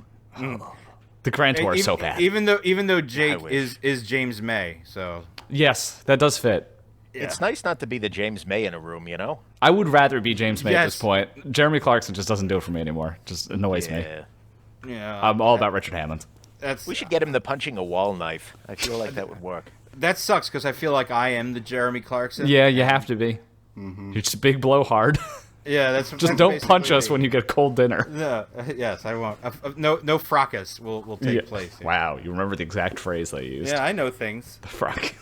The Grand Tour is so bad. Even though Jake wish. is James May, so Yes, that does fit. It's nice not to be the James May in a room, you know? I would rather be James May at this Yes. point. Jeremy Clarkson just doesn't do it for me anymore. Just annoys me. Yeah. yeah. I'm all about Richard Hammond. That's We should get him the punching a wall knife. I feel like that would work. that sucks because I feel like I am the Jeremy Clarkson. Yeah, you have to be. You just big blow hard. Yeah, that's Just that's don't punch basically us me. when you get cold dinner. No, yes, I won't. No fracas will take place. Here. Wow, you remember the exact phrase they used. Yeah, I know things. The frock.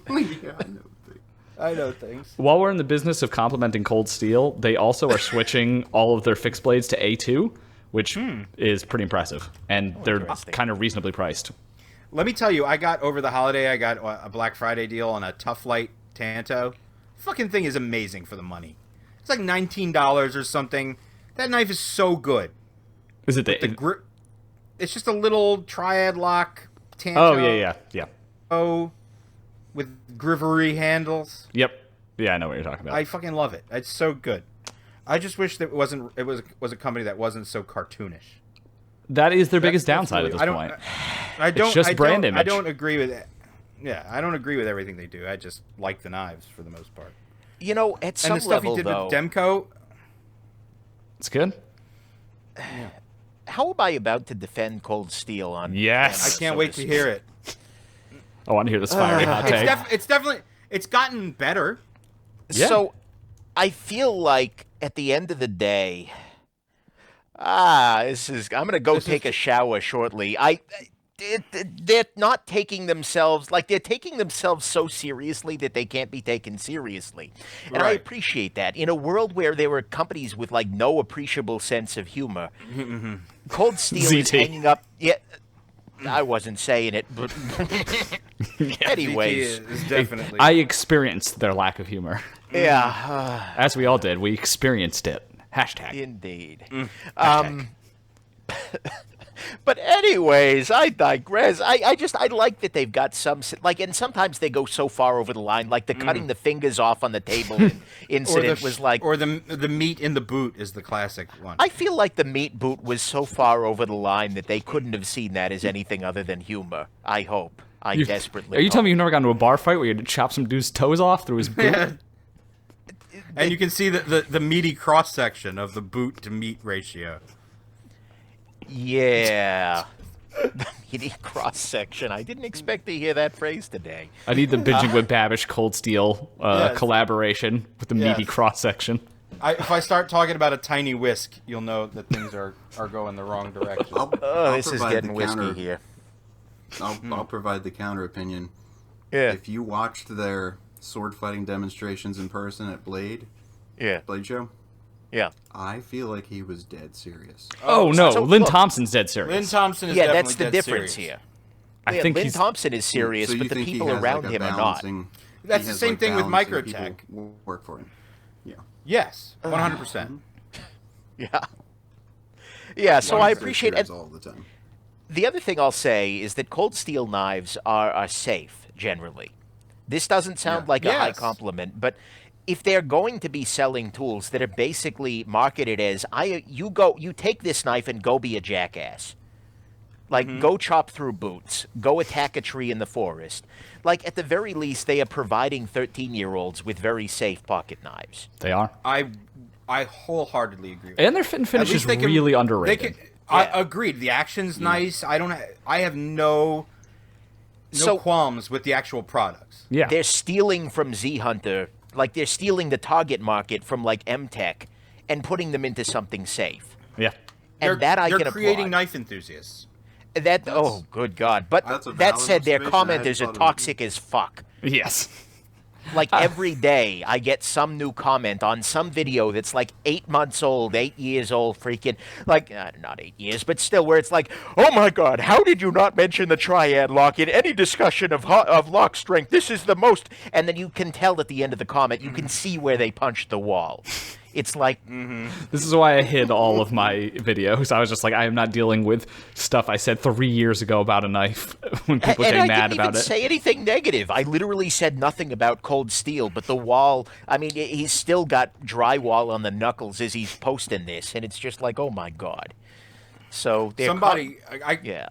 Yeah, I I know things. While we're in the business of complimenting Cold Steel, they also are switching all of their fixed blades to A2, which is pretty impressive. And they're interesting. kind of reasonably priced. Let me tell you, I got over the holiday. I got a Black Friday deal on a Tough Light Tanto. Fucking thing is amazing for the money. It's like $19 or something. That knife is so good. Is it The grip. It's just a little triad lock Tanto. Oh, yeah. With grivery handles. Yep. Yeah, I know what you're talking about. I fucking love it. It's so good. I just wish that it was a company that wasn't so cartoonish. That is their biggest That's downside really- at this point. I don't. just I brand don't, image. I don't agree with it. Yeah, I don't agree with everything they do. I just like the knives for the most part. You know, at some And the stuff level, he did though, with Demco. It's good. how am I about to defend Cold Steel on? Yes. I can't wait to hear it. I want to hear this fiery hot take. It's definitely. It's gotten better. Yeah. So, I feel like at the end of the day, I'm gonna go take a shower shortly. They're not taking themselves they're taking themselves so seriously that they can't be taken seriously, and I Right. appreciate that. In a world where there were companies with like no appreciable sense of humor, Cold Steel is ZT. hanging up. Yeah, I wasn't saying it, but anyways, ZT is definitely. I experienced their lack of humor. yeah. As we all did. We experienced it. Hashtag. Indeed. Hashtag. But anyways, I digress. I like that they've got some and sometimes they go so far over the line, like the cutting the fingers off on the table incident was like. or the meat in the boot is the classic one. I feel like the meat boot was so far over the line that they couldn't have seen that as anything other than humor. I hope. I desperately. Are you hope. telling me you've never gotten into a bar fight where you had to chop some dude's toes off through his boot? And you can see the meaty cross section of the boot to meat ratio. Yeah. The meaty cross section. I didn't expect to hear that phrase today. I need the Binging with Babish Cold Steel Yes. collaboration with the meaty Yes. cross section. If I start talking about a tiny whisk, you'll know that things are going the wrong direction. Oh, this is provide getting the whiskey counter- here. I'll provide the counter opinion. Yeah. If you watched their sword fighting demonstrations in person at Blade Show, Yeah. I feel like he was dead serious. Oh, no. so Lynn look- Thompson's dead serious. Lynn Thompson is Yeah, definitely that's the dead difference serious. here. I think Lynn he's... Thompson is serious, So you but the think he people has, around like, a him are not. balancing- That's he the has, same like, thing with balancing Microtech. people work for him. Yeah. Yes, 100%. Yeah. Yeah, so I appreciate it. all the time. The other thing I'll say is that cold steel knives are safe, generally. This doesn't sound like a high Yes. compliment, but if they're going to be selling tools that are basically marketed as, you take this knife and go be a jackass. Like, go chop through boots. Go attack a tree in the forest. Like, at the very least, they are providing 13-year-olds with very safe pocket knives. They are. I wholesheartedly agree with And their fit and finish is really underrated. I agreed. The action's nice. I have no qualms with the actual products. Yeah. They're stealing from Z Hunter, like they're stealing the target market from like M-Tech and putting them into something safe. Yeah. And that I they're can creating applaud. knife enthusiasts. Oh, good God. But That's a that valid said, their observation. I hadn't commenters are thought of it. toxic as fuck. Yes. Like every day, I get some new comment on some video that's like 8 months old, 8 years old, freaking like not 8 years, but still, where it's like, oh my God, how did you not mention the triad lock in any discussion of lock strength? This is the most, and then you can tell at the end of the comment, you can see where they punched the wall. It's like, This is why I hid all of my videos. I was just like, I am not dealing with stuff I said 3 years ago about a knife when people and get I mad didn't about even it. say anything negative. I literally said nothing about cold steel, but the wall. I mean, he's still got drywall on the knuckles as he's posting this, and it's just like, oh my God. So they're yeah.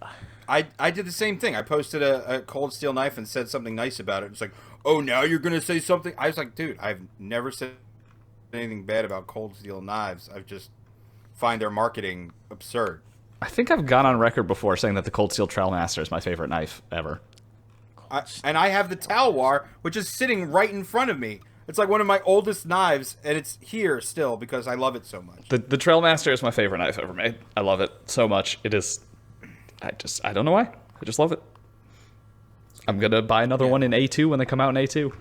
I did the same thing. I posted a cold steel knife and said something nice about it. It's like, oh, now you're gonna say something. I was like, dude, I've never said anything bad about cold steel knives. I just find their marketing absurd. I think I've gone on record before saying that the Cold Steel Trailmaster is my favorite knife ever. And I have the Talwar, which is sitting right in front of me. It's like one of my oldest knives, and it's here still because I love it so much. The Trailmaster is my favorite knife ever made. I love it so much. It is. I don't know why. I just love it. I'm gonna buy another one in A2 when they come out in A2,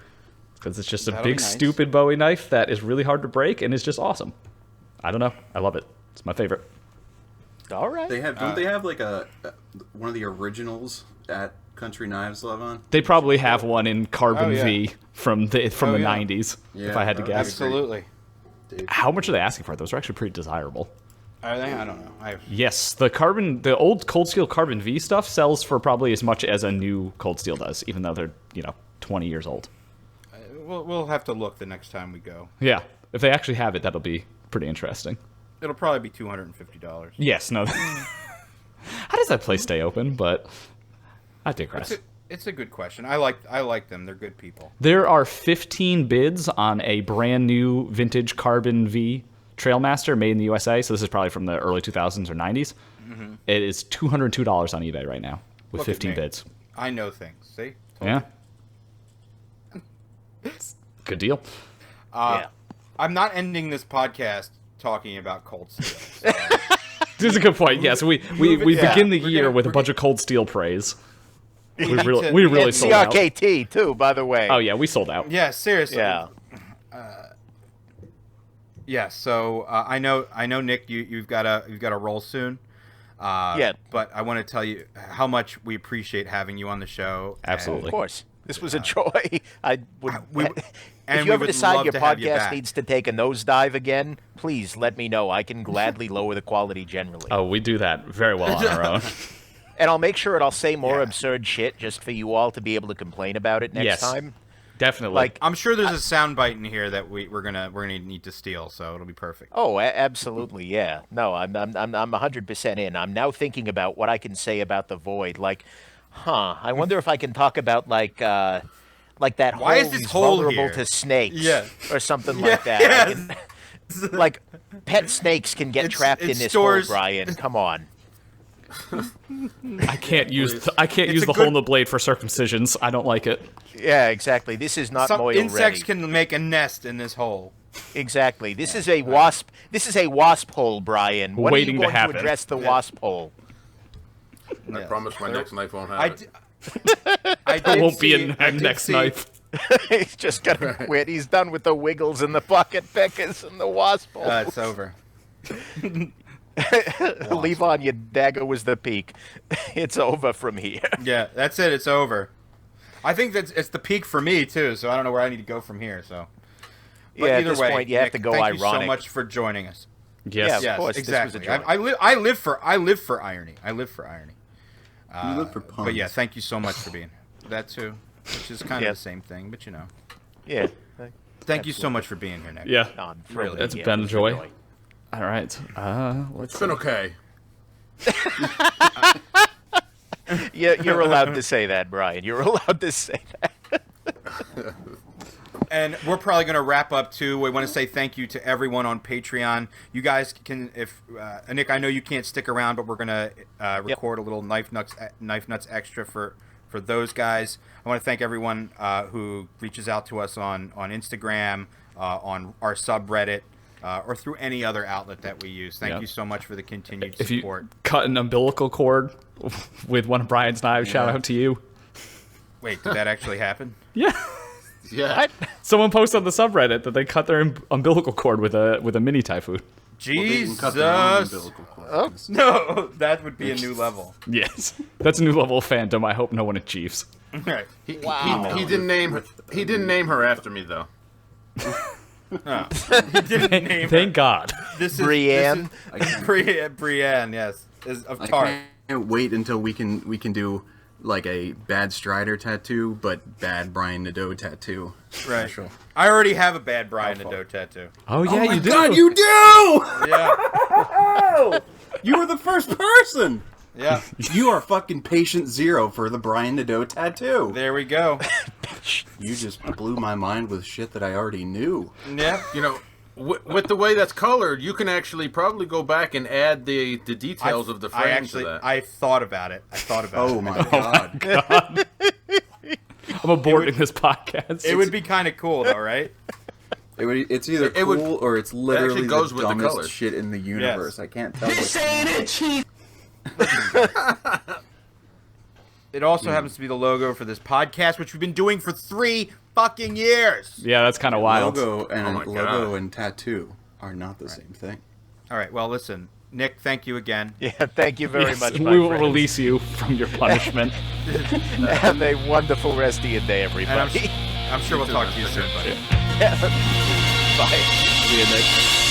because it's just a big stupid Bowie knife that is really hard to break and is just awesome. I don't know. I love it. It's my favorite. All right. Don't they have like one of the originals at Country Knives, Levon? They probably have one in Carbon V from the 90s. Yeah, if I had to guess. Absolutely. How much are they asking for it? Those are actually pretty desirable. Are they? I don't know. Yes, the old Cold Steel Carbon V stuff sells for probably as much as a new Cold Steel does, even though they're 20 years old. We'll have to look the next time we go. Yeah, if they actually have it, that'll be pretty interesting. It'll probably be $250. Yes, no. How does that place stay open? But I digress. It's a good question. I like them. They're good people. There are 15 bids on a brand new vintage Carbon V Trailmaster made in the USA. So this is probably from the early 2000s or 90s. Mm-hmm. It is $202 on eBay right now with 15 bids. I know things. See? Yeah. Good deal. Yeah. I'm not ending this podcast talking about Cold Steel. So. This is a good point. Yes, we begin the year with a bunch of Cold Steel praise. We really sold out. CRKT too, by the way. Oh yeah, we sold out. Yeah, seriously. Yeah. Yeah. So I know, Nick, you've got to roll soon. Yeah. But I want to tell you how much we appreciate having you on the show. Absolutely. Of course. This was a joy. I would. And if you ever would decide love your to have you podcast back. needs to take a nosedive again, please let me know. I can gladly lower the quality generally. Oh, we do that very well on our own. And I'll make sure I'll say more absurd shit just for you all to be able to complain about it next time. Definitely. Like, I'm sure there's a soundbite in here that we're gonna need to steal, so it'll be perfect. Oh, absolutely, yeah. No, I'm 100% in. I'm now thinking about what I can say about the Void. Like, I wonder if I can talk about like that Why hole is this he's hole vulnerable here? to snakes, Yeah. or something like that. Yes. Like pet snakes can get trapped in this hole, Brian. Come on. I can't use the hole in the blade for circumcisions. I don't like it. Yeah, exactly. This is not Some Moyle insects ready. can make a nest in this hole. Exactly. This is a wasp. This is a wasp hole, Brian. When Waiting are to you going happen. to address the wasp hole? I promise my next knife won't have I it. There won't be a next knife. He's just gonna quit. He's done with the wiggles and the pocket pickers and the wasp hole. It's over. Leave on your dagger was the peak. It's over from here. Yeah, that's it. It's over. I think it's the peak for me too. So I don't know where I need to go from here. So, but Yeah, at either this way, point, you have Nick, to go thank you so ironic. much for joining us. Yes. Yeah, of course. Exactly. This was a joy. I live for irony. I live for irony. You live for puns. But yeah, thank you so much for being here. That too, which is kind of the same thing, but Yeah. Thank you so much for being here, Nick. Yeah. Really, It's been a joy. All right. It's been okay. Yeah, you're allowed to say that, Brian. You're allowed to say that. And we're probably going to wrap up too. We want to say thank you to everyone on Patreon. You guys can, if Nick, I know you can't stick around, but we're going to record a little Knife Nuts extra for those guys. I want to thank everyone who reaches out to us on Instagram, on our subreddit, or through any other outlet that we use. Thank you so much for the continued If support. you cut an umbilical cord with one of Brian's knives, shout out to you. Wait, did that actually happen? Yeah. Yeah. Someone posted on the subreddit that they cut their umbilical cord with a Mini Typhoon. Jesus. Cut their own umbilical cord. No, that would be a new level. Yes. That's a new level of fandom I hope no one achieves. Right. He didn't name her. He didn't name her after me though. He didn't name Thank God. This is Brienne. Brienne, yes, is of I Tart. can't wait until we can do like a bad Strider tattoo, but bad Brian Nadeau tattoo. Right. I already have a bad Brian Nadeau tattoo. Oh yeah, you do. God, you do! Yeah. You were the first person. Yeah. You are fucking patient zero for the Brian Nadeau tattoo. There we go. You just blew my mind with shit that I already knew. Yeah. You know, with the way that's colored, you can actually probably go back and add the details of the frame to that. I thought about it. Oh my god. I'm aborting this podcast. It would be kind of cool, though, right? It's either It would- cool or it's literally actually goes the with the dumbest colors. shit in the universe. Yes. I can't tell. It also happens to be the logo for this podcast, which we've been doing for 3 fucking years. Yeah, that's kind of wild. Logo and Oh my logo God. and tattoo are not the same thing. All right, well, listen, Nick, thank you again. Yeah, thank you very Yes, much, we my will friends. release you from your punishment. Have a wonderful rest of your day, And everybody. I'm sure we'll talk to you soon, buddy. Bye. See you, Nick.